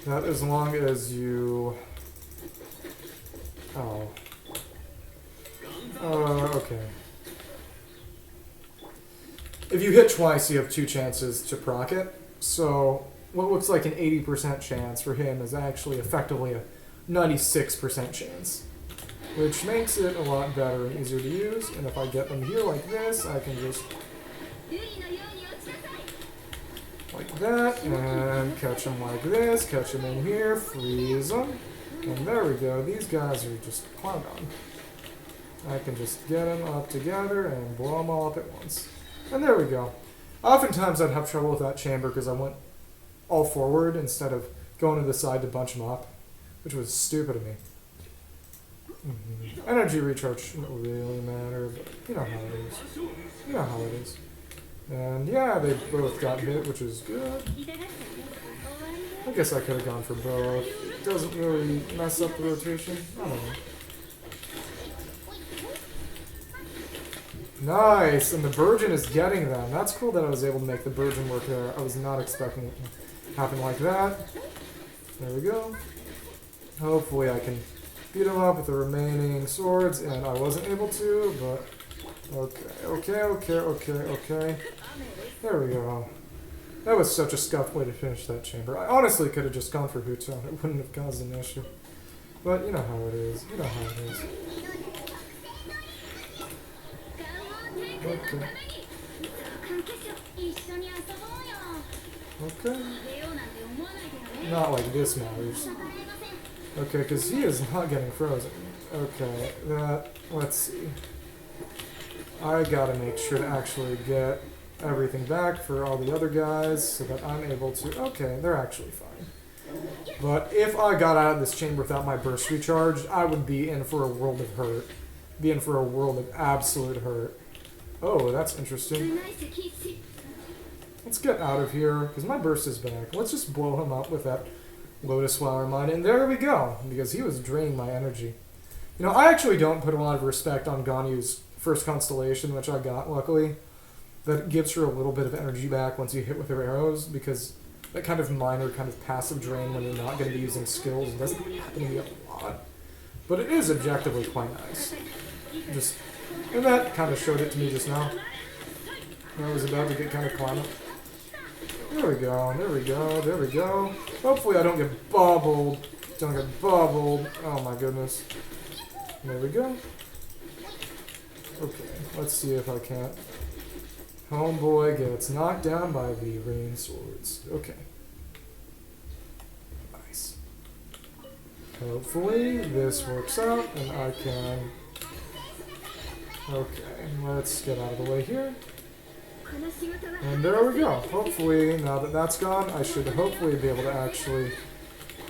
that as long as you... Oh. Okay. If you hit twice, you have 2 chances to proc it. So what looks like an 80% chance for him is actually effectively a 96% chance, which makes it a lot better and easier to use. And if I get them here like this, I can just like that, and catch them like this, catch them in here, freeze them, and there we go. These guys are just clown on. I can just get them up together and blow them all up at once. And there we go. Oftentimes I'd have trouble with that chamber because I went all forward instead of going to the side to bunch them up, which was stupid of me. Energy recharge shouldn't really matter, but you know how it is. You know how it is. And yeah, they both got hit, which is good. I guess I could have gone for both. It doesn't really mess up the rotation. I don't know. Nice, and the Virgin is getting them. That's cool that I was able to make the Virgin work there. I was not expecting it to happen like that. There we go. Hopefully I can beat him up with the remaining swords, and I wasn't able to, but okay. There we go. That was such a scuffed way to finish that chamber. I honestly could have just gone for Huton. It wouldn't have caused an issue. But you know how it is. You know how it is. Okay. Okay. Not like this matters. Okay, because he is not getting frozen. Okay, let's see. I gotta make sure to actually get everything back for all the other guys so that I'm able to... Okay, they're actually fine. But if I got out of this chamber without my burst recharge, I would be in for a world of hurt. Be in for a world of absolute hurt. Oh, that's interesting. Let's get out of here, because my burst is back. Let's just blow him up with that Lotus Flower Mine, and there we go, because he was draining my energy. You know, I actually don't put a lot of respect on Ganyu's first constellation, which I got, luckily. That gives her a little bit of energy back once you hit with her arrows, because that kind of minor, kind of passive drain when you're not going to be using skills doesn't happen to me a lot. But it is objectively quite nice. And that kind of showed it to me just now. I was about to get kind of climate. There we go, there we go, there we go. Hopefully I don't get bobbled. Don't get bobbled. Oh my goodness. There we go. Okay, let's see if I can't. Homeboy gets knocked down by the rain swords. Okay. Nice. Hopefully this works out and I can... Okay, let's get out of the way here. And there we go. Hopefully, now that that's gone, I should hopefully be able to actually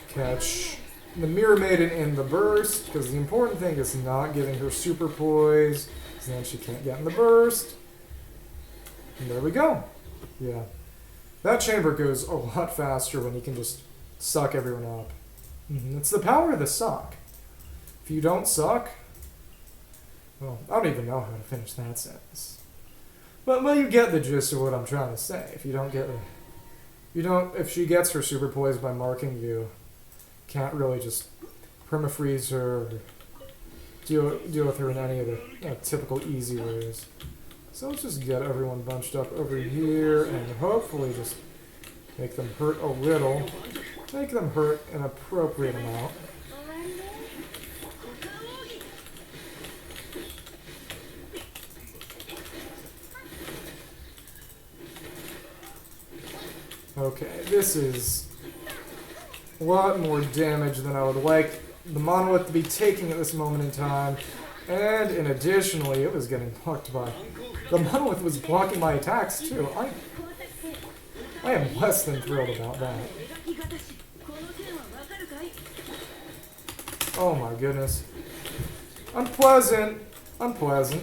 catch the Mirror Maiden in the burst, because the important thing is not giving her super poise, so then she can't get in the burst. And there we go. Yeah. That chamber goes a lot faster when you can just suck everyone up. It's the power of the suck. If you don't suck, well, I don't even know how to finish that sentence. But well, you get the gist of what I'm trying to say. If you don't get if she gets her super poise by marking you, can't really just permafreeze her or deal with her in any of the typical easy ways. So let's just get everyone bunched up over here and hopefully just make them hurt a little. Make them hurt an appropriate amount. Okay, this is a lot more damage than I would like the monolith to be taking at this moment in time. And additionally, it was getting blocked by... The monolith was blocking my attacks too. I am less than thrilled about that. Oh my goodness. Unpleasant. Unpleasant.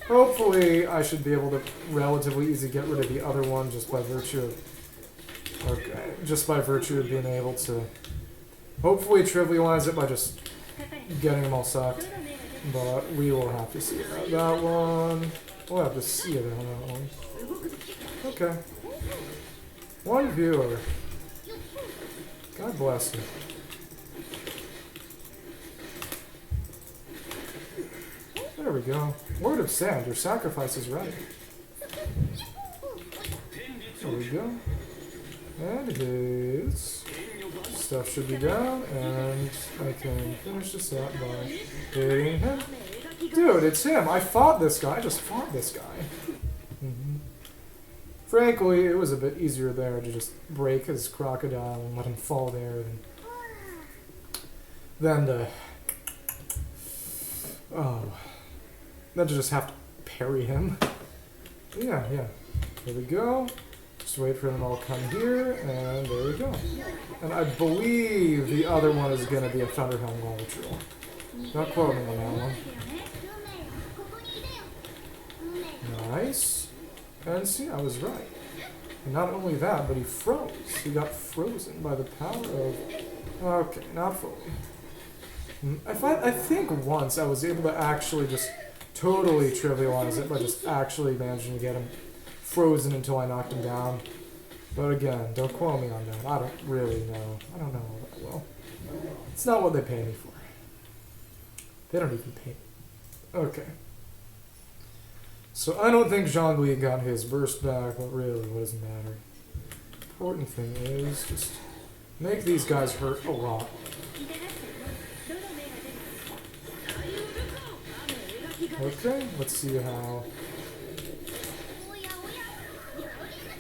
Hopefully I should be able to relatively easily get rid of the other one just by virtue of... Okay, just by virtue of being able to hopefully trivialize it by just getting them all sucked. But we will have to see about that one. We'll have to see about that one. Okay. One viewer. God bless you. There we go. Word of sand, your sacrifice is ready. There we go. And his stuff should be down, and I can finish this out by hitting him. Dude, it's him. I fought this guy. I just fought this guy. Frankly, it was a bit easier there to just break his crocodile and let him fall there than to... Oh. Than to just have to parry him. Yeah. There we go. Just wait for them all to come here, and there we go. And I believe the other one is going to be a Thunderhelm Volatile. Don't quote me on that one. Nice. And see, I was right. And not only that, but he froze. He got frozen by the power of... Okay, not fully. I think once I was able to actually just totally trivialize it by just actually managing to get him frozen until I knocked him down. But again, don't quote me on that. I don't really know. I don't know all that well. It's not what they pay me for. They don't even pay me. Okay. So I don't think Zhongli got his burst back, but really, what does it matter? Important thing is just make these guys hurt a lot. Okay, let's see how...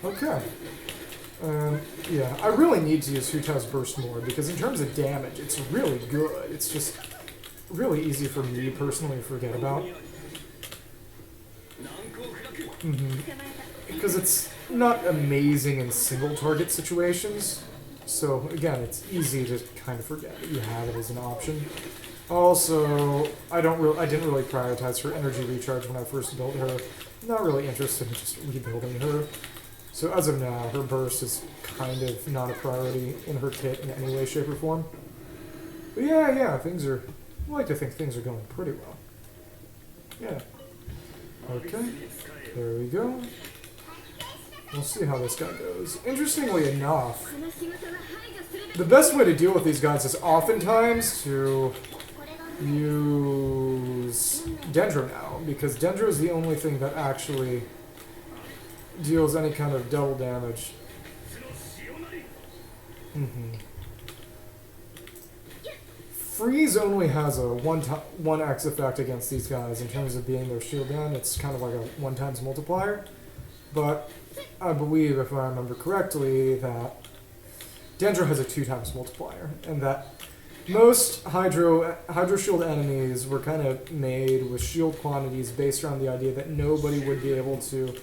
Okay. Yeah, I really need to use Huta's Burst more, because in terms of damage, it's really good. It's just really easy for me personally to forget about. Because it's not amazing in single target situations. So again, it's easy to kind of forget that you have it as an option. Also, I didn't really prioritize her energy recharge when I first built her. I'm not really interested in just rebuilding her. So as of now, her burst is kind of not a priority in her kit in any way, shape, or form. But yeah, I like to think things are going pretty well. Yeah. Okay, there we go. We'll see how this guy goes. Interestingly enough, the best way to deal with these guys is oftentimes to use Dendro now, because Dendro is the only thing that actually deals any kind of double damage Mm-hmm. Freeze only has a 1x effect against these guys in terms of being their shield down. It's kind of like a 1 times multiplier. But I believe, if I remember correctly, that Dendro has a 2 times multiplier. And that most Hydro Shield enemies were kind of made with shield quantities based around the idea that nobody would be able to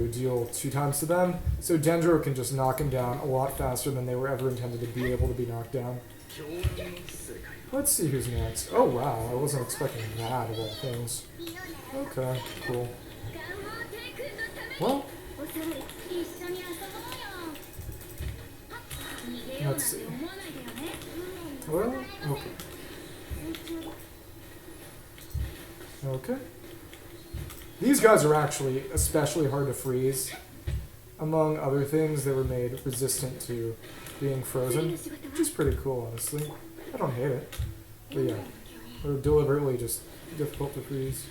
deal 2 times to them, so Dendro can just knock him down a lot faster than they were ever intended to be able to be knocked down. Let's see who's next. Oh wow, I wasn't expecting that of all things. Okay, cool. Well, let's see. Well, okay. Okay. These guys are actually especially hard to freeze. Among other things, they were made resistant to being frozen, which is pretty cool, honestly. I don't hate it. But yeah, they're deliberately just difficult to freeze.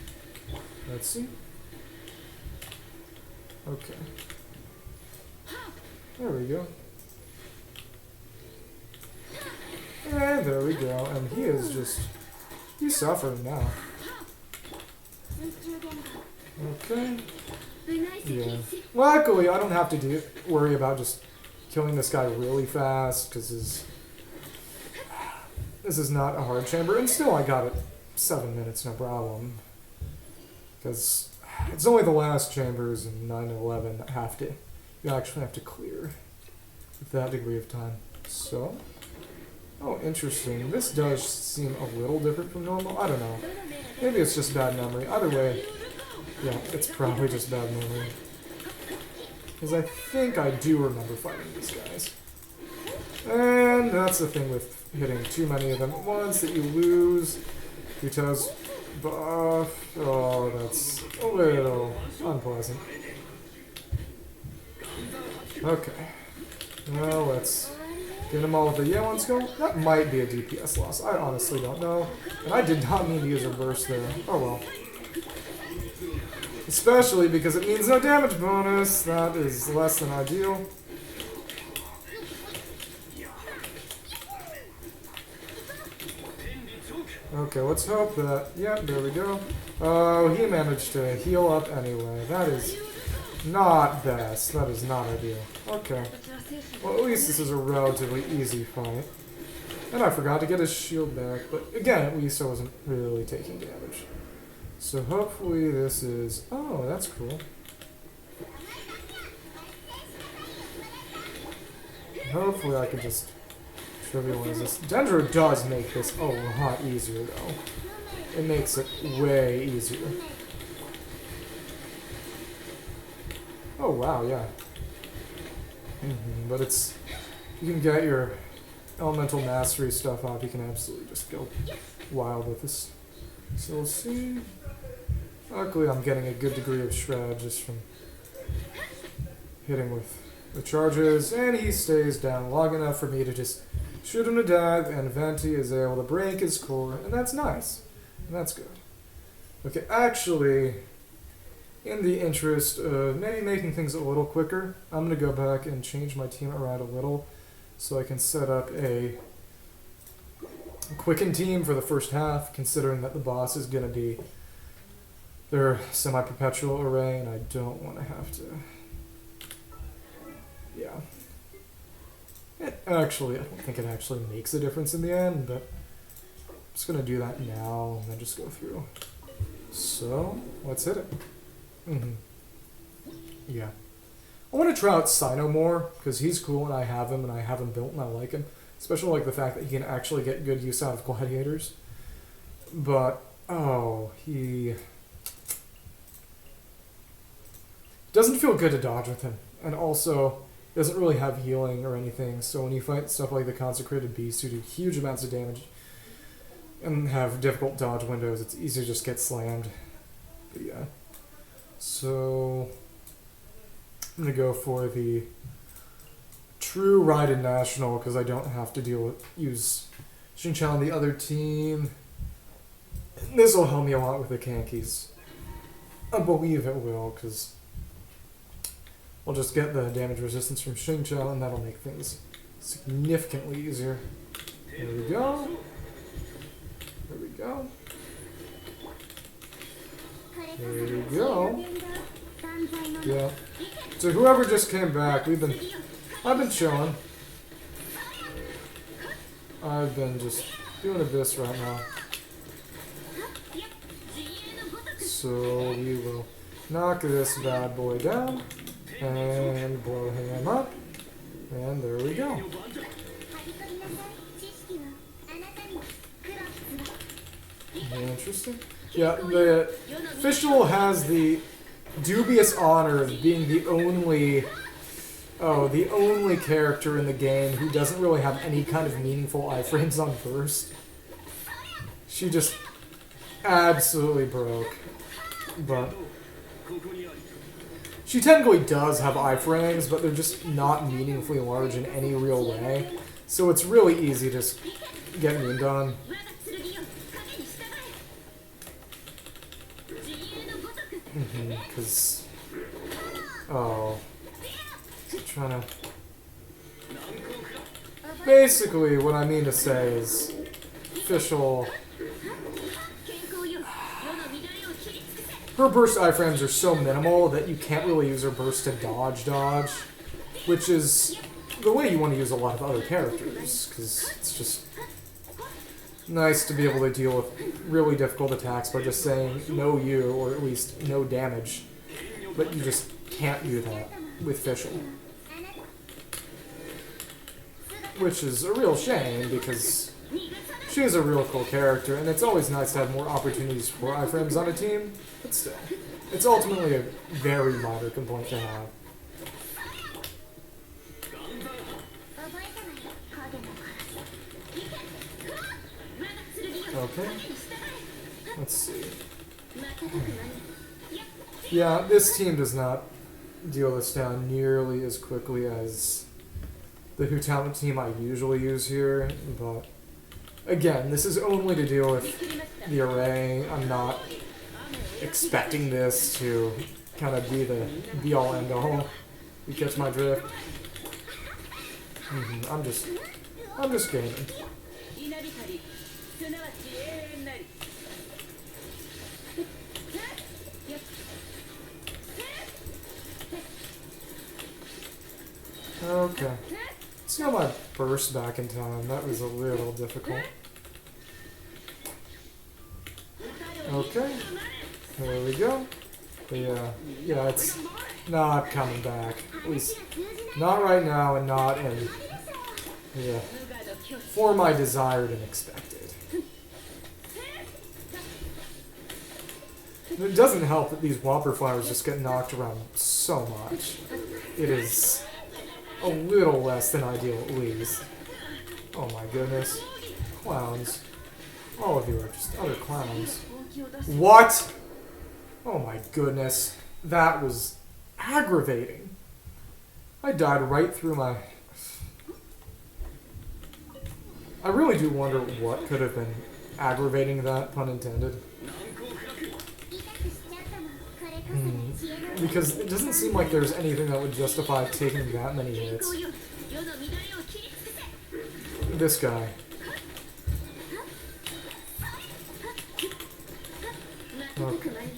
Let's see. Okay. There we go. And there we go. And he is just... he's suffering now. Okay. Yeah. Luckily, I don't have to worry about just killing this guy really fast, because this is not a hard chamber. And still, I got it 7 minutes, no problem. Because it's only the last chambers in 9 and 11 that you actually have to clear with that degree of time. So, oh, interesting. This does seem a little different from normal. I don't know. Maybe it's just bad memory. Either way, yeah, it's probably just bad memory. Because I think I do remember fighting these guys. And that's the thing with hitting too many of them at once, that you lose your toes buff. Oh, that's a little unpleasant. Okay. Well, let's get them all with the yellow skull. That might be a DPS loss. I honestly don't know. And I did not mean to use a burst there. Oh well. Especially because it means no damage bonus. That is less than ideal. Okay, let's hope that... yeah, there we go. Oh, he managed to heal up anyway. That is not best. That is not ideal. Okay. Well, at least this is a relatively easy fight. And I forgot to get his shield back, but again, at least I wasn't really taking damage. So hopefully this is... oh, that's cool. Hopefully I can just trivialize this. Dendro does make this a lot easier, though. It makes it way easier. Oh, wow, yeah. But it's... you can get your elemental mastery stuff off, you can absolutely just go wild with this. So we'll see. Luckily, I'm getting a good degree of shred just from hitting with the charges, and he stays down long enough for me to just shoot him to death, and Venti is able to break his core, and that's nice. And that's good. Okay, actually, in the interest of maybe making things a little quicker, I'm going to go back and change my team around a little so I can set up a quicken team for the first half, considering that the boss is going to be their semi-perpetual array, and I don't want to have to... yeah. I don't think it actually makes a difference in the end, but I'm just going to do that now and then just go through. So, let's hit it. Yeah. I want to try out Sino more, because he's cool and I have him built and I like him. Especially like the fact that he can actually get good use out of gladiators. But, oh, he... doesn't feel good to dodge with him. And also, doesn't really have healing or anything, so when you fight stuff like the Consecrated Beast who do huge amounts of damage and have difficult dodge windows, it's easy to just get slammed. But yeah. So, I'm going to go for the true Raiden National, because I don't have to use Xinqiao on the other team. This will help me a lot with the Kankis. I believe it will, because I'll just get the damage resistance from Xingqiu, and that'll make things significantly easier. There we go. There we go. There we go. Yeah. So whoever just came back, I've been chilling. I've been just doing Abyss right now. So we will knock this bad boy down and blow him up. And there we go. Interesting. Yeah, the official has the dubious honor of being the only character in the game who doesn't really have any kind of meaningful iframes on burst. She just absolutely broke. But she technically does have iframes, but they're just not meaningfully large in any real way. So it's really easy to just get mean done. Because, trying to... Basically, what I mean to say is, official... Her burst iframes are so minimal that you can't really use her burst to dodge, which is the way you want to use a lot of other characters, because it's just nice to be able to deal with really difficult attacks by just saying no you, or at least no damage, but you just can't do that with Fischl. Which is a real shame, because she is a real cool character, and it's always nice to have more opportunities for iframes on a team, but still, it's ultimately a very minor complaint to have. Okay, let's see. Yeah, this team does not deal this down nearly as quickly as the Hutama team I usually use here, but again, this is only to deal with the array. I'm not expecting this to kind of be the be-all end-all. You catch my drift? I'm just gaming. Okay. Let's get my burst back in time. That was a little difficult. Okay. There we go. Yeah, it's not coming back. At least, not right now and not in, for my desired and expected. It doesn't help that these Whopper flowers just get knocked around so much. It is a little less than ideal, at least. Oh my goodness. Clowns. All of you are just utter clowns. What? Oh my goodness. That was aggravating. I died right through my... I really do wonder what could have been aggravating that, pun intended. Because it doesn't seem like there's anything that would justify taking that many hits. This guy. Okay.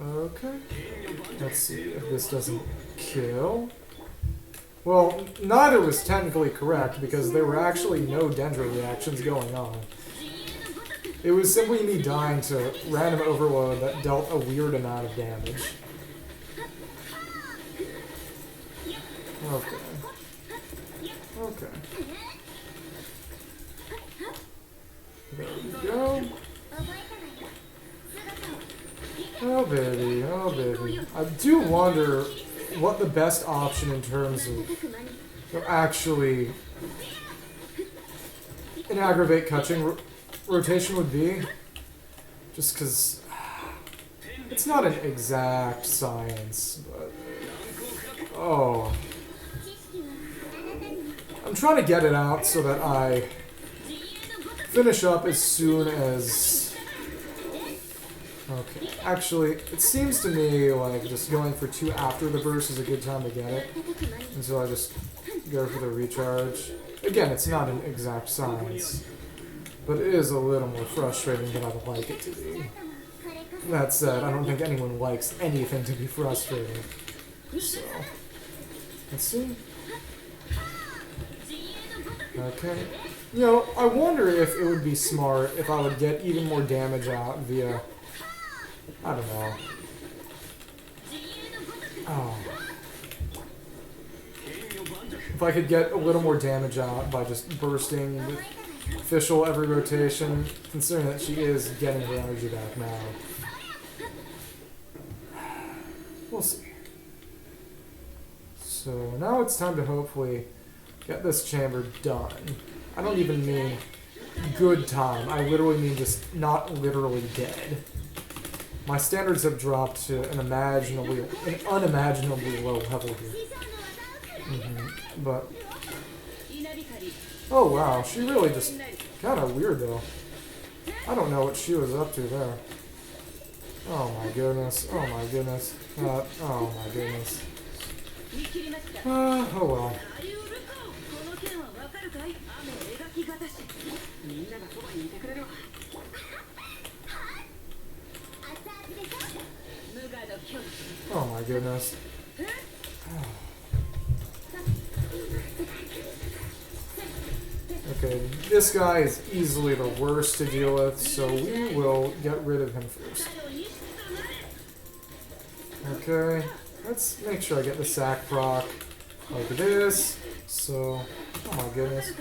Okay. Let's see if this doesn't kill. Well, neither was technically correct because there were actually no Dendro reactions going on. It was simply me dying to random overload that dealt a weird amount of damage. Okay. Okay. There we go. Oh baby, oh baby. I do wonder what the best option in terms of actually an aggravate catching rotation would be. Just because it's not an exact science, but oh. I'm trying to get it out so that I finish up as soon as Okay. Actually, it seems to me like just going for 2 after the burst is a good time to get it. And so I just go for the recharge. Again, it's not an exact science, but it is a little more frustrating than I'd like it to be. That said, I don't think anyone likes anything to be frustrating. So, let's see. Okay. You know, I wonder if it would be smart if I would get even more damage out via... I don't know. Oh. If I could get a little more damage out by just bursting with official every rotation, considering that she is getting her energy back now. We'll see. So now it's time to hopefully get this chamber done. I don't even mean good time. I literally mean just not literally dead. My standards have dropped to an unimaginably low level here. But oh wow, she really just kind of weird though. I don't know what she was up to there. Oh my goodness. Oh my goodness. Oh my goodness. Oh well. Oh my goodness. Okay, this guy is easily the worst to deal with, so we will get rid of him first. Okay, let's make sure I get the sack proc like this. So, oh my goodness.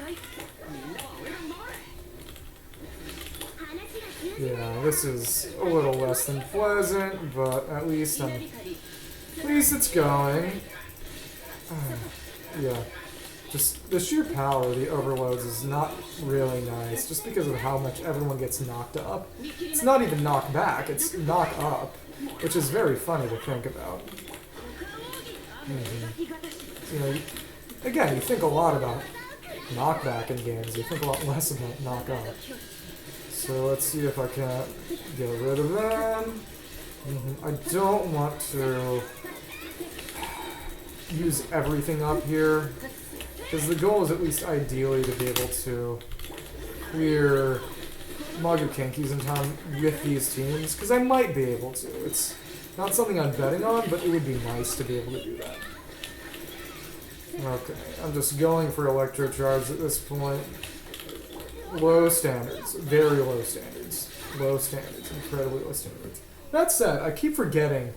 Yeah, this is a little less than pleasant, but at least it's going. Yeah. Just the sheer power of the overloads is not really nice, just because of how much everyone gets knocked up. It's not even knocked back, it's knock up, which is very funny to think about. You know, again, you think a lot about knockback in games, you think a lot less about knock up. So let's see if I can get rid of them. I don't want to use everything up here, because the goal is at least ideally to be able to clear Magukenkis in time with these teams, because I might be able to. It's not something I'm betting on, but it would be nice to be able to do that. Okay, I'm just going for Electro Charge at this point. Low standards, very low standards. Low standards, incredibly low standards. That said, I keep forgetting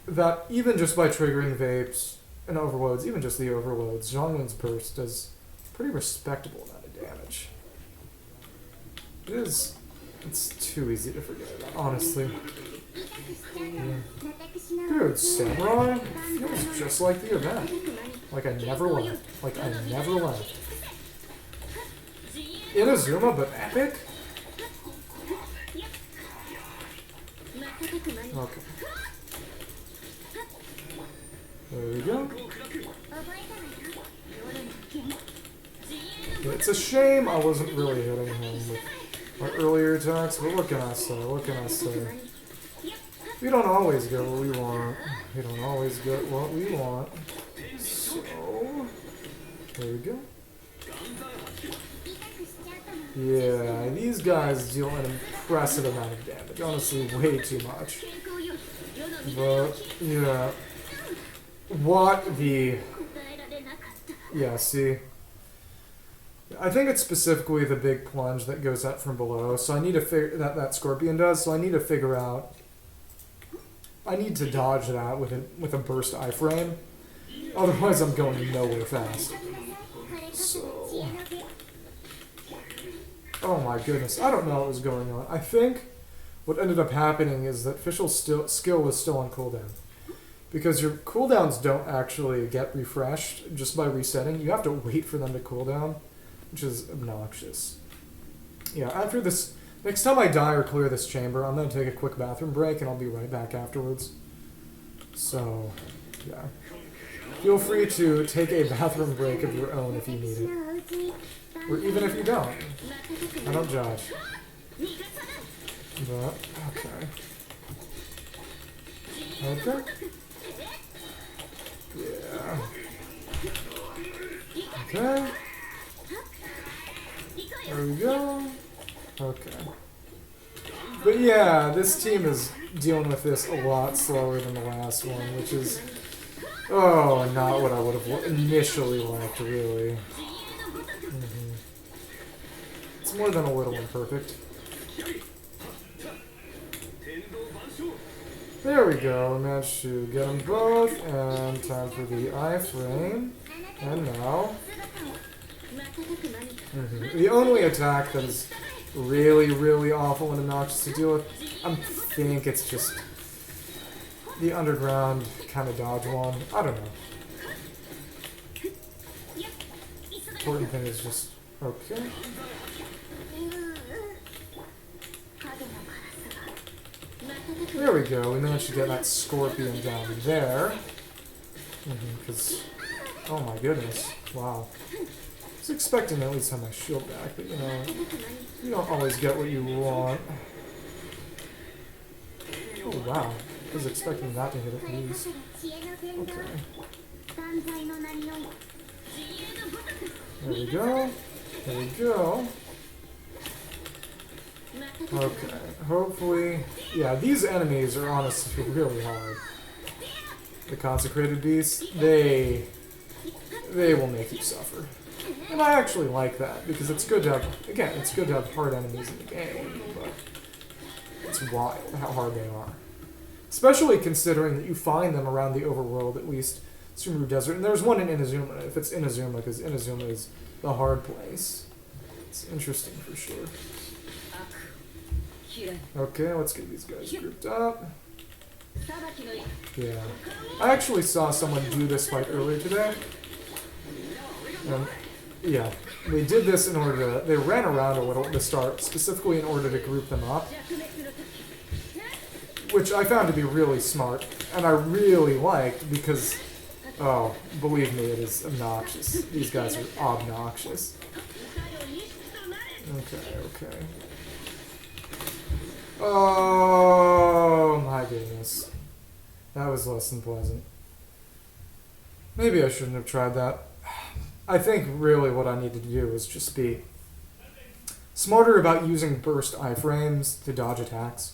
that even just by triggering vapes and overloads, even just the overloads, Zhonglun's burst does a pretty respectable amount of damage. It's too easy to forget about, honestly. Yeah. Dude, Samurai feels just like the event. Like I never left. Like I never left. Inazuma, but epic? Okay. There we go. It's a shame I wasn't really hitting him with my earlier attacks, but what can I say? What can I say? We don't always get what we want. We don't always get what we want. So, there we go. Yeah, these guys deal an impressive amount of damage. Honestly, way too much. But, yeah. What the... Yeah, see? I think it's specifically the big plunge that goes up from below, so I need to figure... That Scorpion does, so I need to figure out... I need to dodge that with a burst iframe. Otherwise, I'm going nowhere fast. So... Oh my goodness, I don't know what was going on. I think what ended up happening is that Fischl's skill was still on cooldown. Because your cooldowns don't actually get refreshed just by resetting. You have to wait for them to cooldown, which is obnoxious. Yeah, after this... Next time I die or clear this chamber, I'm going to take a quick bathroom break and I'll be right back afterwards. So, yeah. Feel free to take a bathroom break of your own if you need it. Or even if you don't. I don't judge. But, okay. Okay. Yeah. Okay. There we go. Okay. But yeah, this team is dealing with this a lot slower than the last one, which is, oh, not what I would have initially liked, really. It's more than a little imperfect. There we go, we managed to get them both, and time for the iframe. And now... The only attack that is really, really awful and obnoxious to deal with, I think it's just the underground kind of dodge one. I don't know. Important thing is just... Okay. There we go, we managed to get that scorpion down there. Because, oh my goodness, wow. I was expecting to at least have my shield back, but you know, you don't always get what you want. Oh wow, I was expecting that to hit at least. Okay. There we go, there we go. Okay, hopefully... Yeah, these enemies are honestly really hard. The Consecrated Beasts, they will make you suffer. And I actually like that, because it's good to have... Again, it's good to have hard enemies in the game, but it's wild how hard they are. Especially considering that you find them around the overworld, at least Sumeru Desert. And there's one in Inazuma, if it's Inazuma, because Inazuma is the hard place. It's interesting for sure. Okay, let's get these guys grouped up. Yeah. I actually saw someone do this fight earlier today. And, yeah. They did this in order to... They ran around a little at the start, specifically in order to group them up. Which I found to be really smart. And I really liked because... Oh, believe me, it is obnoxious. These guys are obnoxious. Okay. Oh my goodness. That was less than pleasant. Maybe I shouldn't have tried that. I think really what I needed to do was just be smarter about using burst iframes to dodge attacks.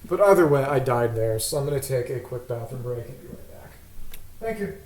But either way, I died there, so I'm going to take a quick bathroom break and be right back. Thank you.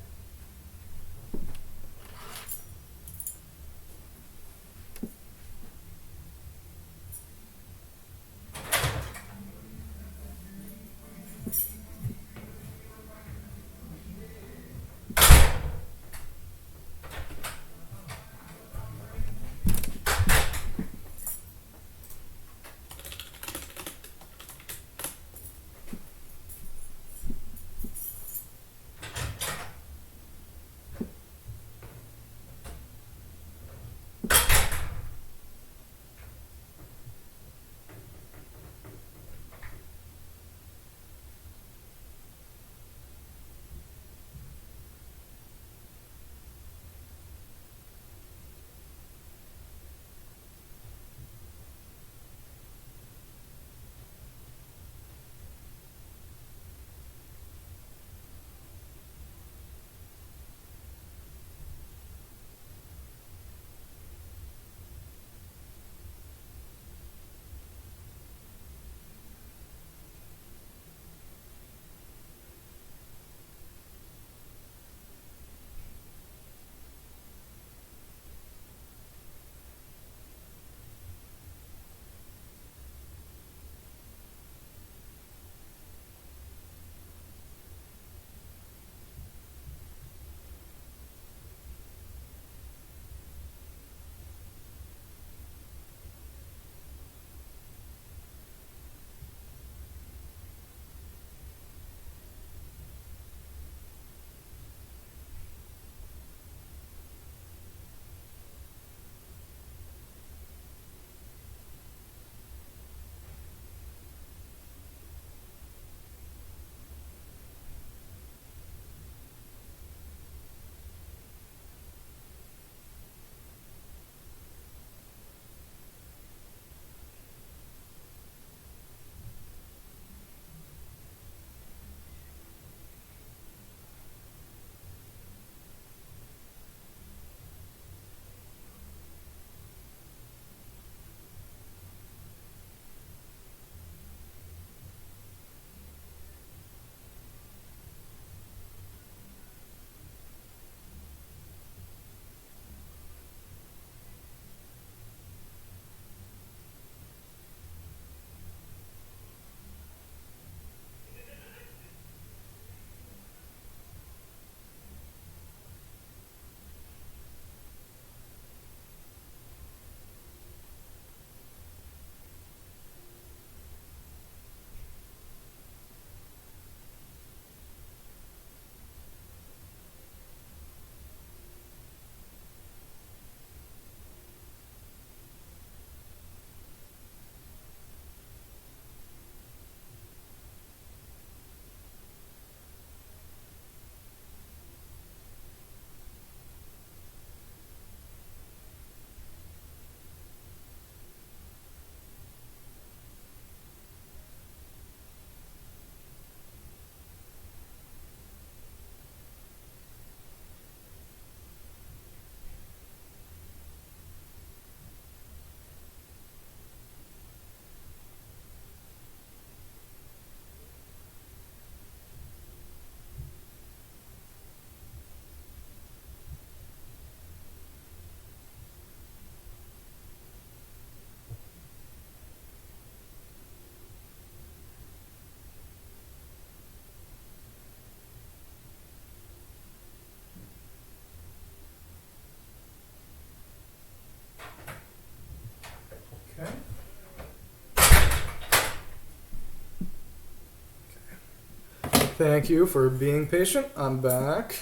Thank you for being patient. I'm back.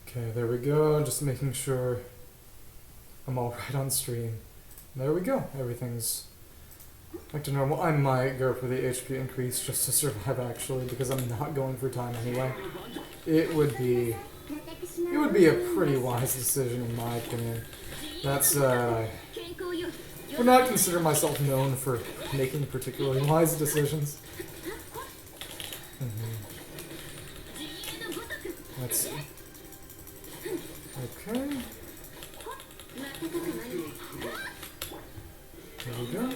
Okay, there we go. Just making sure I'm all right on stream. There we go. Everything's back to normal. I might go for the HP increase just to survive, actually, because I'm not going for time anyway. It would be a pretty wise decision, in my opinion. That said, I would not consider myself known for making particularly wise decisions. Let's see. Okay. There we go.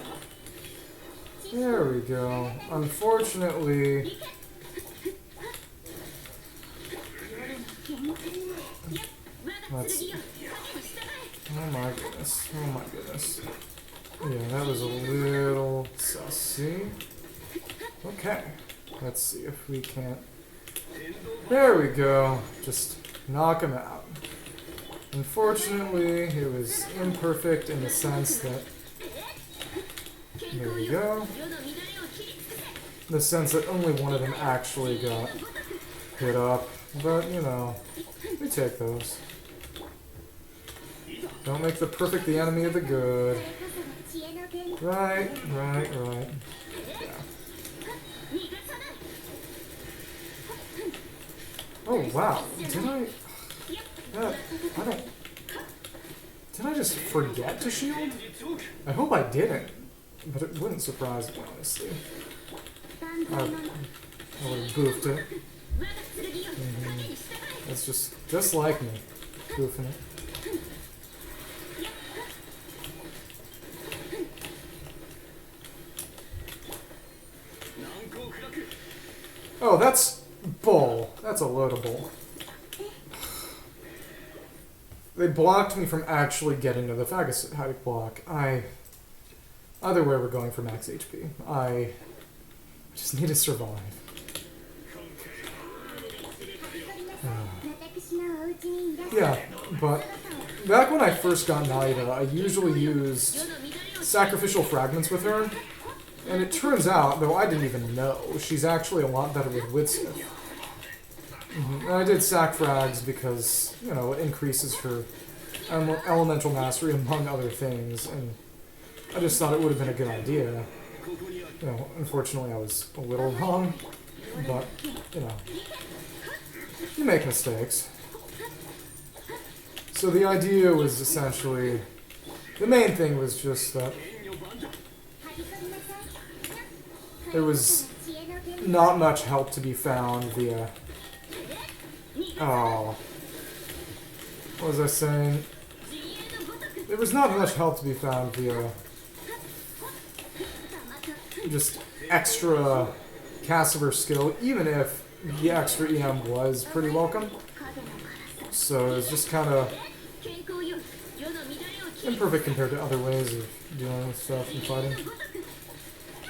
There we go. Unfortunately... Let's see. Oh my goodness. Oh my goodness. Yeah, that was a little sussy. Okay. Let's see if we can't... There we go. Just knock him out. Unfortunately, it was imperfect in the sense that... There we go. In the sense that only one of them actually got hit up. But, you know, we take those. Don't make the perfect the enemy of the good. Right. Yeah. Oh, wow. Did I just forget to shield? I hope I didn't. But it wouldn't surprise me, honestly. I would have goofed it. It's just like me. Goofing it. Oh, that's bull. That's a load of bull. They blocked me from actually getting to the phagocytic block. Either way, we're going for max HP. I just need to survive. Yeah, but back when I first got Naida, I usually used sacrificial fragments with her, and it turns out, though I didn't even know, she's actually a lot better with Witsmith. And I did sac frags because, you know, it increases her elemental mastery among other things, and I just thought it would have been a good idea. You know, unfortunately I was a little wrong, but, you know, you make mistakes. So the idea was essentially, the main thing was just that there was not much help to be found via... Oh. What was I saying? There was not much help to be found via just extra Cassiver skill, even if the extra EM was pretty welcome. So it was just kind of imperfect compared to other ways of dealing with stuff and fighting.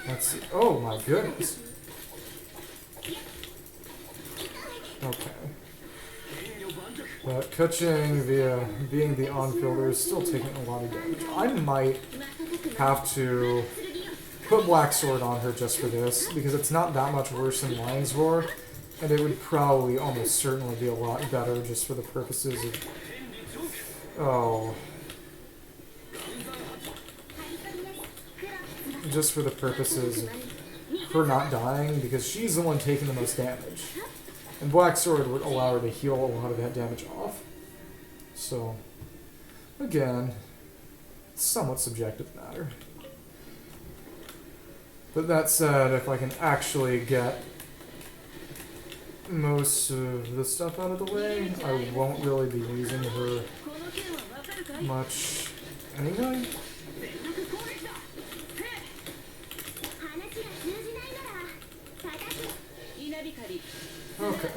Let's see. Oh my goodness. Okay. But Kuching via being the on-fielder is still taking a lot of damage. I might have to put Black Sword on her just for this, because it's not that much worse than Lion's Roar, and it would probably almost certainly be a lot better just for the purposes of... Oh. Just for the purposes of her not dying, because she's the one taking the most damage. And Black Sword would allow her to heal a lot of that damage off. So, again, it's somewhat subjective matter. But that said, if I can actually get most of the stuff out of the way, I won't really be using her much anyway. Okay.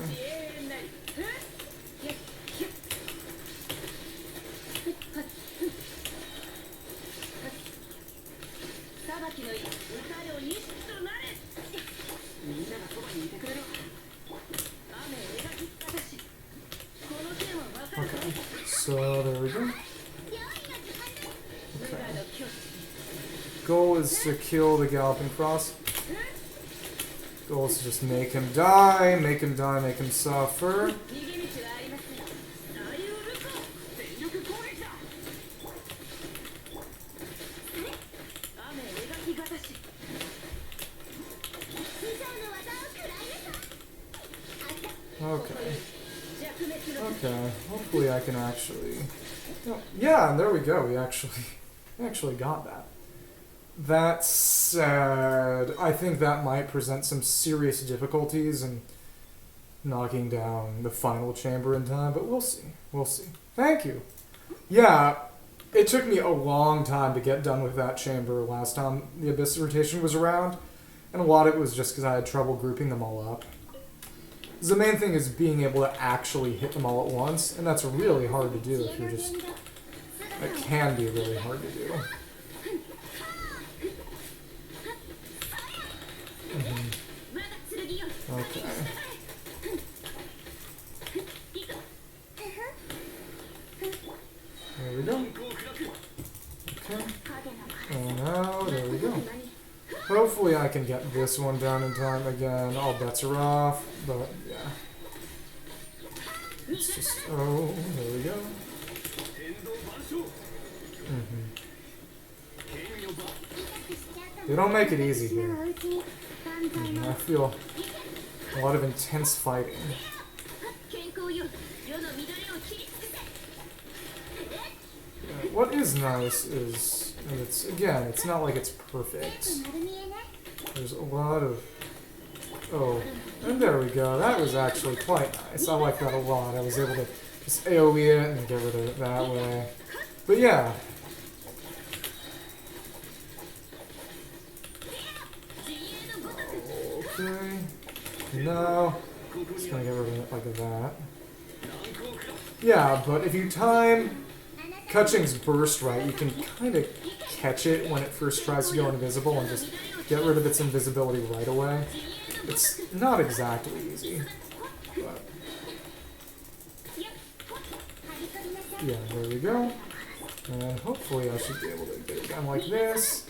Okay, so there we go. Okay. Goal is to kill the Galloping Frost. Goal is to just make him die, make him die, make him suffer. Okay. Okay. Hopefully I can actually... Oh, yeah, and there we go. We actually got that. That said, I think that might present some serious difficulties in knocking down the final chamber in time, but we'll see. We'll see. Thank you. Yeah, it took me a long time to get done with that chamber last time the Abyss rotation was around, and a lot of it was just because I had trouble grouping them all up. The main thing is being able to actually hit them all at once, and that's really hard to do if you're just... It can be really hard to do. Okay. There we go. Okay. And now, there we go. Hopefully I can get this one down in time again. All bets are off, but yeah. It's just, oh, there we go. They don't make it easy here. I feel a lot of intense fighting. What is nice is, and it's not like it's perfect. There's a lot of, oh, and there we go. That was actually quite nice. I like that a lot. I was able to just AoE it and get rid of it that way. But yeah. Okay. No. Just gonna get rid of it like that. Yeah, but if you time Kutching's burst right, you can kind of catch it when it first tries to go invisible and just get rid of its invisibility right away. It's not exactly easy, but yeah, there we go. And hopefully I should be able to get it done like this.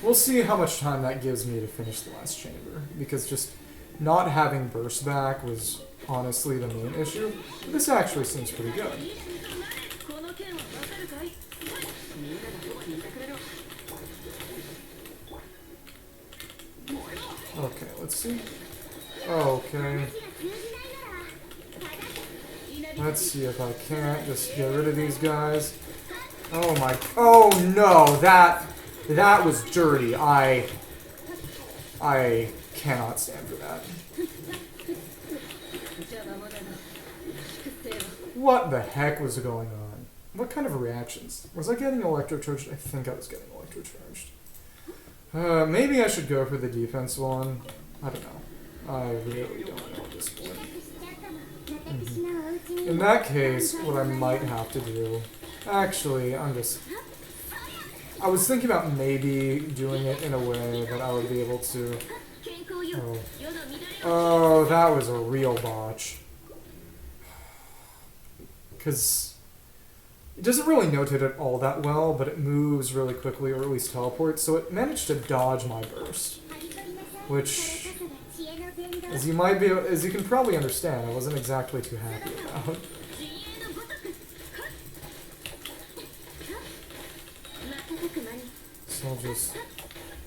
We'll see how much time that gives me to finish the last chamber, because just not having burst back was honestly the main issue. This actually seems pretty good. Okay, let's see. Okay. Let's see if I can't just get rid of these guys. Oh my... Oh no! That was dirty. I cannot stand for that. What the heck was going on? What kind of reactions? Was I getting electrocharged? I think I was getting electrocharged. Maybe I should go for the defense one. I don't know. I really don't know at this point. In that case, what I might have to do... Actually, I was thinking about maybe doing it in a way that I would be able to... Oh, that was a real botch. Because it doesn't really notate it all that well, but it moves really quickly, or at least teleports, so it managed to dodge my burst. Which, as you can probably understand, I wasn't exactly too happy about. So I'll just,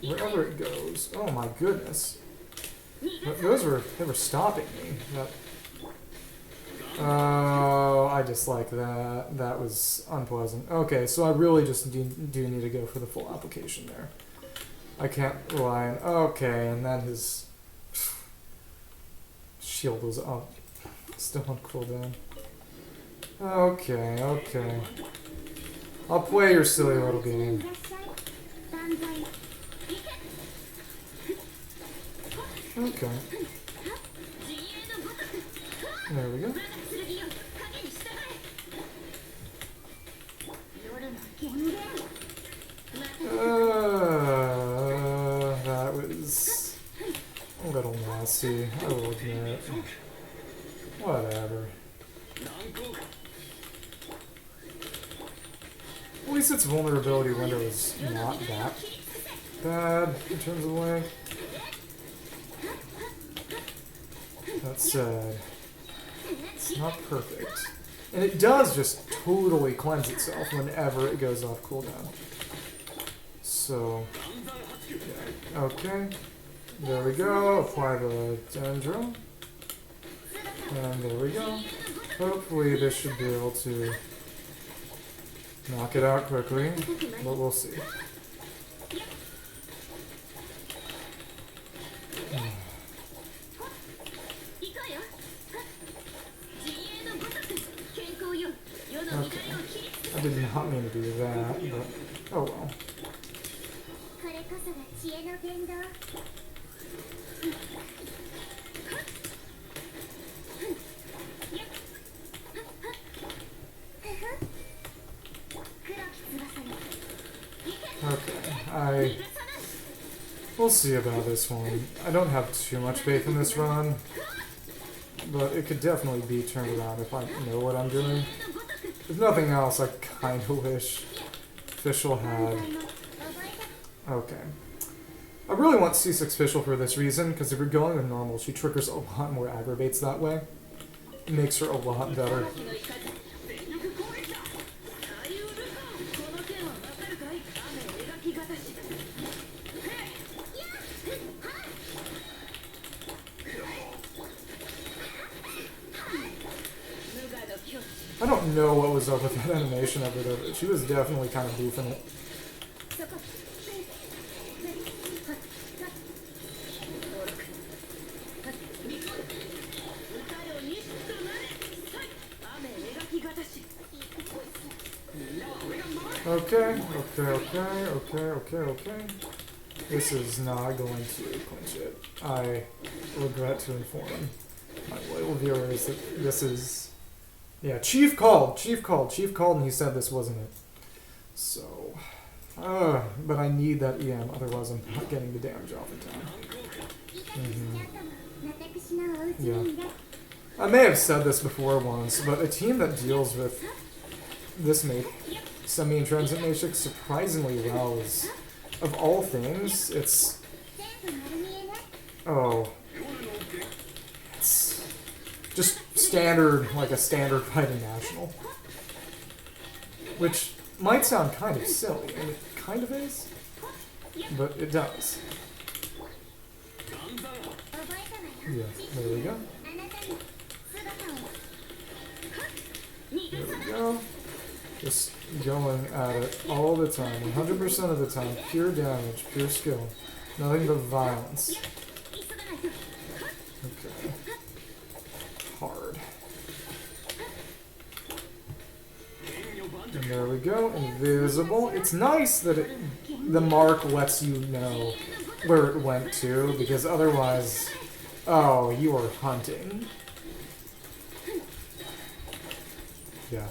wherever it goes, oh my goodness. They were stopping me. Oh, I dislike that. That was unpleasant. Okay, so I really just do need to go for the full application there. I can't rely on... Okay, and then his shield was up. Still on cooldown. Okay, okay. I'll play your silly little game. Okay. There we go. That was a little nasty, I will admit. Whatever. At least its vulnerability window is not that bad in terms of length. that said, it's not perfect. And it does just totally cleanse itself whenever it goes off cooldown. So, yeah. Okay. There we go. Apply the Dendro. And there we go. Hopefully this should be able to knock it out quickly, but we'll see. Okay. I did not mean to do that, but oh well. Okay, we'll see about this one. I don't have too much faith in this run, but it could definitely be turned around if I know what I'm doing. If nothing else, I kind of wish Fischl had... Okay. I really want C6 Fischl for this reason, because if you're going with normal, she triggers a lot more aggravates that way. It makes her a lot better. I don't know what was up with that animation over there, but she was definitely kind of boofing it. Okay. This is not going to clinch it. I regret to inform my loyal viewers that this is... Yeah, Chief called, and he said this wasn't it. So, but I need that EM, otherwise I'm not getting the damage off in time. Yeah. I may have said this before once, but a team that deals with this semi-intransit matrix surprisingly well is, of all things, it's... Oh. It's just standard, like a standard fighting national. Which might sound kind of silly, and it kind of is, but it does. Yeah, there we go. There we go. Just going at it all the time, 100% of the time. Pure damage, pure skill. Nothing but violence. Okay. Hard. And there we go. Invisible. It's nice that the mark lets you know where it went to, because otherwise... Oh, you are hunting. Yeah.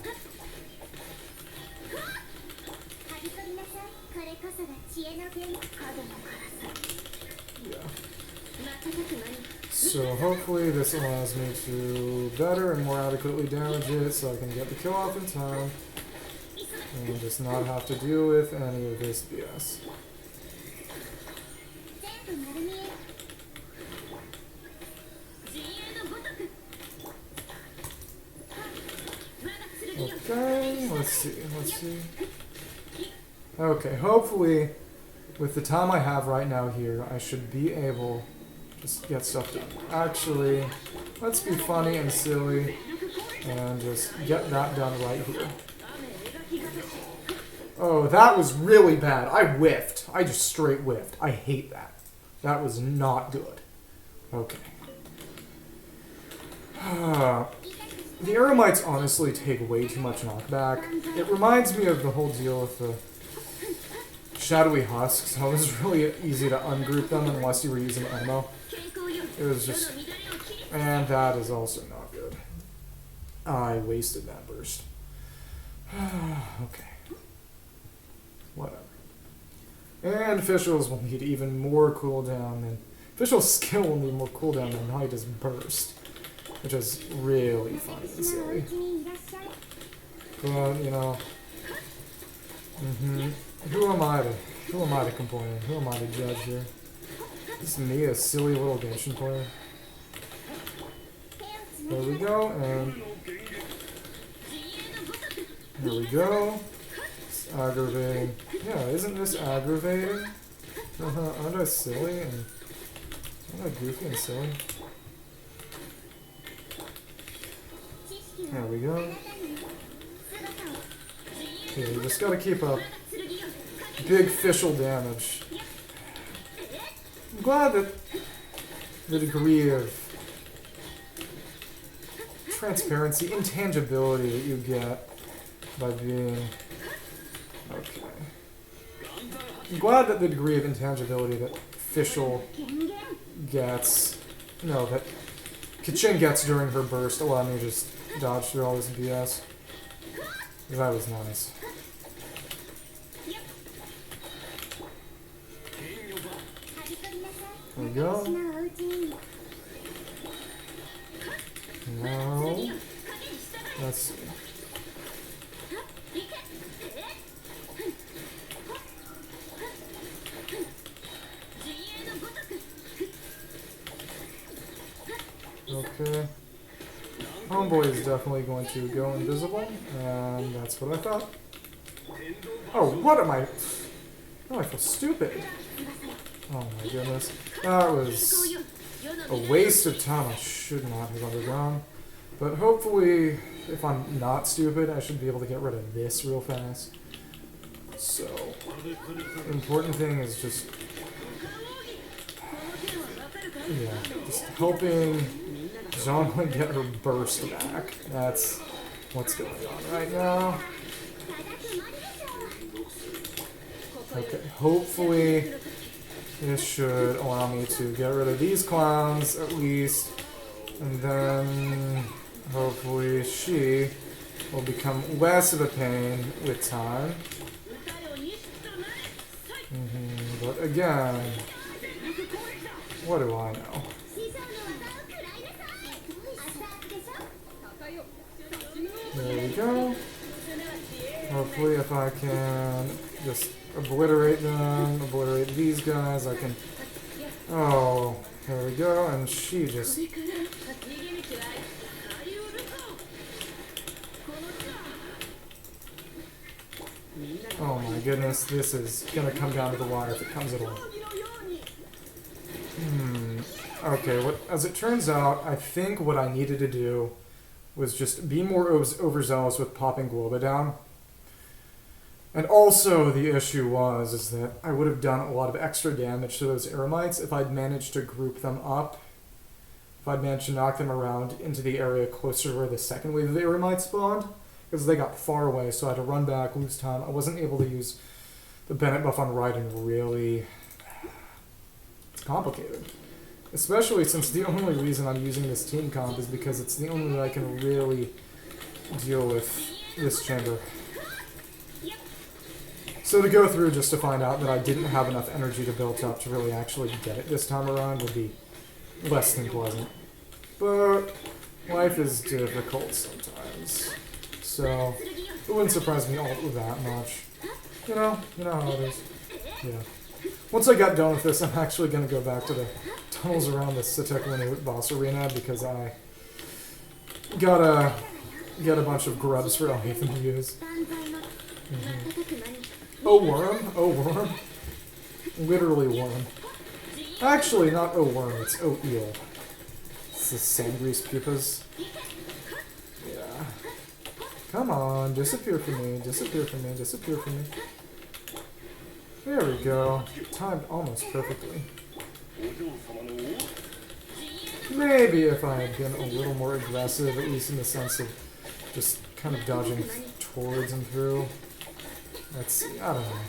So hopefully this allows me to better and more adequately damage it so I can get the kill off in time and just not have to deal with any of this BS. Okay, let's see. Okay, hopefully with the time I have right now here, I should be able to just get stuff done. Actually, let's be funny and silly and just get that done right here. Oh, that was really bad. I whiffed. I just straight whiffed. I hate that. That was not good. Okay. The Eremites honestly take way too much knockback. It reminds me of the whole deal with the shadowy husks. How it was really easy to ungroup them unless you were using ammo. It was just... And that is also not good. I wasted that burst. Okay. Whatever. And Fischl's will need even more cooldown than... Fischl's skill will need more cooldown than Naida's burst. Which is really funny and silly. But, you know... Who am I to complain? Who am I to judge here? This is me, a silly little Genshin player. There we go, and here we go. It's aggravating. Yeah, isn't this aggravating? Aren't I silly and aren't I goofy and silly? There we go. Okay, you just gotta keep up big official damage. I'm glad that the degree of transparency, intangibility that you get by being... Okay. I'm glad that the degree of intangibility that official gets... No, that Kachin gets during her burst allowed me to just dodge through all this BS. That was nice. There we go. Now, let's see. Okay. Homeboy is definitely going to go invisible, and that's what I thought. Oh, what am I? Oh, I feel stupid. Oh my goodness. That was a waste of time. I should not have undergone. But hopefully, if I'm not stupid, I should be able to get rid of this real fast. So, the important thing is just... Yeah, just helping Zhongli get her burst back. That's what's going on right now. Okay, hopefully this should allow me to get rid of these clowns, at least. And then, hopefully she will become less of a pain with time. But again, what do I know? There we go. Hopefully if I can just obliterate them, obliterate these guys, I can... Oh, there we go, and she just... Oh my goodness, this is gonna come down to the wire if it comes at all. Okay, as it turns out, I think what I needed to do was just be more overzealous with popping Globa down. And also the issue is that I would have done a lot of extra damage to those Eremites if I'd managed to group them up. If I'd managed to knock them around into the area closer to where the second wave of the Eremites spawned. Because they got far away, so I had to run back, lose time. I wasn't able to use the Bennett buff on Raiden really. It's complicated. Especially since the only reason I'm using this team comp is because it's the only way I can really deal with this chamber. So to go through just to find out that I didn't have enough energy to build up to really actually get it this time around would be less than pleasant. But life is difficult sometimes. So it wouldn't surprise me all that much. You know how it is. Yeah. Once I got done with this, I'm actually going to go back to the tunnels around the Sitek boss arena because I gotta get a bunch of grubs for Aether to use. Oh, worm? Oh, worm? Literally worm. Actually, not oh, worm, it's oh, eel. It's the sand-grease pupas. Yeah. Come on, disappear from me, disappear from me, disappear from me. There we go. Timed almost perfectly. Maybe if I had been a little more aggressive, at least in the sense of just kind of dodging towards and through. Let's see, I don't know.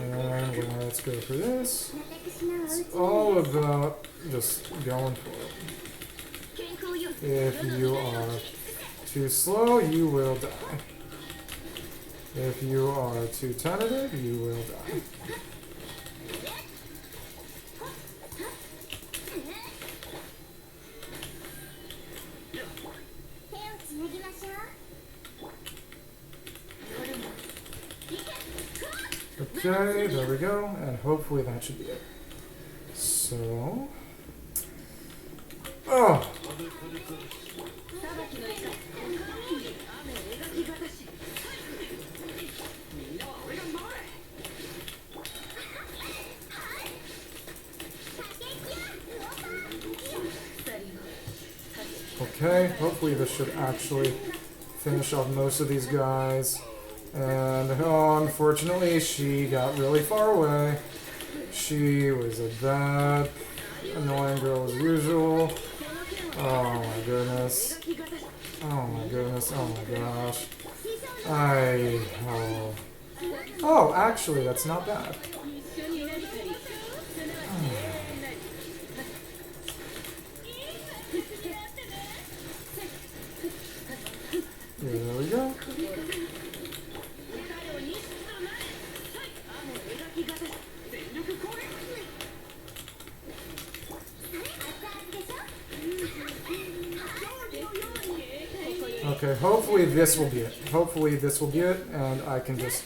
And let's go for this. It's all about just going for it. If you are too slow, you will die. If you are too tentative, you will die. Okay, there we go, and hopefully that should be it. So, Oh! Okay, hopefully this should actually finish off most of these guys. And oh, unfortunately, she got really far away. She was a bad, annoying girl as usual. Oh my goodness. Oh my goodness. Oh my gosh. Oh, actually, that's not bad. There we go. Okay, hopefully this will be it. Hopefully this will be it, and I can just...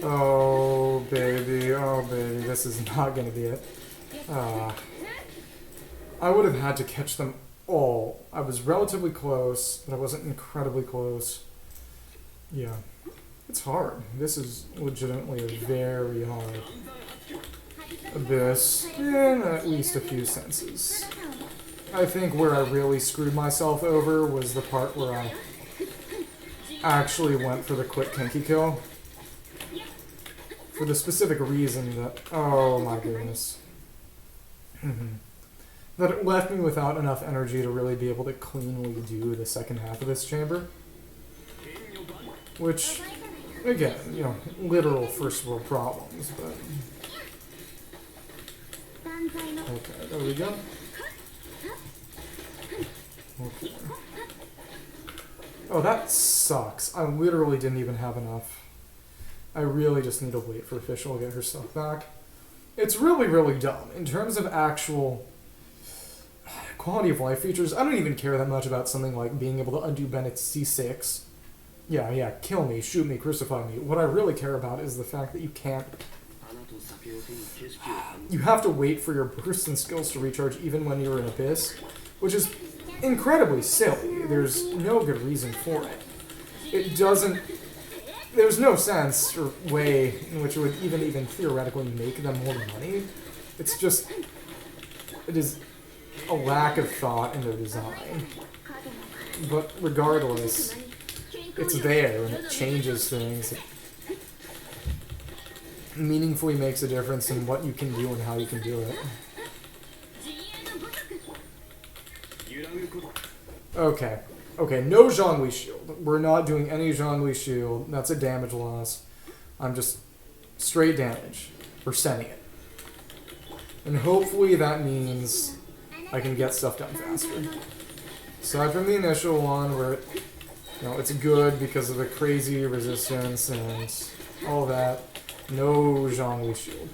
Oh, baby, this is not gonna be it. I would have had to catch them all. I was relatively close, but I wasn't incredibly close. Yeah. It's hard. This is legitimately a very hard abyss in at least a few senses. I think where I really screwed myself over was the part where I actually went for the quick kinky kill. For the specific reason that, oh my goodness. That it left me without enough energy to really be able to cleanly do the second half of this chamber. Which, again, you know, literal first world problems, but... Okay, there we go. Okay. Oh, that sucks. I literally didn't even have enough. I really just need to wait for Official to get her stuff back. It's really, really dumb. In terms of actual quality of life features, I don't even care that much about something like being able to undo Bennett's C6. Yeah, kill me, shoot me, crucify me. What I really care about is the fact that you can't... You have to wait for your bursts and skills to recharge even when you're in Abyss, which is incredibly silly. There's no good reason for it. It doesn't... There's no sense or way in which it would even theoretically make them more money. It's just... It is a lack of thought in their design. But regardless, it's there and it changes things. It meaningfully makes a difference in what you can do and how you can do it. Okay, no Zhongli shield. We're not doing any Zhongli shield. That's a damage loss. I'm just straight damage for sending it. And hopefully that means I can get stuff done faster. Aside from the initial one where it's good because of the crazy resistance and all that, no Zhongli shield.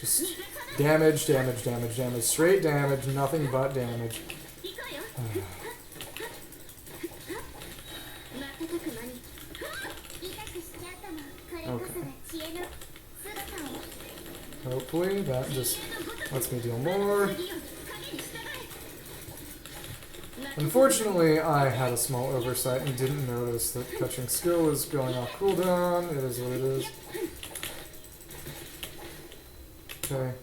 Just damage, straight damage, nothing but damage. Okay. Hopefully that just lets me deal more. Unfortunately, I had a small oversight and didn't notice that catching skill was going off cooldown. It is what it is. Okay.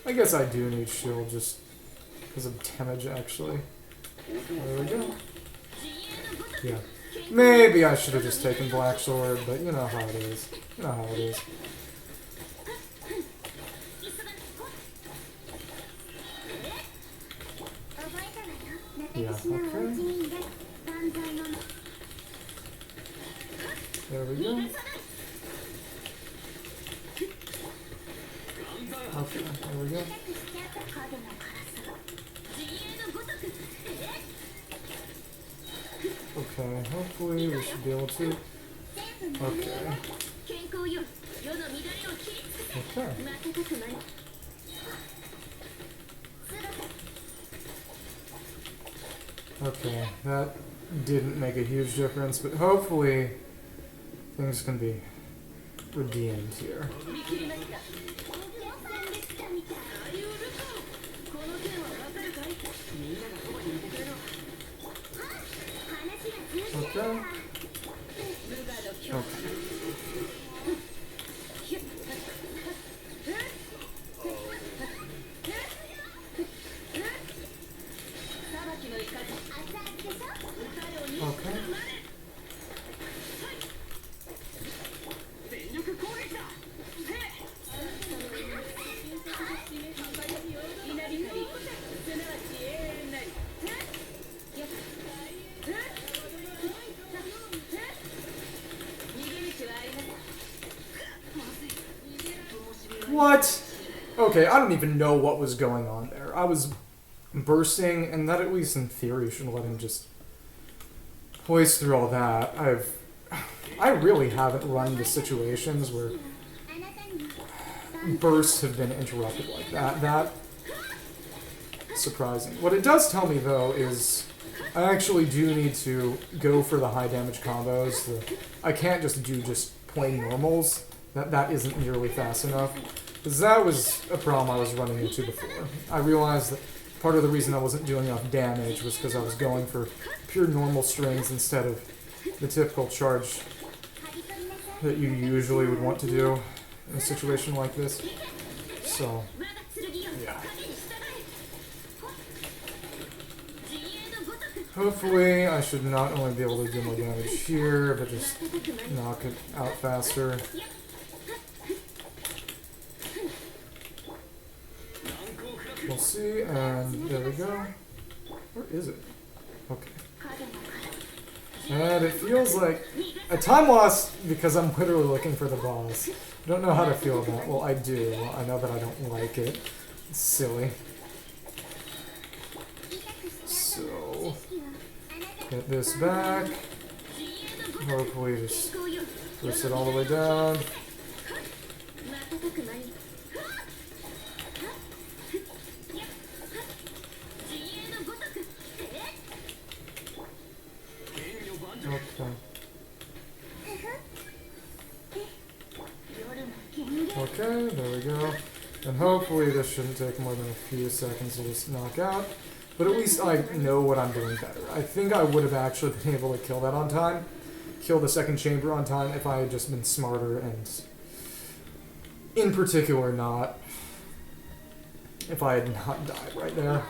I guess I do need shield just because of damage, actually. There we go. Yeah. Maybe I should have just taken Black Sword, but you know how it is. You know how it is. Yeah, okay. There we go. Okay, there we go. Okay, hopefully we should be able to. Okay. Okay. Okay, that didn't make a huge difference, but hopefully things can be redeemed here. Okay. Okay. Okay. What? Okay, I don't even know what was going on there. I was bursting, and that at least in theory should let him just hoist through all that. I really haven't run into situations where bursts have been interrupted like that. That's surprising. What it does tell me, though, is I actually do need to go for the high damage combos. I can't just do plain normals. That isn't nearly fast enough. Because that was a problem I was running into before. I realized that part of the reason I wasn't doing enough damage was because I was going for pure normal strings instead of the typical charge that you usually would want to do in a situation like this. So, yeah. Hopefully, I should not only be able to do more damage here, but just knock it out faster. We'll see, and there we go. Where is it? Okay. And it feels like a time loss because I'm literally looking for the boss. I don't know how to feel about it. Well, I do. I know that I don't like it. It's silly. So, get this back. Hopefully just push it all the way down. Okay. Okay, there we go. And hopefully this shouldn't take more than a few seconds to just knock out. But at least I know what I'm doing better. I think I would have actually been able to kill that on time. Kill the second chamber on time if I had just been smarter and... in particular not... if I had not died right there.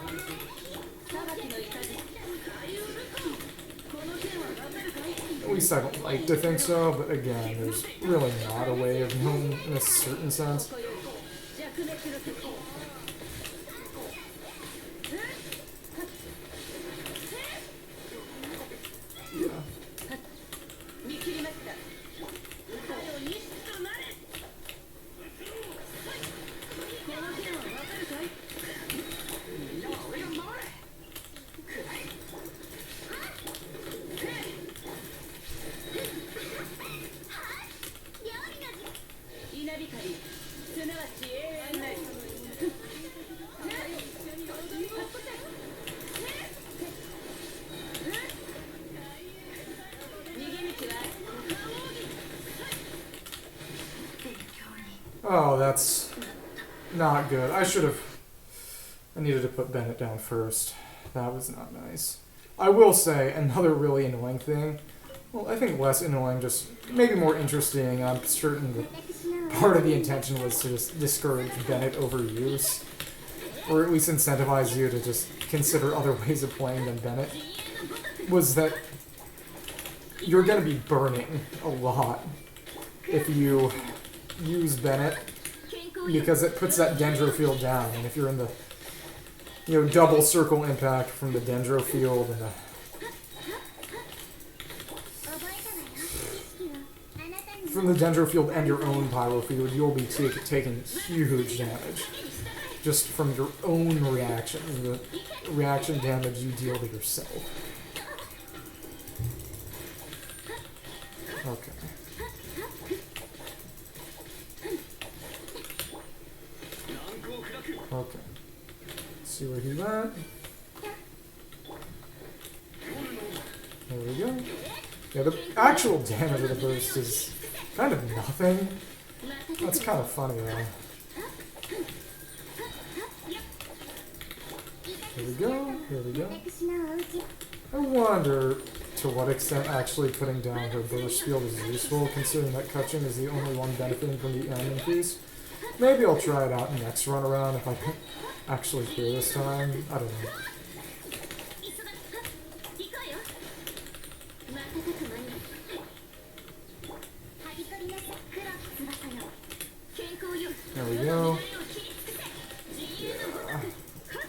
At least I don't like to think so, but again, there's really not a way of knowing in a certain sense. Yeah. Oh, that's not good. I needed to put Bennett down first. That was not nice. I will say, another really annoying thing, well, I think less annoying, just maybe more interesting, I'm certain that part of the intention was to just discourage Bennett overuse, or at least incentivize you to just consider other ways of playing than Bennett, was that you're going to be burning a lot if you use Bennett, because it puts that dendro field down, and if you're in the double circle impact from the dendro field and your own pyro field, you'll be taking huge damage just from your own reaction, the reaction damage you deal to yourself. Okay. Okay. Let's see where he went. There we go. Yeah, the actual damage of the burst is kind of nothing. That's kind of funny, though. Here we go, here we go. I wonder to what extent actually putting down her burst field is useful, considering that Kutching is the only one benefiting from the AM increase. Maybe I'll try it out next run around if I can actually clear this time. I don't know. There we go. Yeah.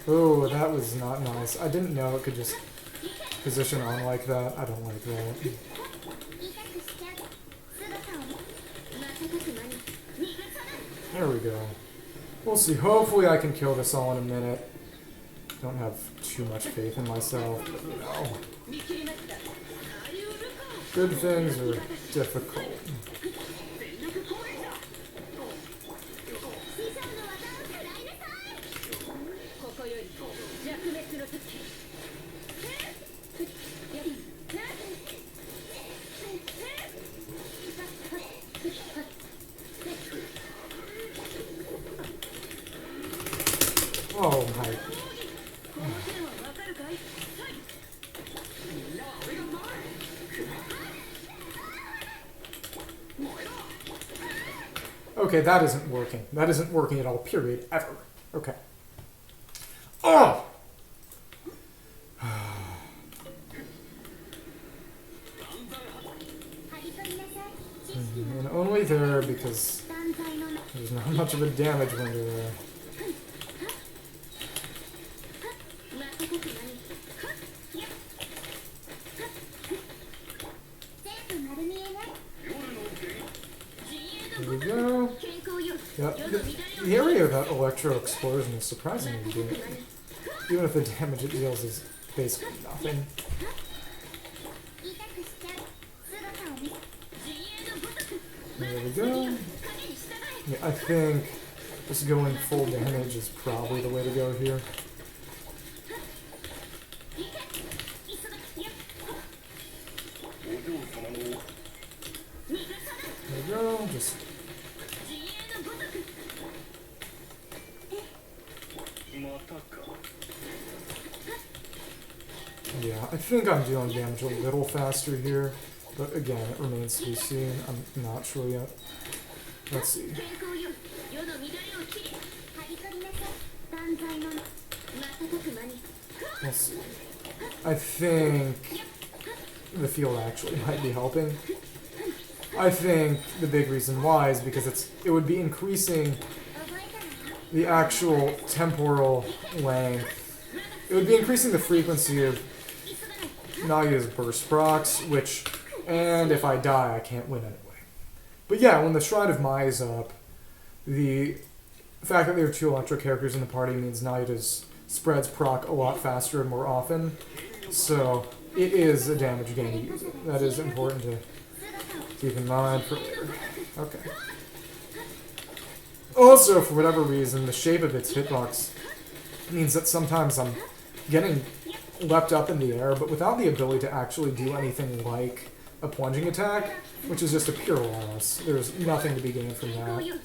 Oh, that was not nice. I didn't know it could just position on like that. I don't like that. There we go. We'll see. Hopefully I can kill this all in a minute. Don't have too much faith in myself, but no. Good things are difficult. Oh my. Okay, that isn't working. That isn't working at all, period, ever. Okay. Oh! And only there because there's not much of a damage window there. There we go. Yeah, the area of that electro explosion is surprisingly big. Even if the damage it deals is basically nothing. There we go. Yeah, I think just going full damage is probably the way to go here. There we go, just... Yeah, I think I'm dealing damage a little faster here, but again, it remains to be seen. I'm not sure yet. Let's see. Let's see. I think the field actually might be helping. I think the big reason why is because it would be increasing the actual temporal length. It would be increasing the frequency of Nayu's burst procs, which, and if I die, I can't win anyway. But yeah, when the Shrine of Mai is up, the fact that there are two electric characters in the party means Nayu's spreads proc a lot faster and more often. So it is a damage gain to use it. That is important to keep in mind for later. Okay. Also, for whatever reason, the shape of its hitbox means that sometimes I'm getting leapt up in the air, but without the ability to actually do anything like a plunging attack, which is just a pure loss. There's nothing to be gained from that.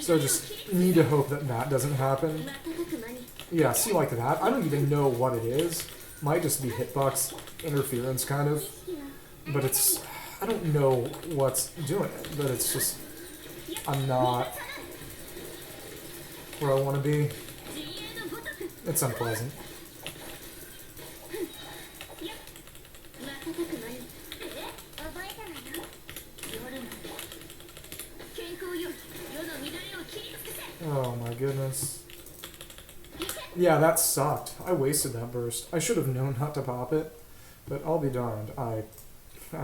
So just need to hope that that doesn't happen. Yeah, see, like that. I don't even know what it is. Might just be hitbox interference, kind of. But it's... I don't know what's doing it, but it's just... I'm not where I want to be. It's unpleasant. Oh my goodness. Yeah, that sucked. I wasted that burst. I should have known not to pop it, but I'll be darned. I'm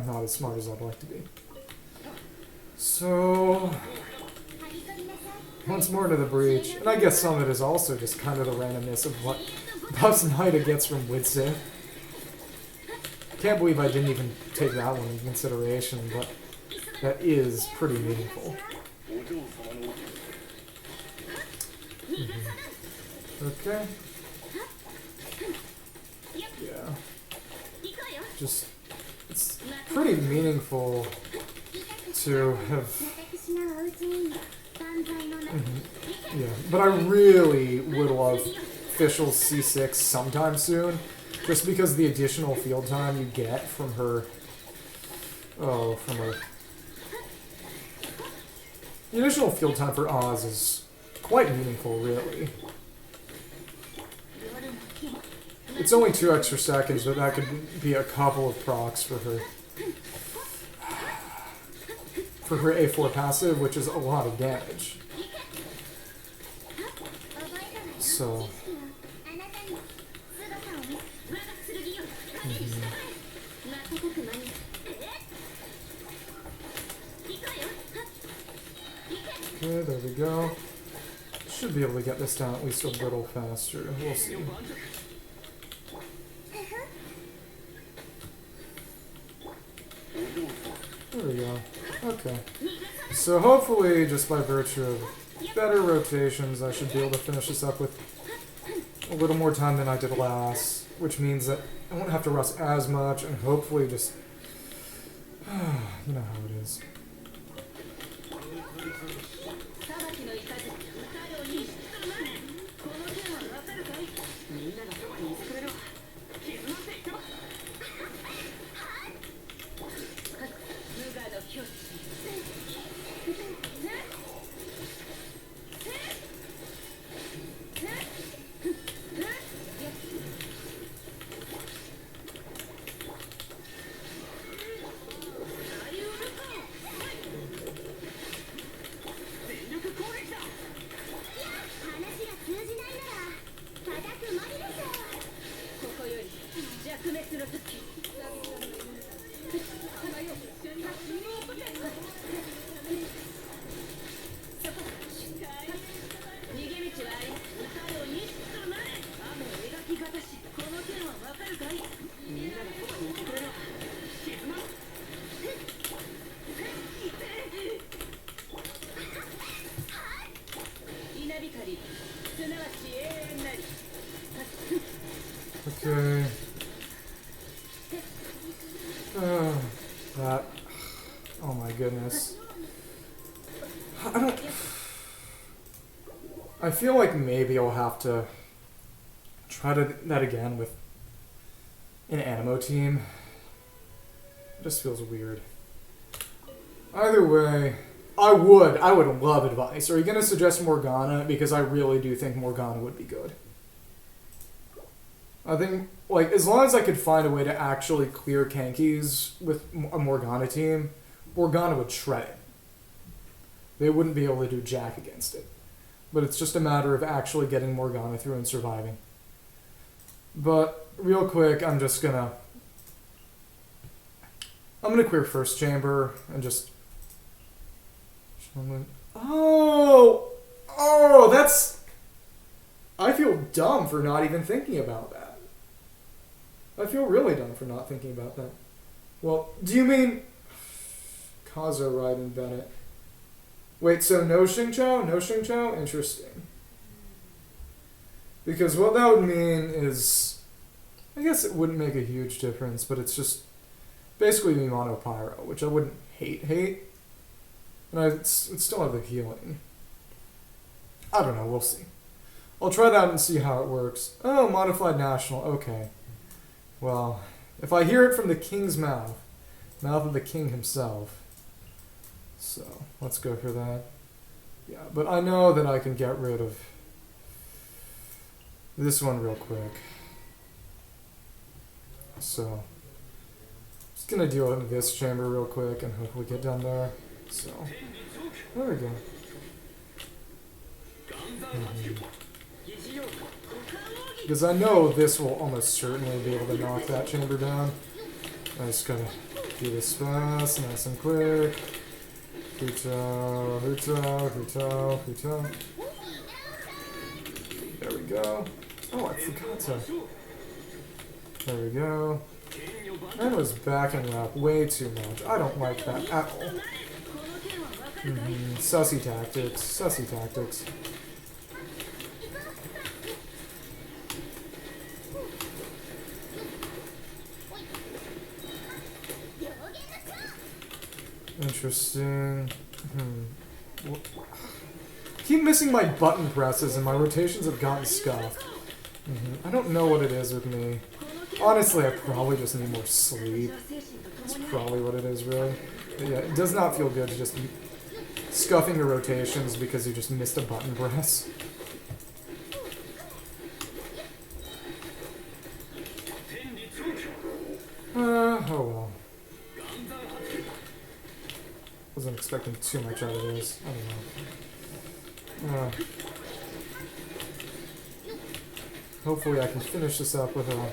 not as smart as I'd like to be. So, once more to the breach, and I guess some of it is also just kind of the randomness of what Buff's Nida gets from Widsith. Can't believe I didn't even take that one into consideration, but that is pretty meaningful. Okay. Yeah. Just, it's pretty meaningful to have... Yeah, but I really would love official C6 sometime soon, just because the additional field time you get from her... Oh, from her... The additional field time for Oz is quite meaningful, really. It's only 2 extra seconds, but that could be a couple of procs for her. For her A4 passive, which is a lot of damage. So... Okay, there we go. Should be able to get this down at least a little faster. We'll see. There we go. Okay. So hopefully, just by virtue of better rotations, I should be able to finish this up with a little more time than I did last, which means that I won't have to rust as much, and hopefully just... you know how it is. Okay. That. Oh my goodness. I don't. I feel like maybe I'll have to try that again with an Animo team. It just feels weird. Either way, I would love advice. Are you going to suggest Morgana? Because I really do think Morgana would be good. I think, like, as long as I could find a way to actually clear Kankies with a Morgana team, Morgana would shred it. They wouldn't be able to do jack against it. But it's just a matter of actually getting Morgana through and surviving. But, real quick, I'm gonna clear first chamber and just... Oh, that's... I feel dumb for not even thinking about that. I feel really dumb for not thinking about that. Well, do you mean... Kazo, Raiden, Bennett. Wait, so no Xingqiao? No Xingqiao? Interesting. Because what that would mean is... I guess it wouldn't make a huge difference, but it's just... Basically me mono pyro, which I wouldn't hate. And I'd still have the healing. I don't know, we'll see. I'll try that and see how it works. Oh, modified national, okay. Well, if I hear it from the king's mouth of the king himself, so let's go for that. Yeah, but I know that I can get rid of this one real quick. So, just gonna deal with this chamber real quick and hopefully get done there. So, there we go. Because I know this will almost certainly be able to knock that chamber down. I just gotta do this fast, nice and quick. Huto, Huto, Huto, Huto. There we go. Oh, I forgot to. There we go. I was backing up way too much. I don't like that at all. Sussy tactics. Sussy tactics. Interesting. Keep missing my button presses and my rotations have gotten scuffed. I don't know what it is with me. Honestly, I probably just need more sleep. That's probably what it is, really. But yeah, it does not feel good to just be scuffing your rotations because you just missed a button press. Oh well. Wasn't expecting too much out of this. I don't know. Hopefully I can finish this up with a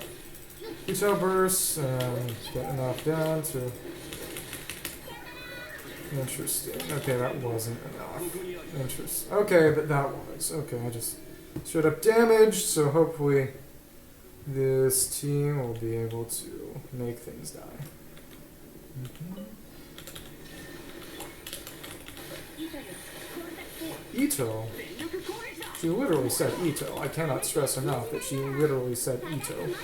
Aether burst and get enough down to... Interesting. Okay, that wasn't enough. Interesting. Okay, but that was. Okay, I just straight up damaged, so hopefully this team will be able to make things die. Ito. She literally said Ito. I cannot stress enough that she literally said Ito.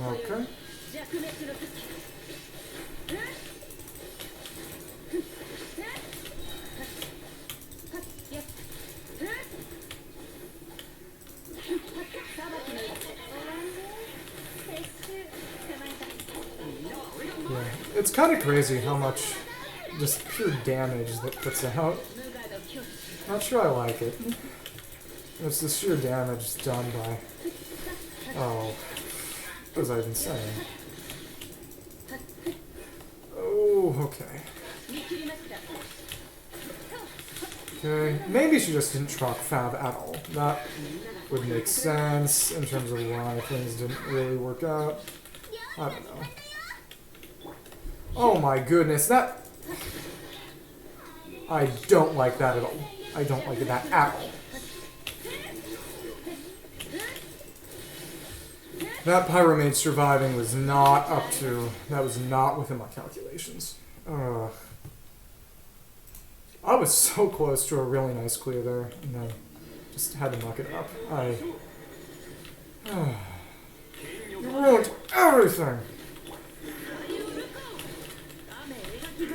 Okay. Yeah, it's kind of crazy how much just pure damage that puts out. Not sure I like it. It's the sheer damage done by... Oh, what was I even saying? Oh, okay. Okay, maybe she just didn't proc Fab at all. That would make sense in terms of why things didn't really work out. I don't know. Oh my goodness, that... I don't like that at all. I don't like that at all. That Pyromage surviving was not up to... That was not within my calculations. Ugh. I was so close to a really nice clear there, and then just had to muck it up. You ruined everything!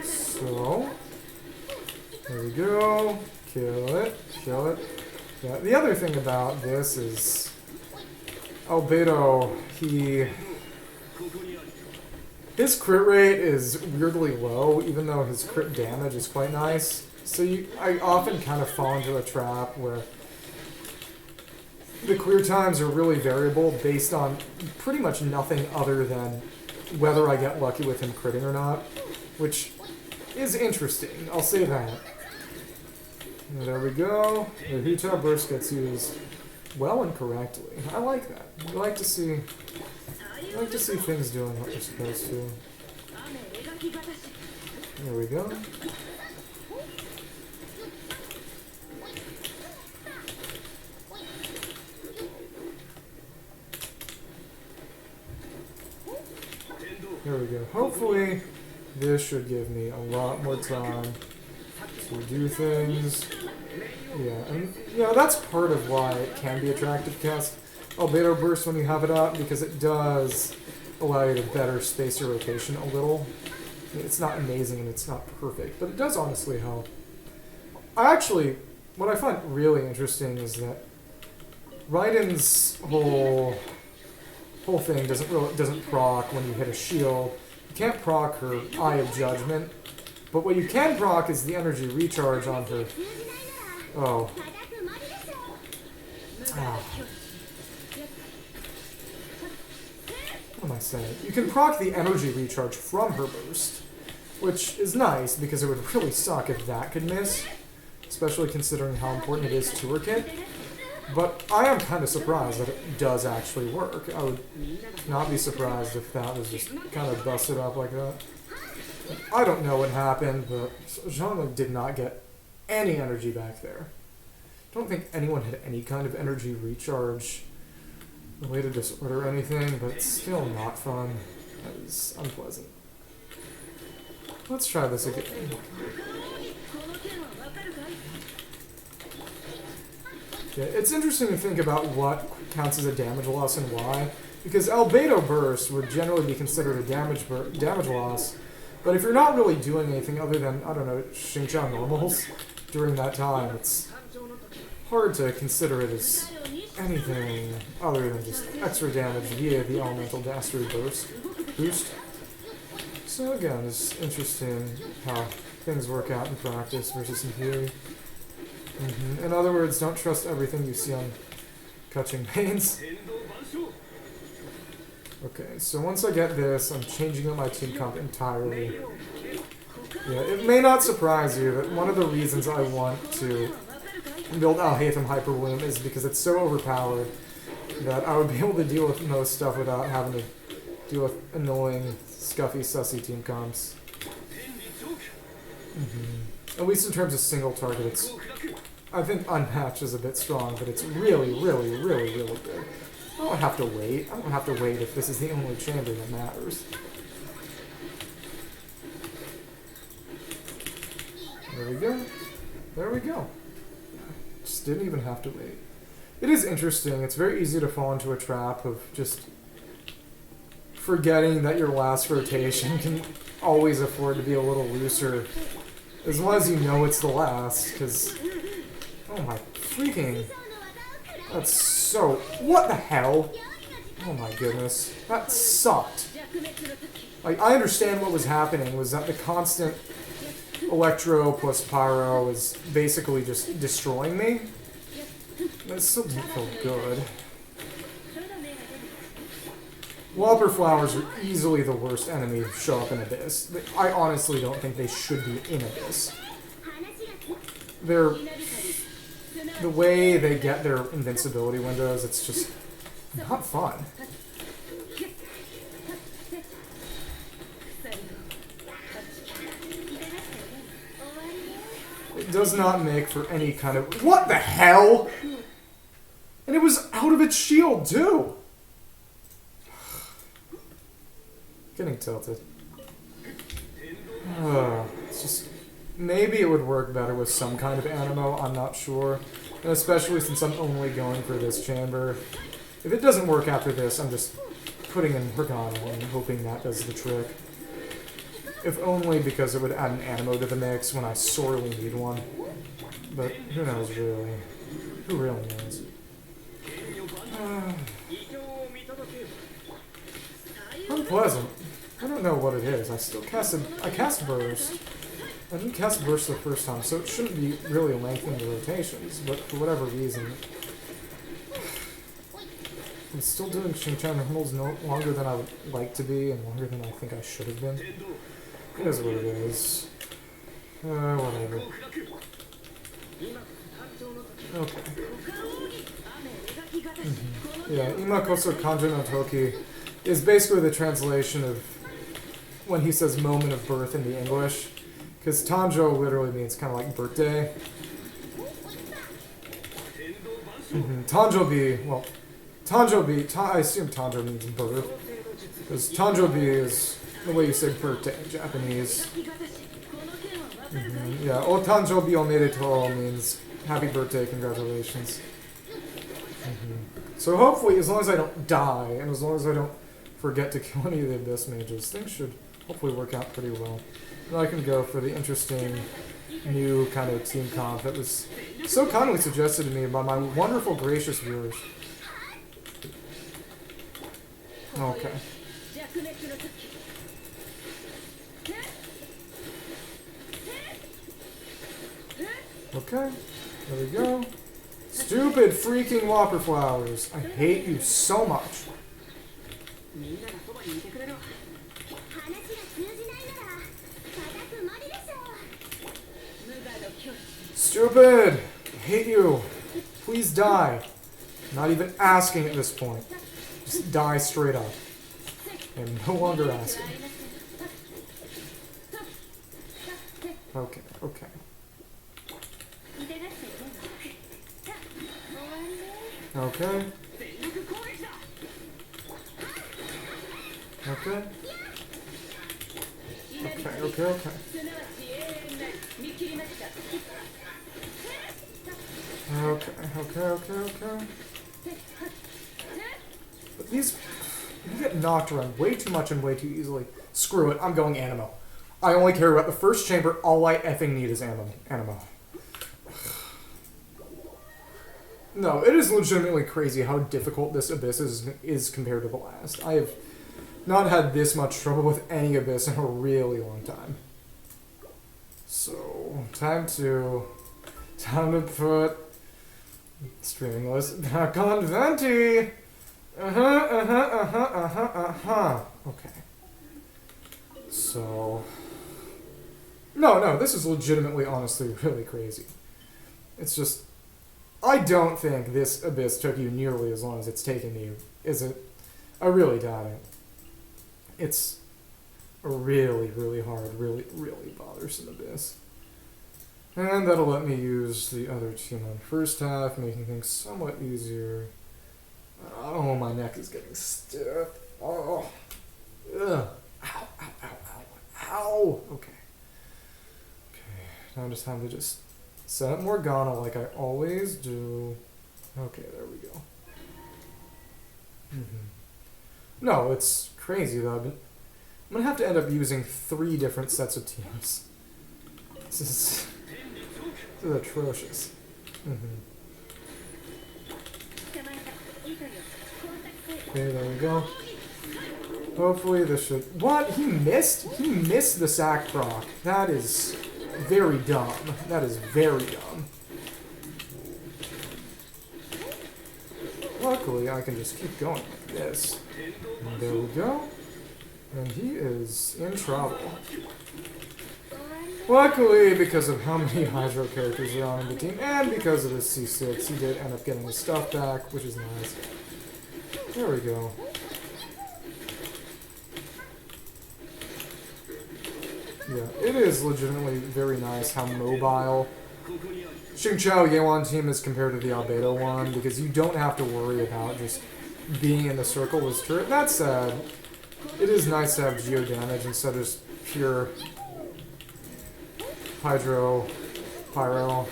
So... There we go. Kill it. Kill it. Yeah, the other thing about this is... Albedo, his crit rate is weirdly low, even though his crit damage is quite nice. So I often kind of fall into a trap where the clear times are really variable based on pretty much nothing other than whether I get lucky with him critting or not, which is interesting, I'll say that. And there we go. The Hita burst gets used well and correctly. I like that. I like to see things doing what they're supposed to. There we go. There we go. Hopefully, this should give me a lot more time to do things. Yeah, and that's part of why it can be attractive to cast Albedo Burst when you have it up, because it does allow you to better space your rotation a little. It's not amazing and it's not perfect, but it does honestly help. What I find really interesting is that Raiden's whole thing doesn't proc when you hit a shield. You can't proc her Eye of Judgment, but what you can proc is the energy recharge on her. Oh. What am I saying? You can proc the energy recharge from her burst, which is nice because it would really suck if that could miss, especially considering how important it is to her kit. But I am kind of surprised that it does actually work. I would not be surprised if that was just kind of busted up like that. I don't know what happened, but Jean did not get any energy back there. I don't think anyone had any kind of energy recharge related disorder or anything, but it's still not fun. That is unpleasant. Let's try this again. Yeah, it's interesting to think about what counts as a damage loss and why, because Albedo Burst would generally be considered a damage loss, but if you're not really doing anything other than, I don't know, Xingqiao normals during that time, it's hard to consider it as anything other than just extra damage via the elemental mastery boost. So again, it's interesting how things work out in practice versus in theory. In other words, don't trust everything you see on Catching Pains. Okay, so once I get this, I'm changing up my team comp entirely. Yeah, it may not surprise you that one of the reasons I want to build Alhaitham Hyperwomb is because it's so overpowered that I would be able to deal with most stuff without having to deal with annoying, scuffy, sussy team comps. At least in terms of single target, it's... I think Unmatched is a bit strong, but it's really, really, really, really good. I don't have to wait. I don't have to wait if this is the only chamber that matters. There we go. There we go. Just didn't even have to wait. It is interesting. It's very easy to fall into a trap of just forgetting that your last rotation can always afford to be a little looser. As long as you know it's the last, because... Oh my freaking... That's so... What the hell? Oh my goodness. That sucked. Like, I understand what was happening was that the constant Electro plus Pyro was basically just destroying me. That still didn't feel good. Whopper Flowers are easily the worst enemy to show up in Abyss. I honestly don't think they should be in Abyss. They're... The way they get their invincibility windows, it's just not fun. It does not make for any kind of... What the hell? And it was out of its shield, too! Getting tilted. It's just... Maybe it would work better with some kind of animo, I'm not sure. And especially since I'm only going for this chamber. If it doesn't work after this, I'm just putting in Horgano and hoping that does the trick. If only because it would add an animo to the mix when I sorely need one. But who knows, really? Who really knows? Unpleasant. I don't know what it is. I cast Burst. I didn't cast Burst the first time, so it shouldn't be really lengthening the rotations, but for whatever reason... I'm still doing Shin-Chan Hurdles no longer than I would like to be, and longer than I think I should have been. It is what it is. Whatever. Okay. Yeah, Ima Koso Kanjo no Toki is basically the translation of when he says moment of birth in the English. Because Tanjo literally means kind of like birthday. Tanjobi, well, I assume Tanjo means birth. Because Tanjobi is the way you say birthday in Japanese. Yeah, O Tanjobi omedetou means happy birthday, congratulations. So hopefully, as long as I don't die, and as long as I don't forget to kill any of the Abyss Mages, things should hopefully work out pretty well. And I can go for the interesting new kind of team comp that was so kindly suggested to me by my wonderful, gracious viewers. Okay. Okay, there we go. Stupid freaking Whopper Flowers. I hate you so much. Stupid! I hate you. Please die. I'm not even asking at this point. Just die straight up. I'm no longer asking. Okay, okay. Okay. Okay. Okay. Okay. But these... You get knocked around way too much and way too easily. Screw it, I'm going Animo. I only care about the first chamber, all I effing need is Animo. No, it is legitimately crazy how difficult this Abyss is compared to the last. I have not had this much trouble with any Abyss in a really long time. So, time to put streaming list back on Venti! Okay. So... No, this is legitimately, honestly, really crazy. It's just... I don't think this Abyss took you nearly as long as it's taken you. Is it? I really doubt it. It's a really, really hard, really, really bothersome Abyss. And that'll let me use the other team on first half, making things somewhat easier. Oh, my neck is getting stiff. Oh. Ugh. Ow, ow, ow, ow, ow. Okay. Now just time to just set up Morgana like I always do. Okay, there we go. No, it's crazy though. I'm gonna have to end up using 3 different sets of teams. This is atrocious. Okay, there we go. Hopefully this should... What? He missed? He missed the sack proc. That is very dumb. That is very dumb. Luckily, I can just keep going like this. And there we go. And he is in trouble. Luckily, because of how many Hydro characters are on the team, and because of his C6, he did end up getting his stuff back, which is nice. There we go. Yeah, it is legitimately very nice how mobile Xingqiao Yewan team is compared to the Albedo one, because you don't have to worry about just being in the circle with turret. That said, it is nice to have geo damage instead of just pure Hydro, Pyro.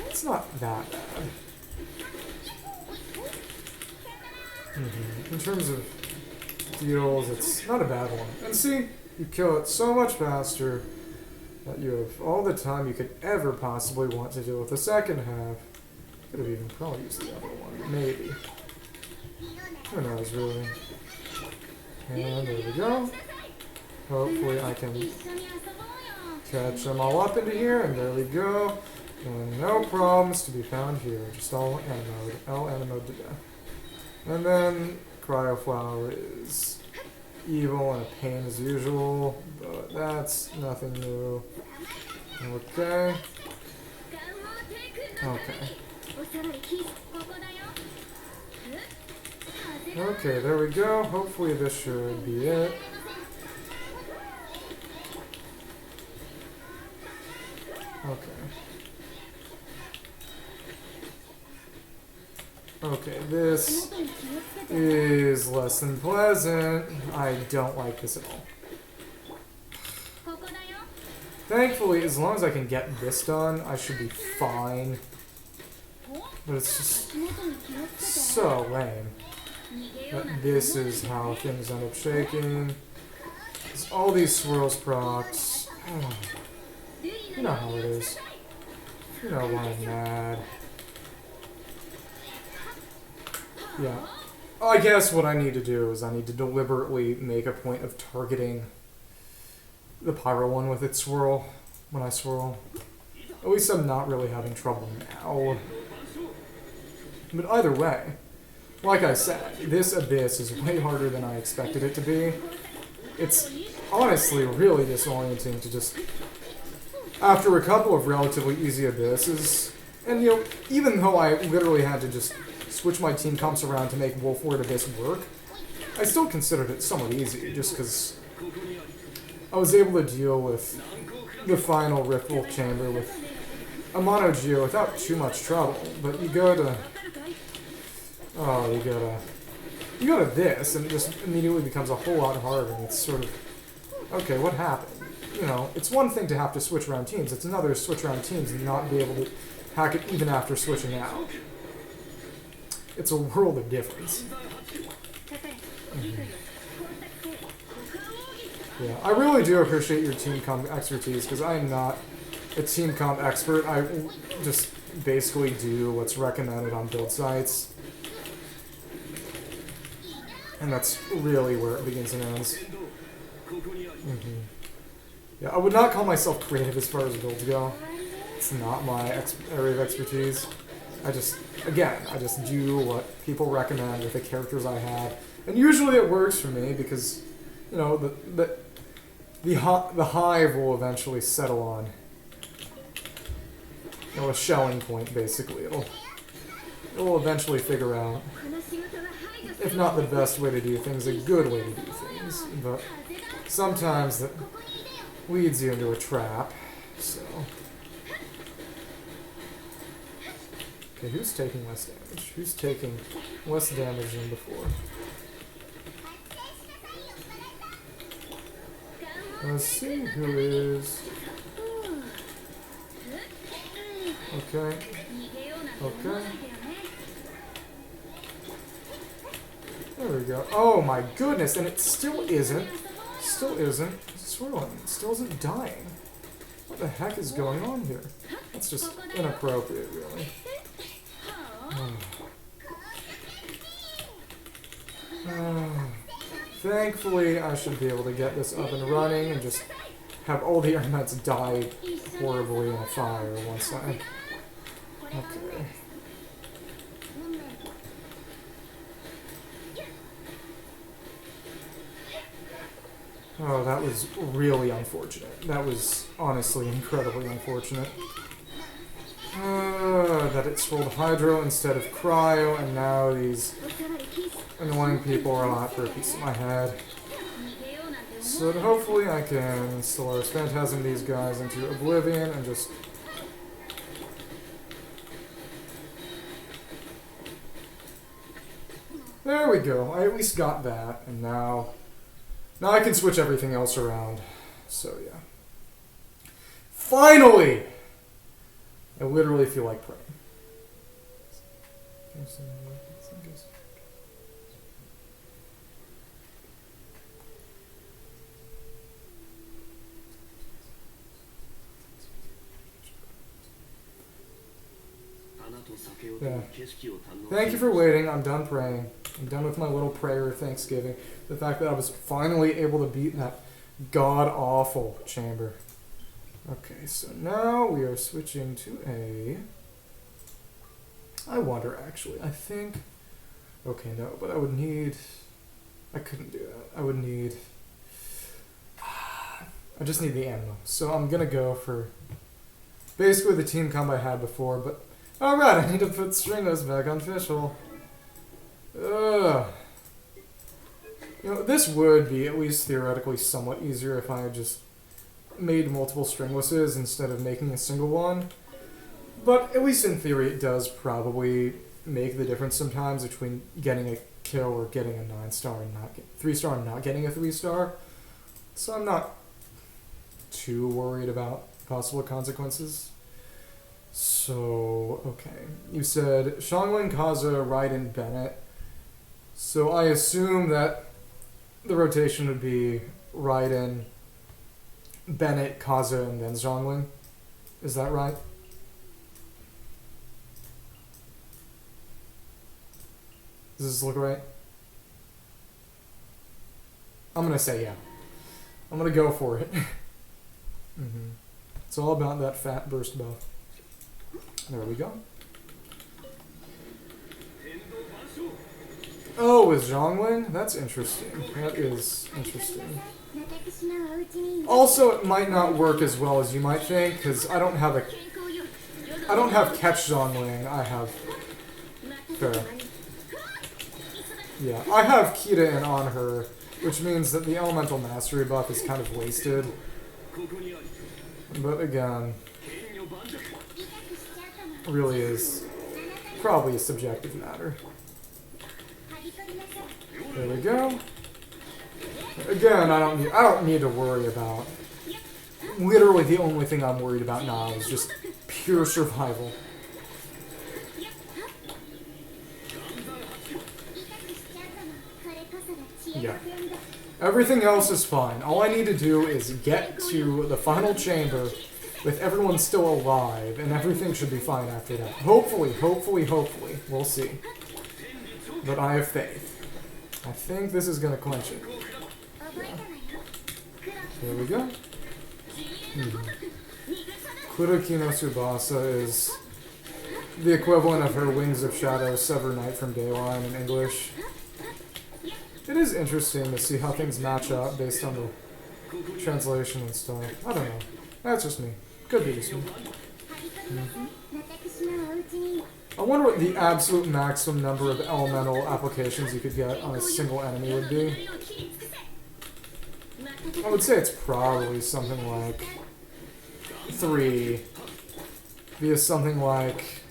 It's not that bad. In terms of deals, it's not a bad one. And see, you kill it so much faster that you have all the time you could ever possibly want to deal with the second half. Could have even probably used the other one. Maybe. Who knows, really. And there we go. Hopefully I can catch them all up into here, and there we go. And no problems to be found here. Just all anti-mode to death. And then Cryo Flower is evil and a pain as usual, but that's nothing new. Okay. Okay, there we go. Hopefully this should be it. Okay, this is less than pleasant. I don't like this at all. Thankfully, as long as I can get this done, I should be fine. But it's just so lame that this is how things end up shaking. It's all these swirls procs. You know how it is. You know why I'm mad. Yeah. I guess what I need to do is I need to deliberately make a point of targeting the Pyro one with its swirl when I swirl. At least I'm not really having trouble now. But either way, like I said, this Abyss is way harder than I expected it to be. It's honestly really disorienting to just... After a couple of relatively easy Abysses, and you know, even though I literally had to just switch my team comps around to make Wolfward Abyss work, I still considered it somewhat easy, just because I was able to deal with the final Rift Wolf Chamber with a Mono Geo without too much trouble. But you go to... Oh, you go to this, and it just immediately becomes a whole lot harder, and it's sort of... Okay, what happened? You know, it's one thing to have to switch around teams, it's another to switch around teams and not be able to hack it even after switching out. It's a world of difference. Yeah, I really do appreciate your team comp expertise, because I am not a team comp expert. I just basically do what's recommended on build sites. And that's really where it begins and ends. Yeah, I would not call myself creative as far as builds go. It's not my area of expertise. I just do what people recommend with the characters I have. And usually it works for me because, you know, the hive will eventually settle on, you know, a shelling point, basically. It will eventually figure out, if not the best way to do things, a good way to do things. But sometimes that leads you into a trap, so... Okay, who's taking less damage? Who's taking less damage than before? Let's see who is... Okay. Okay. There we go. Oh my goodness, and it still isn't. Still isn't. Swirling. It still isn't dying. What the heck is going on here? That's just inappropriate, really. Thankfully, I should be able to get this up and running and just have all the elements die horribly in a fire once I... Okay. Oh, that was really unfortunate. That was honestly incredibly unfortunate. That it swirled Hydro instead of Cryo, and now these annoying people are not for a piece of my head. So hopefully I can Stellaris Phantasm these guys into oblivion and just... There we go. I at least got that, and now I can switch everything else around. So yeah. Finally! I literally feel like praying. Yeah. Thank you for waiting. I'm done praying. I'm done with my little prayer of thanksgiving. The fact that I was finally able to beat that god-awful chamber. Okay, so now we are switching to a... I wonder, actually. I think... Okay, no, but I would need... I couldn't do that. I would need... I just need the ammo. So I'm gonna go for... basically the team combo I had before, but... Alright, I need to put Stringos back on Fischl. Ugh. You know, this would be, at least theoretically, somewhat easier if I had just made multiple stringlesses instead of making a single one. But at least in theory, it does probably make the difference sometimes between getting a kill or getting a 9-star and not 3-star and not getting a 3-star. So I'm not too worried about possible consequences. So, okay. You said Xiangling, Kaza, Raiden, Bennett. So I assume that the rotation would be Raiden, Bennett, Kaza, and then Xiangling. Is that right? Does this look right? I'm gonna say yeah. I'm gonna go for it. It's all about that fat burst buff. There we go. Oh, with Xiangling? That's interesting. That is interesting. Also, it might not work as well as you might think, because I don't have catch Xiangling. I have... Fair. Yeah, I have Kita in on her, which means that the Elemental Mastery buff is kind of wasted. But again... really is probably a subjective matter. There we go. Again, I don't need to worry about. Literally, the only thing I'm worried about now is just pure survival. Yeah. Everything else is fine. All I need to do is get to the final chamber with everyone still alive, and everything should be fine after that. Hopefully, hopefully, hopefully. We'll see. But I have faith. I think this is gonna clinch it. Yeah. There we go. Kuroki no Tsubasa is the equivalent of her Wings of Shadow, Sever Night from Dayline in English. It is interesting to see how things match up based on the translation and stuff. I don't know. That's just me. Could be just me. I wonder what the absolute maximum number of elemental applications you could get on a single enemy would be. I would say it's probably something like 3. Via something like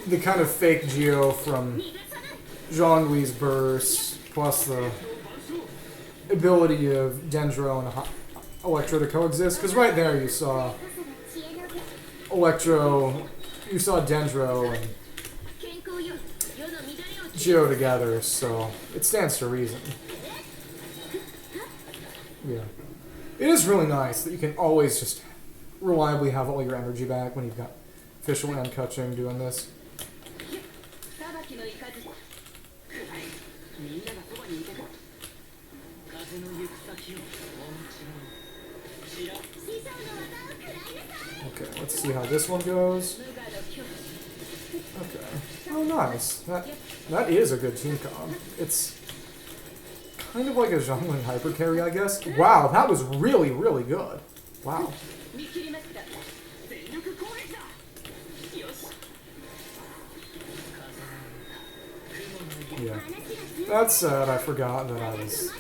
the kind of fake Geo from Zhongli's burst, plus the ability of Dendro and Electro to coexist. Because right there you saw Electro, you saw Dendro and Geo together, so it stands to reason. Yeah. It is really nice that you can always just reliably have all your energy back when you've got Official and Kaching doing this. Okay, let's see how this one goes. Okay. Oh, nice. That is a good team comp. It's kind of like a Zhongling hyper carry, I guess. Wow, that was really, really good. Wow. Yeah. That said, I forgot that I was,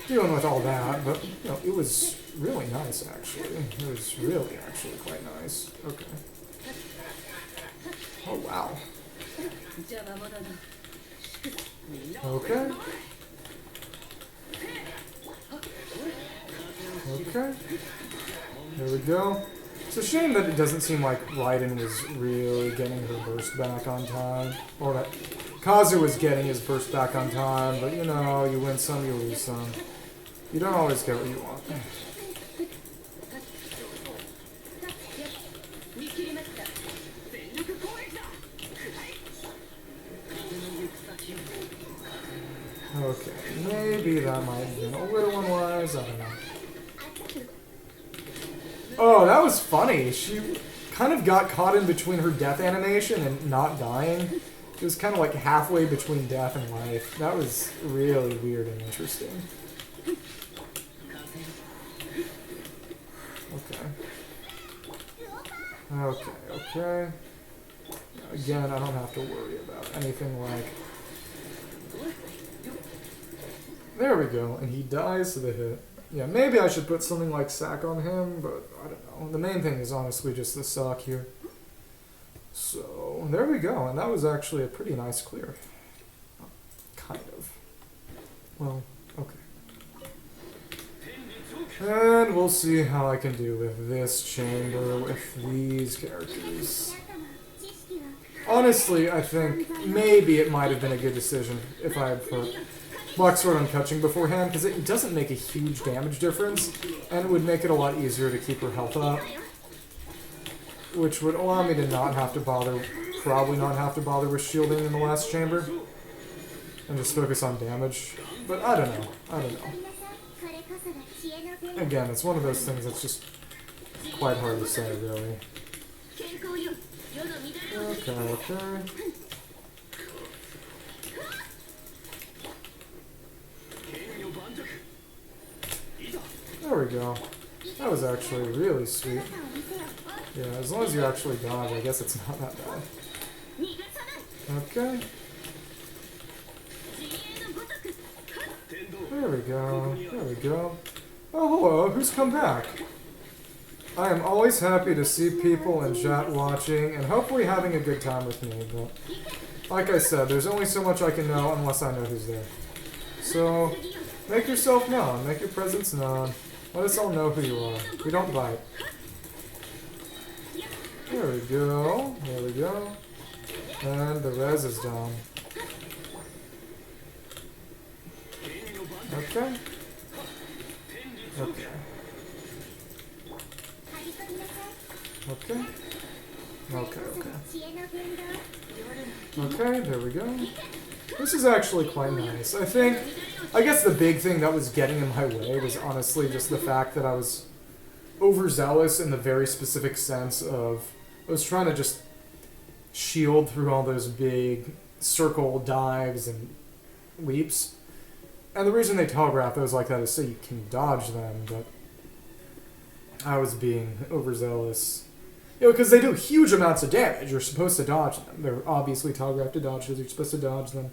dealing with all that, but, you know, it was really nice, actually. It was really, actually quite nice. Okay. Oh, wow. Okay. Okay. There we go. It's a shame that it doesn't seem like Raiden was really getting her burst back on time. Or that Kazu was getting his burst back on time, but you know, you win some, you lose some. You don't always get what you want. Okay, maybe that might have been a little unwise, I don't know. Oh, that was funny. She kind of got caught in between her death animation and not dying. It was kind of like halfway between death and life. That was really weird and interesting. Okay. Okay. Again, I don't have to worry about anything like... There we go, and he dies to the hit. Yeah, maybe I should put something like Sack on him, but I don't know. The main thing is honestly just the Sack here. So, there we go, and that was actually a pretty nice clear. Kind of. Well, okay. And we'll see how I can do with this chamber, with these characters. Honestly, I think maybe it might have been a good decision if I had put Black Sword on Kaching beforehand, because it doesn't make a huge damage difference, and it would make it a lot easier to keep her health up. Which would allow me to not have to bother, probably not have to bother with shielding in the last chamber. And just focus on damage. But I don't know. Again, it's one of those things that's just quite hard to say, really. Okay. There we go. That was actually really sweet. Yeah, as long as you actually dodge, I guess it's not that bad. Okay. There we go. Oh, hello, who's come back? I am always happy to see people in chat watching and hopefully having a good time with me, but like I said, there's only so much I can know unless I know who's there. So, make yourself known, make your presence known. Let us all know who you are. We don't bite. There we go. And the res is down. Okay. Okay. Okay. Okay, okay, there we go. This is actually quite nice. I guess the big thing that was getting in my way was honestly just the fact that I was overzealous in the very specific sense of I was trying to just shield through all those big circle dives and leaps. And the reason they telegraph those like that is so you can dodge them, but I was being overzealous. You know, because they do huge amounts of damage. You're supposed to dodge them. They're obviously telegraphed to dodge because you're supposed to dodge them.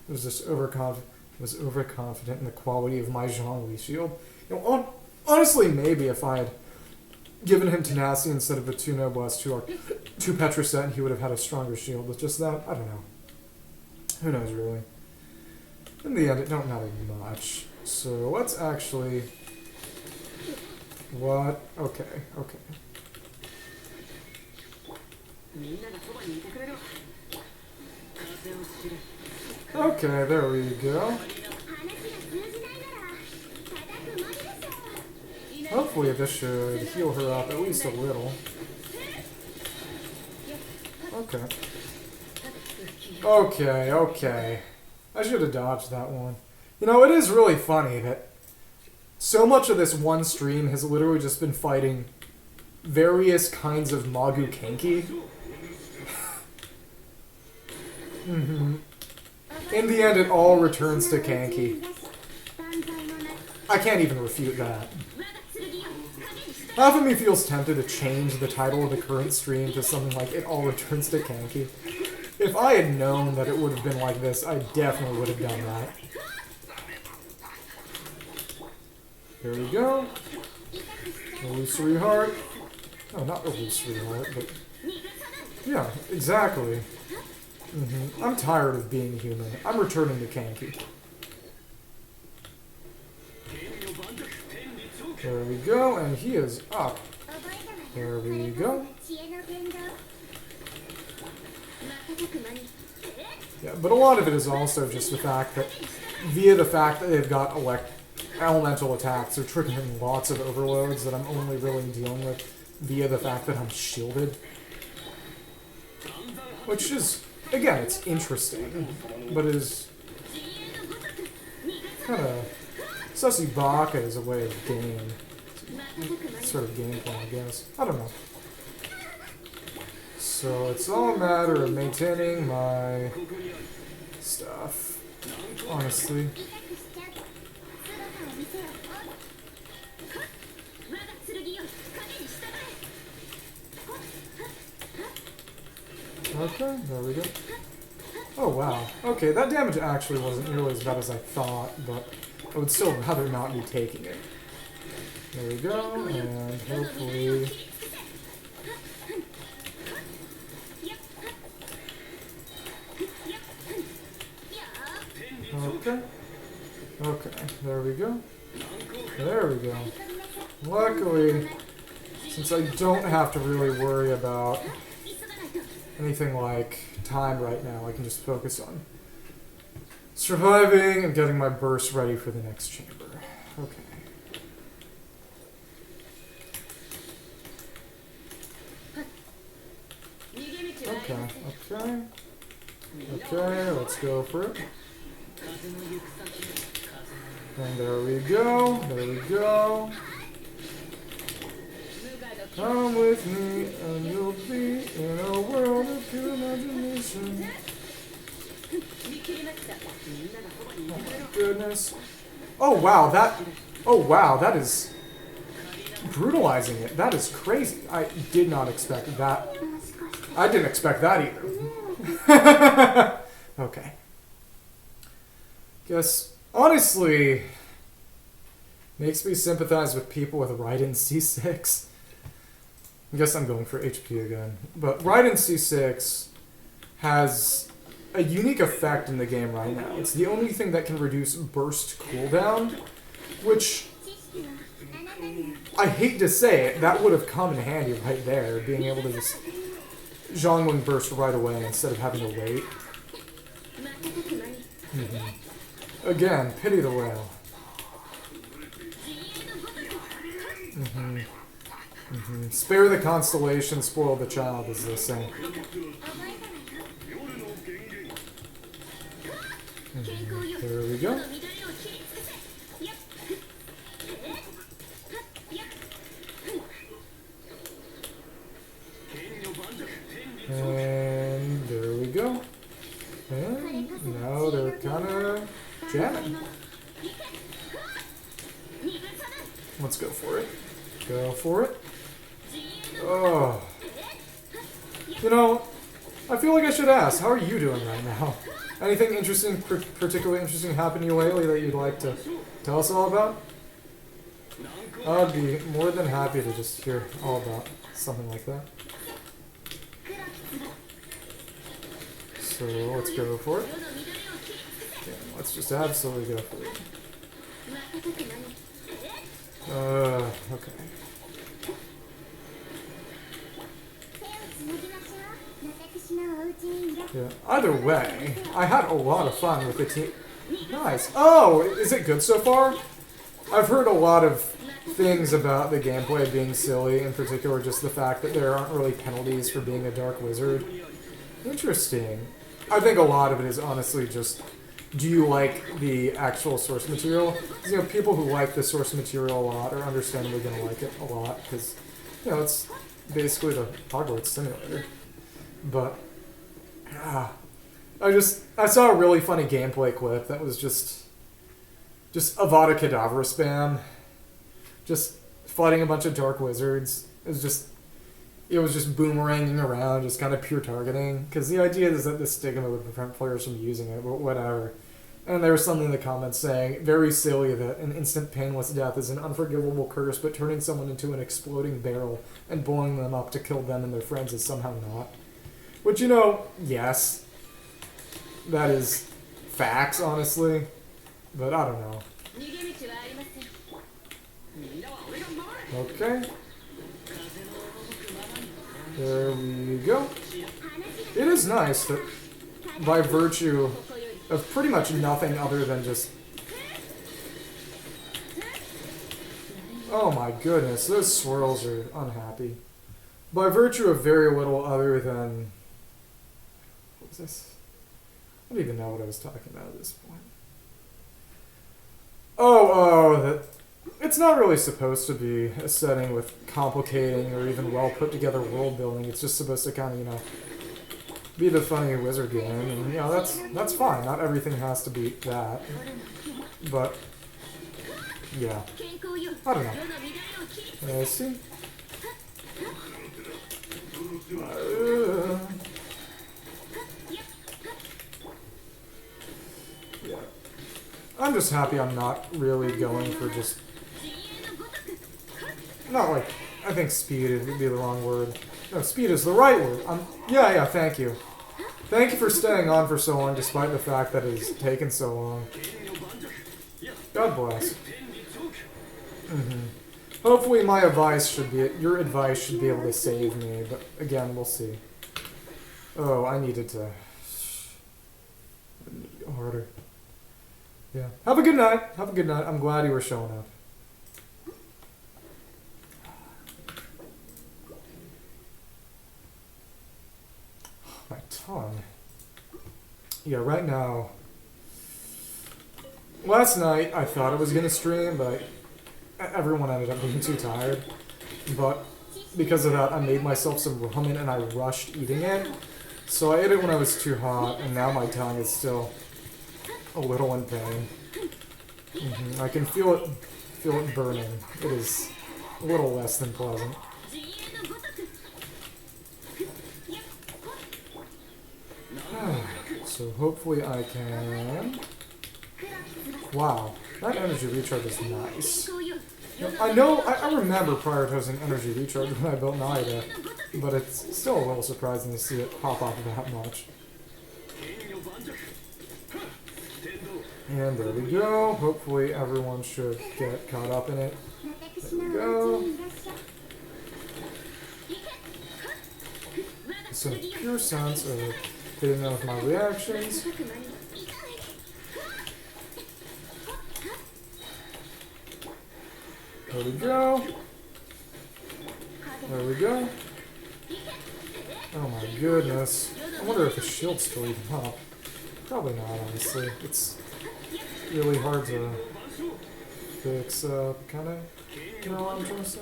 I was just overconfident in the quality of my Zhongli shield. You know, honestly, maybe if I had given him tenacity instead of a 2 Noblesse, 2 Petroset, he would have had a stronger shield. With just that, I don't know. Who knows, really? In the end, it don't matter much. So let's actually... What? Okay, okay. Okay, there we go. Hopefully this should heal her up at least a little. Okay. Okay, okay. I should have dodged that one. You know, it is really funny that so much of this one stream has literally just been fighting various kinds of Magu Kenki. In the end, it all returns to Kanki. I can't even refute that. Half of me feels tempted to change the title of the current stream to something like It All Returns to Kanki. If I had known that it would have been like this, I definitely would have done that. Here we go. Illusory Heart. No, not Illusory Heart, but... Yeah, exactly. I'm tired of being human. I'm returning to Kanki. There we go, and he is up. There we go. Yeah, but a lot of it is also just the fact that, via the fact that they've got elemental attacks, they're triggering lots of overloads that I'm only really dealing with via the fact that I'm shielded. Which is, again, it's interesting, but is kind of sussy baka as a way of game. Sort of gameplay, I guess. I don't know. So it's all a matter of maintaining my stuff, honestly. Okay, there we go. Oh wow. Okay, that damage actually wasn't nearly as bad as I thought, but I would still rather not be taking it. There we go, and hopefully... Okay. Okay, there we go. There we go. Luckily, since I don't have to really worry about anything like time right now, I can just focus on surviving and getting my burst ready for the next chamber. Okay. Okay, okay. Okay, let's go for it. And there we go, there we go. Come with me and you'll be in a world of pure imagination. Oh my goodness. Oh wow, that is brutalizing it. That is crazy. I did not expect that. I didn't expect that either. Okay. Guess, honestly, makes me sympathize with people with Raiden C6. I guess I'm going for HP again. But Raiden C6 has a unique effect in the game right now. It's the only thing that can reduce burst cooldown, which, I hate to say it, that would have come in handy right there, being able to just Zhongling burst right away instead of having to wait. Again, pity the whale. Spare the constellation, spoil the child, as they say. There we go. And there we go. And now they're kind of jamming. Let's go for it. Go for it. Oh. You know, I feel like I should ask, how are you doing right now? Anything interesting, particularly interesting happened to you lately that you'd like to tell us all about? I'd be more than happy to just hear all about something like that. So let's go for it. Okay, let's just absolutely go for it. Okay. Yeah. Either way, I had a lot of fun with the team. Nice. Oh, is it good so far? I've heard a lot of things about the gameplay being silly, in particular just the fact that there aren't really penalties for being a dark wizard. Interesting. I think a lot of it is honestly just, do you like the actual source material? Because, you know, people who like the source material a lot are understandably going to like it a lot, because, you know, it's basically the Hogwarts simulator. But, I saw a really funny gameplay clip that was just Avada Kedavra spam. Just fighting a bunch of dark wizards. It was just boomeranging around, just kind of pure targeting. Because the idea is that the stigma would prevent players from using it, but whatever. And there was something in the comments saying, very silly that an instant painless death is an unforgivable curse, but turning someone into an exploding barrel and blowing them up to kill them and their friends is somehow not. Which, you know, yes. That is facts, honestly. But I don't know. Okay. There we go. It is nice that by virtue of pretty much nothing other than just... Oh my goodness, those swirls are unhappy. By virtue of very little other than... What was this? I don't even know what I was talking about at this point. That it's not really supposed to be a setting with complicating or even well put together world building. It's just supposed to kind of, you know, be the funny wizard game, and you know that's fine. Not everything has to be that, but yeah, I don't know. Let's see. Yeah. I'm just happy I'm not really going for just... Not like... I think speed would be the wrong word. No, speed is the right word. Yeah, thank you. Thank you for staying on for so long despite the fact that it's taken so long. God bless. Hopefully my advice should be... Your advice should be able to save me, but again, we'll see. Oh, I needed to... harder. Yeah. Have a good night. Have a good night. I'm glad you were showing up. My tongue. Yeah, right now. Last night I thought I was going to stream, but everyone ended up being too tired. But because of that, I made myself some ramen and I rushed eating it. So I ate it when I was too hot, and now my tongue is still a little in pain. I can feel it burning. It is a little less than pleasant. So hopefully I can... Wow, that energy recharge is nice. I remember prioritizing energy recharge when I built Naida, but it's still a little surprising to see it pop off that much. And there we go. Hopefully everyone should get caught up in it. There we go. Just in a pure sense of hitting them with my reactions. There we go. There we go. Oh my goodness. I wonder if the shield's still even up. Probably not, honestly. It's really hard to fix up, kinda. You know what I'm trying to say?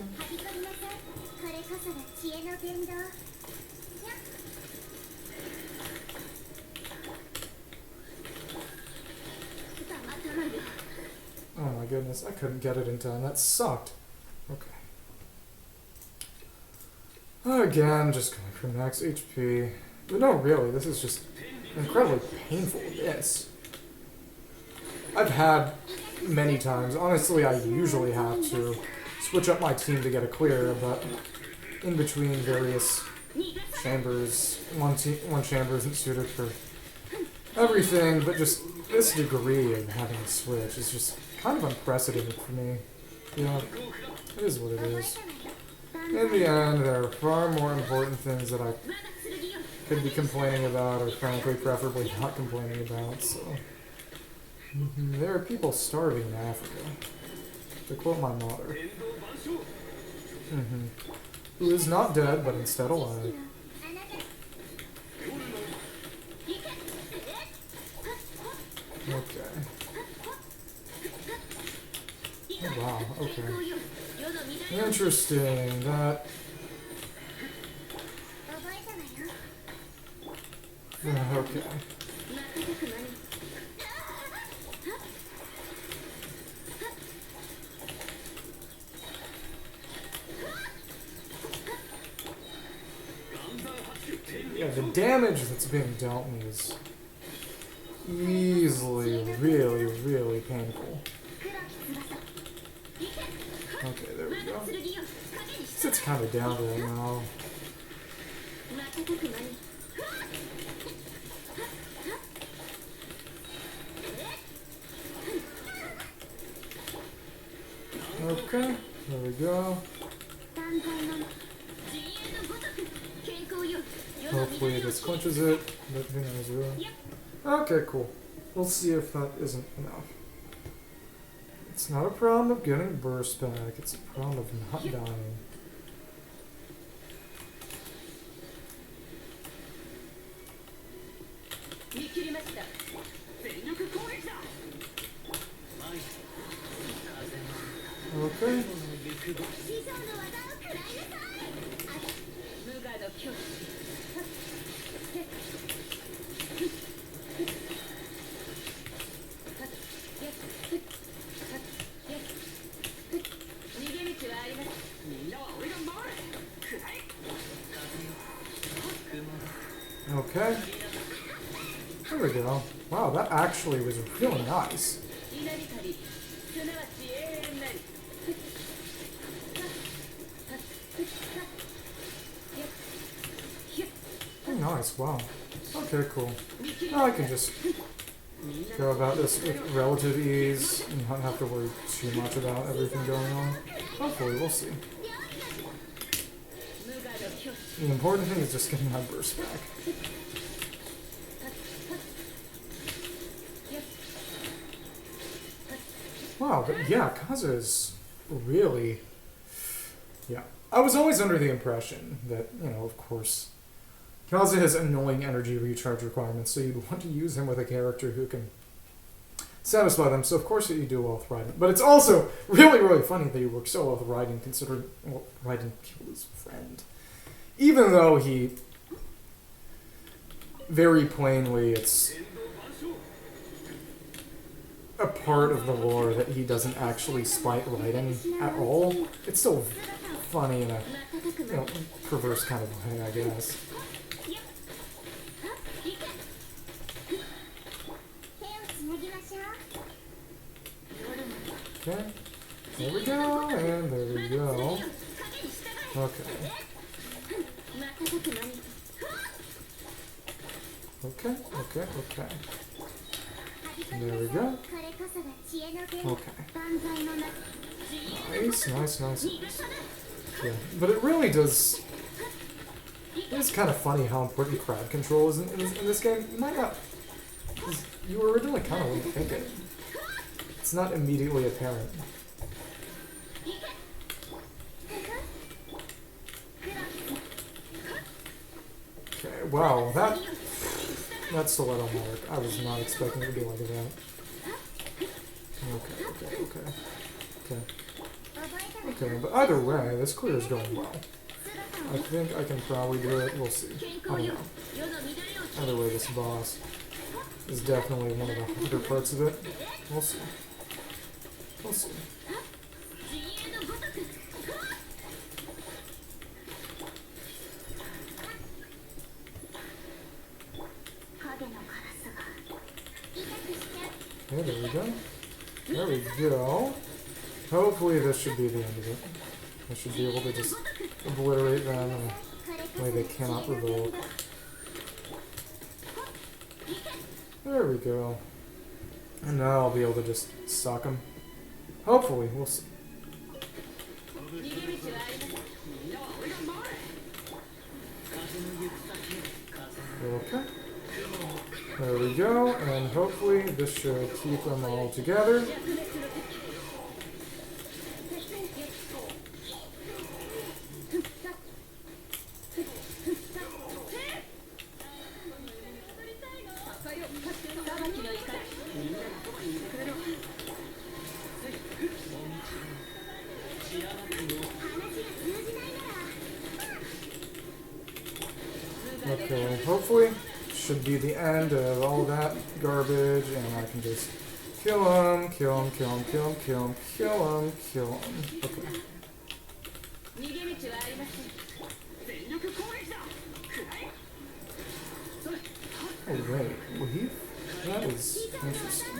Oh my goodness, I couldn't get it in time. That sucked. Okay. Again, just going for max HP. But no, really, this is just incredibly painful. This. I've had many times. Honestly, I usually have to switch up my team to get a clear, but in between various chambers, one chamber isn't suited for everything, but just this degree of having to switch is just kind of unprecedented for me. You know, it is what it is. In the end, there are far more important things that I could be complaining about, or frankly, preferably not complaining about, so... There are people starving in Africa, to quote my mother. Who is not dead, but instead alive. Okay. Oh, wow, okay. Interesting, that... Okay. Yeah, the damage that's being dealt me is easily really, really painful. Okay, there we go. It's kind of down there now. Okay, there we go. Hopefully this clinches it, but who knows really. Okay, cool. We'll see if that isn't enough. It's not a problem of getting burst back, it's a problem of not dying. Okay. Okay. There we go. Wow, that actually was really nice. Oh, nice. Wow. Okay, cool. Now I can just go about this with relative ease and not have to worry too much about everything going on. Hopefully, we'll see. The important thing is just getting my burst back. Wow, but yeah, Kaza is really... Yeah. I was always under the impression that, you know, of course, Kaza has annoying energy recharge requirements, so you'd want to use him with a character who can satisfy them, so of course you do well with Raiden. But it's also really, really funny that he works so well with Raiden, considering, well, Raiden killed his friend. Even though he, very plainly, it's a part of the lore that he doesn't actually spite Raiden at all. It's still funny in a, you know, perverse kind of way, I guess. Okay, there we go, and there we go. Okay. Okay, okay, okay. There we go. Okay. Nice, nice, nice, nice. Yeah, but it really does... It's kind of funny how important crowd control is in this game. You might not... You originally kind of wouldn't think it. It's not immediately apparent. wow, that stiletto mark. I was not expecting it to be like that. Okay. Okay, but either way, this clear is going well. I think I can probably do it. We'll see. I don't know. Either way, this boss is definitely one of the harder parts of it. We'll see. We'll see. Okay, there we go. There we go. Hopefully this should be the end of it. I should be able to just obliterate them in a way they cannot revolt. There we go. And now I'll be able to just suck them. Hopefully, we'll see. Okay. There we go, and hopefully this should keep them all together. Okay, hopefully should be the end of all that garbage, and I can just kill him. Okay. Oh wait, weave? That is interesting.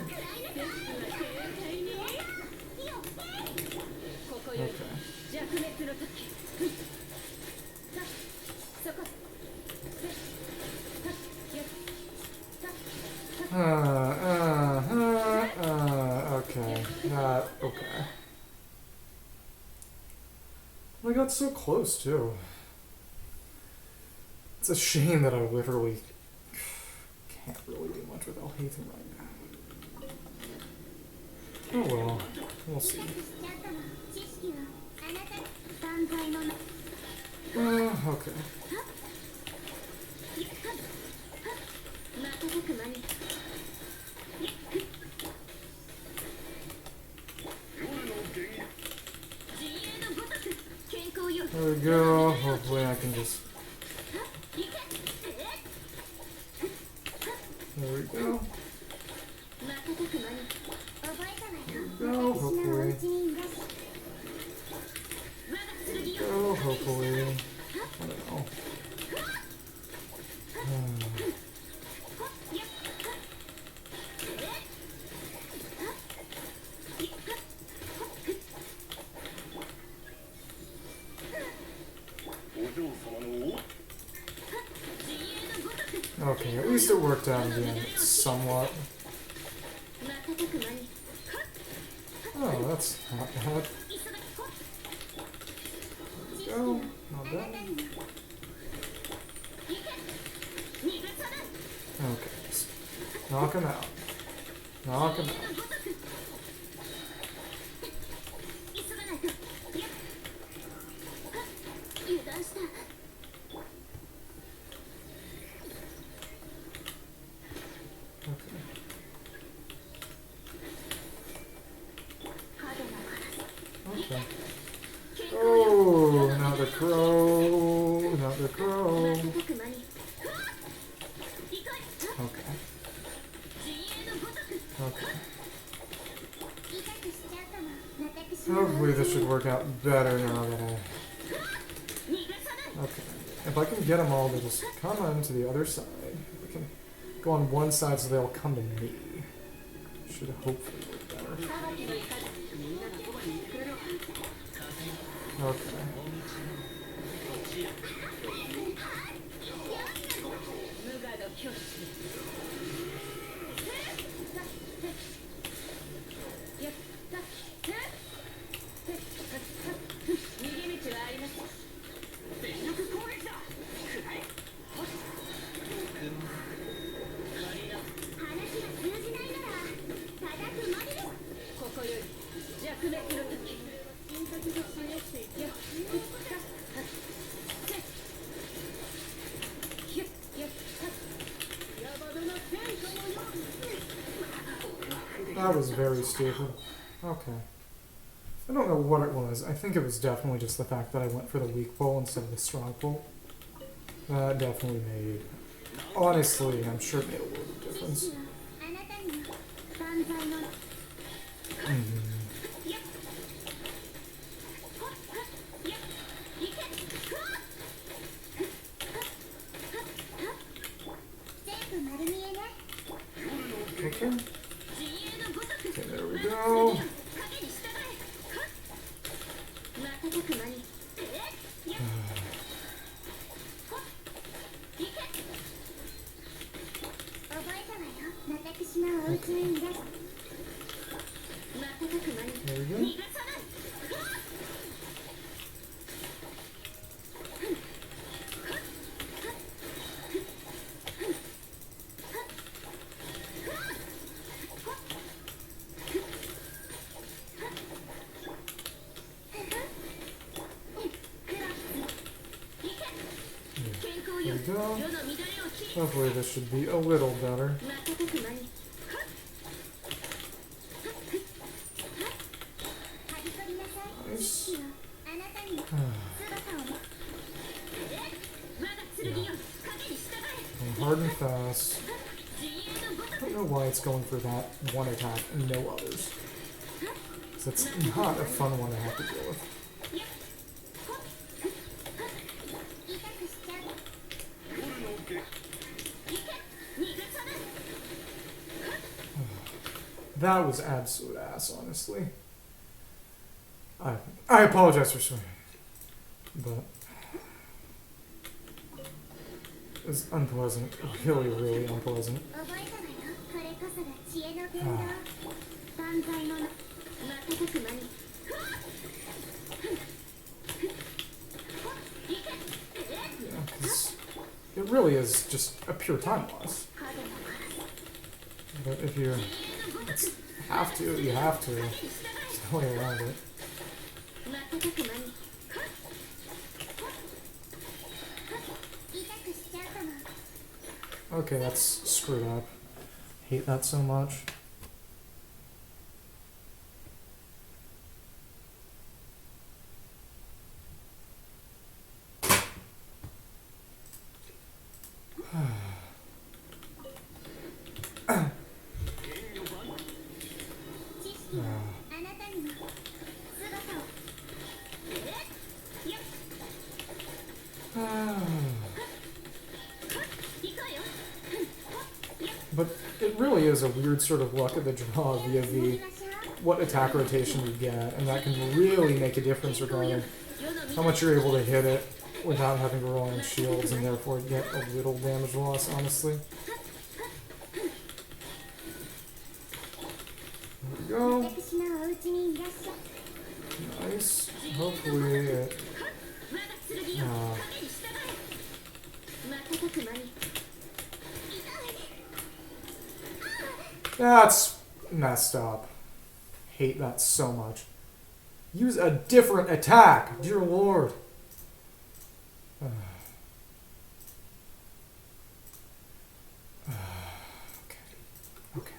Okay. Okay. Okay. I got so close, too. It's a shame that I literally can't really do much with Aether right now. Oh well. We'll see. Okay. There we go. Hopefully I can just... There we go. There we go, hopefully. There we go, hopefully. I don't know. Okay, at least it worked out in the end, somewhat. Oh, that's not bad. Go, not bad. Okay, just knock him out. Knock him out. Okay. Oh, not the crow. Not the crow. Okay. Okay. Hopefully this should work out better now that I... Okay. If I can get them all to just come on to the other side. I can go on one side so they'll come to me. Should hopefully work better. Okay. That was very stupid. Okay. I don't know what it was. I think it was definitely just the fact that I went for the weak pull instead of the strong pull. That definitely made... Honestly, I'm sure it made a little bit of difference. Okay. Okay, there we go. There we go. There we go. Hopefully this should be a little better. Nice. And hard and fast. I don't know why it's going for that one attack and no others. Because it's not a fun one to have to deal with. That was absolute ass, honestly. I apologize for swearing, but it was unpleasant. Really, really unpleasant. Yeah, 'cause it really is just a pure time loss. But if you have to, you have to. There's no way around it. Okay, that's screwed up. Hate that so much. But it really is a weird sort of luck of the draw via what attack rotation you get, and that can really make a difference regarding how much you're able to hit it without having to rely on shields and therefore get a little damage loss, honestly. There we go. Nice. Hopefully it... That's messed up. Hate that so much. Use a different attack, dear lord. Okay. Okay.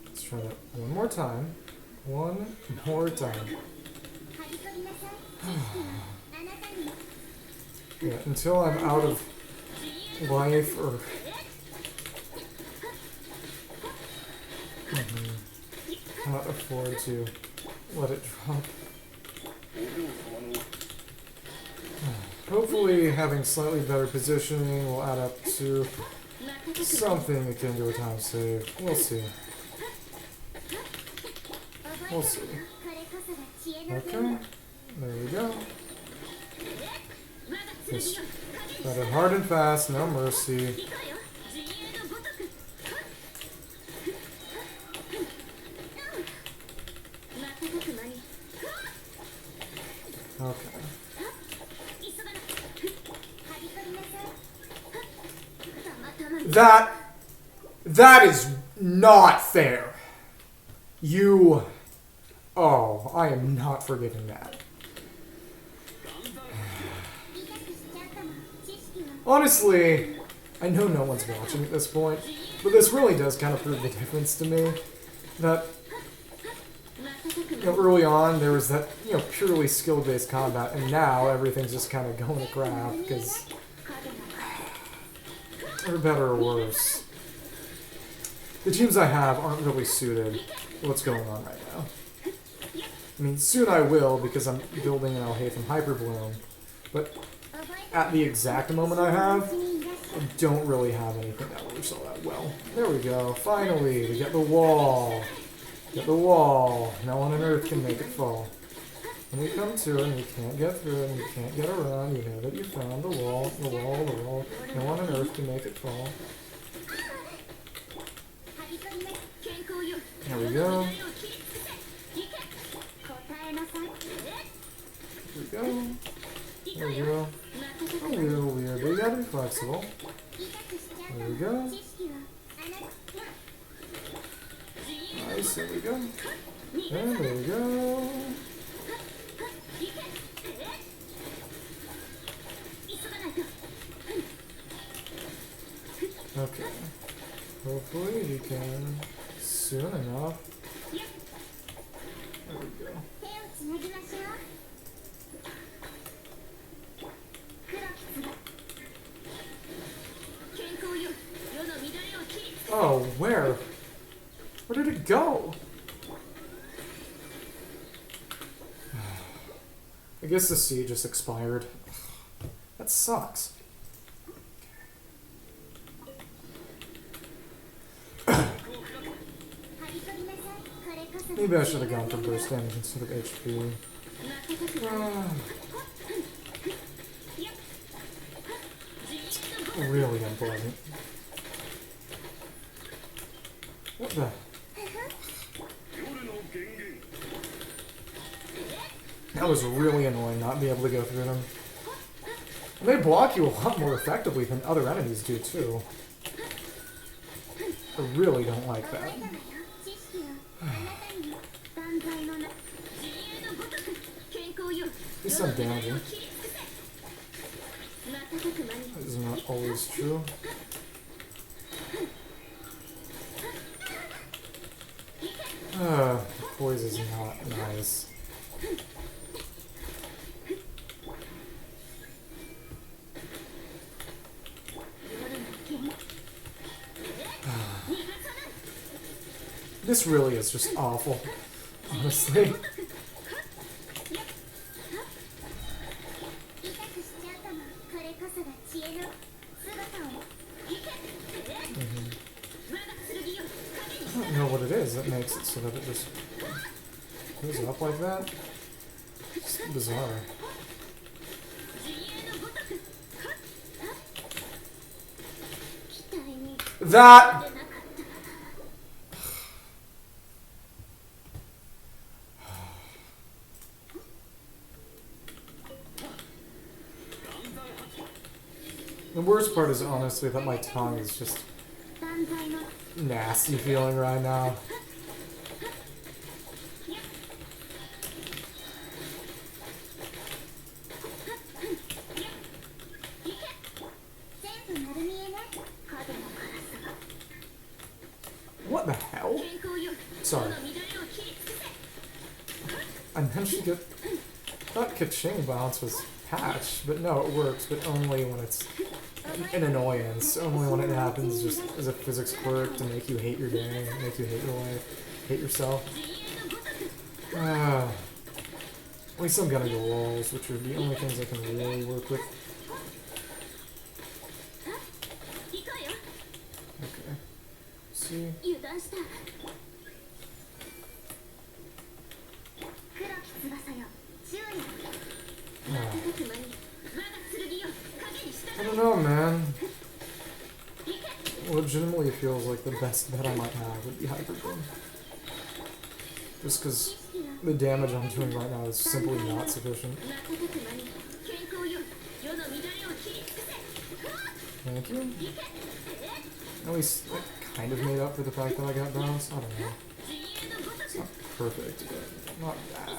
Let's try that one more time. One more time. Yeah, until I'm out of life or... cannot afford to let it drop. Hopefully having slightly better positioning will add up to something akin to a time save. We'll see. We'll see. Okay, there we go. Just got it hard and fast, no mercy. Okay. That is not fair. You... Oh, I am not forgiving that. Honestly, I know no one's watching at this point, But this really does kind of prove the difference to me. That, early on there was that, purely skill-based combat, and now everything's just kind of going to crap, because... for better or worse. The teams I have aren't really suited to what's going on right now. I mean, soon I will, because I'm building an Alhaitham Hyperbloom, but at the exact moment I have, I don't really have anything that works all that well. There we go, finally, we get the wall. Get the wall. No one on Earth can make it fall. When we come to it and you can't get through it and you can't get around, you know that you found the wall, the wall, the wall. No one on Earth can make it fall. There we go. There we go. There we go. A little weird, but you gotta be flexible. There we go. Nice, there we go. And there we go. Okay. Hopefully we can soon enough. There we go. Oh, where? Where did it go? I guess the sea just expired. That sucks. Maybe I should have gone for burst damage instead of HP. It's really unpleasant. What the? That was really annoying not being able to go through them. And they block you a lot more effectively than other enemies do too. I really don't like that. At least I'm damaging. That is not always true. Poise is not nice. This really is just awful, honestly. I don't know what it is that makes it so that it just goes up like that. It's bizarre. That! The worst part is honestly that my tongue is just nasty feeling right now. What the hell? Sorry. I managed to get... I thought Ka-ching bounce was patched, but no, it works, but only when it's an annoyance. Only when it happens just as a physics quirk to make you hate your day, make you hate your life, hate yourself. At least I'm gonna go walls, which are the only things I can really work with. Okay. See? I don't know, man. Legitimately feels like the best bet I might have would be Hyperbloom. Just because the damage I'm doing right now is simply not sufficient. Thank you. At least it kind of made up for the fact that I got bounced. I don't know. It's not perfect, but not bad.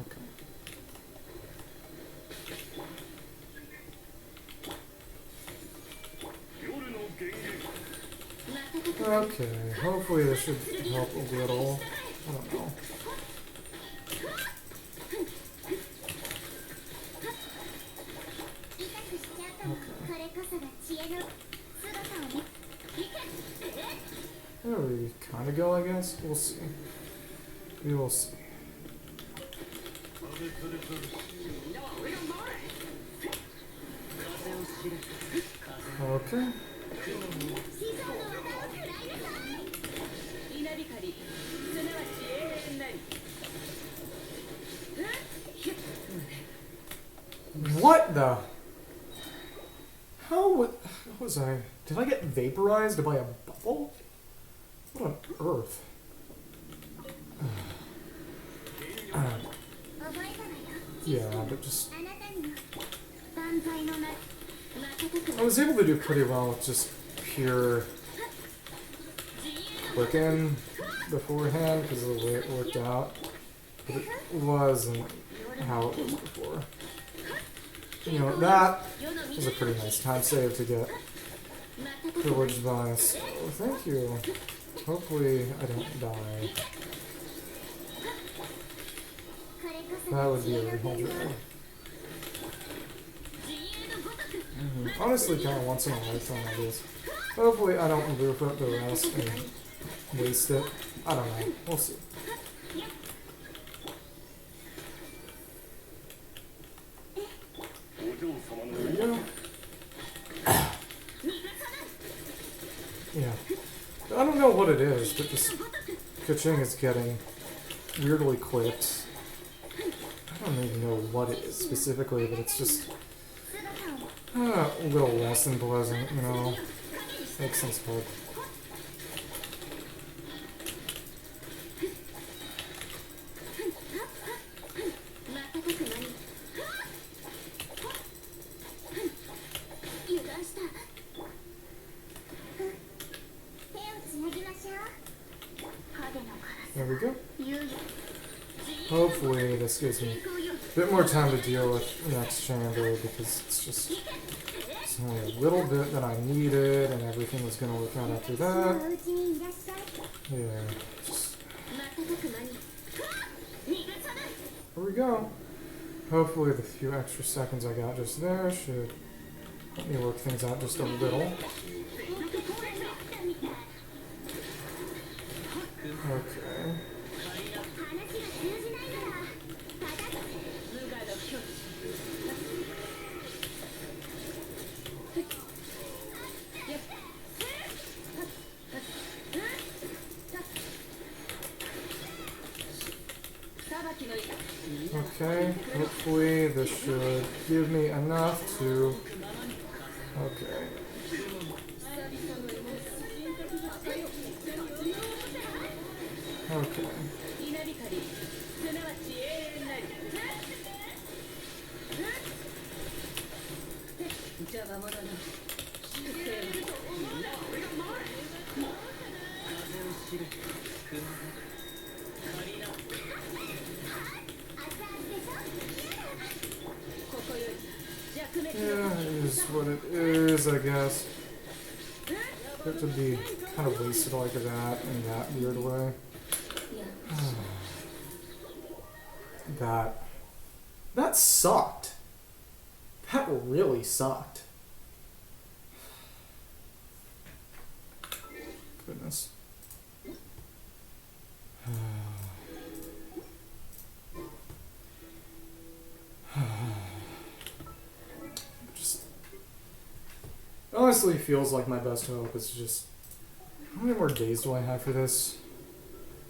Okay. Okay, hopefully this should help a little. I don't know. There we kind of go, I guess. We'll see. We will see. Okay. What the? How was I? Did I get vaporized by a bubble? What on earth? Yeah, but just... I was able to do pretty well with just pure clicking beforehand because of the way it worked out. But it wasn't how it was before. You know, that was a pretty nice time save to get privileged by, so thank you. Hopefully I don't die. That would be a real joy. Honestly, kind of once in a lifetime, I guess. Hopefully I don't roof up the rest and waste it. I don't know. We'll see. There we go. Yeah. I don't know what it is, but this Kaching is getting weirdly clipped. I don't even know what it is specifically, but it's just a little less than pleasant, you know. Makes sense hard. There we go. Hopefully this gives me a bit more time to deal with the next chamber because it's only a little bit that I needed and everything was going to work out after that. Yeah. Here we go. Hopefully the few extra seconds I got just there should help me work things out just a little. Okay. Okay, hopefully this should give me enough to... Okay. Okay. Yeah, it is what it is, I guess. It to be kind of wasted like that in that weird way. That sucked. That really sucked. Goodness. Just honestly feels like my best hope is just how many more days do I have for this?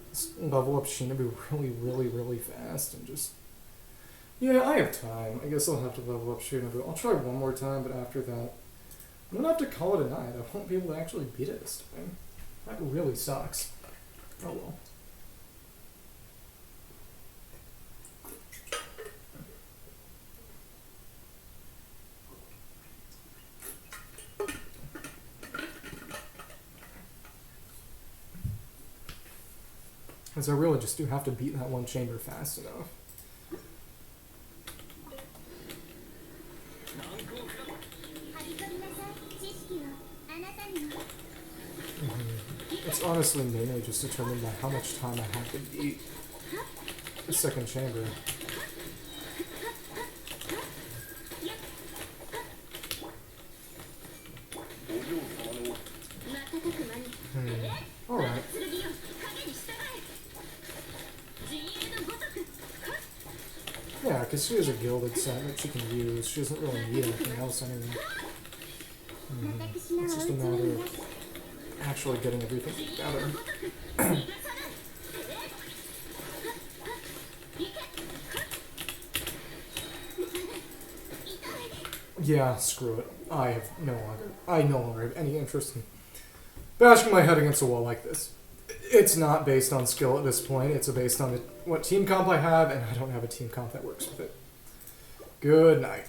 Let's level up Shinobu really fast and just... Yeah, I have time. I guess I'll have to level up Shinobu. I'll try one more time, but after that, I'm gonna have to call it a night. I won't be able to actually beat it this time. That really sucks. Oh well. Because I really just do have to beat that one chamber fast enough. It's honestly mainly just determined by how much time I have to beat the second chamber. Alright. Yeah, because she has a gilded set that she can use. She doesn't really need anything else anyway. It's just a matter of actually getting everything together. Yeah, screw it. I no longer have any interest in bashing my head against a wall like this. It's not based on skill at this point. It's based on what team comp I have, and I don't have a team comp that works with it. Good night.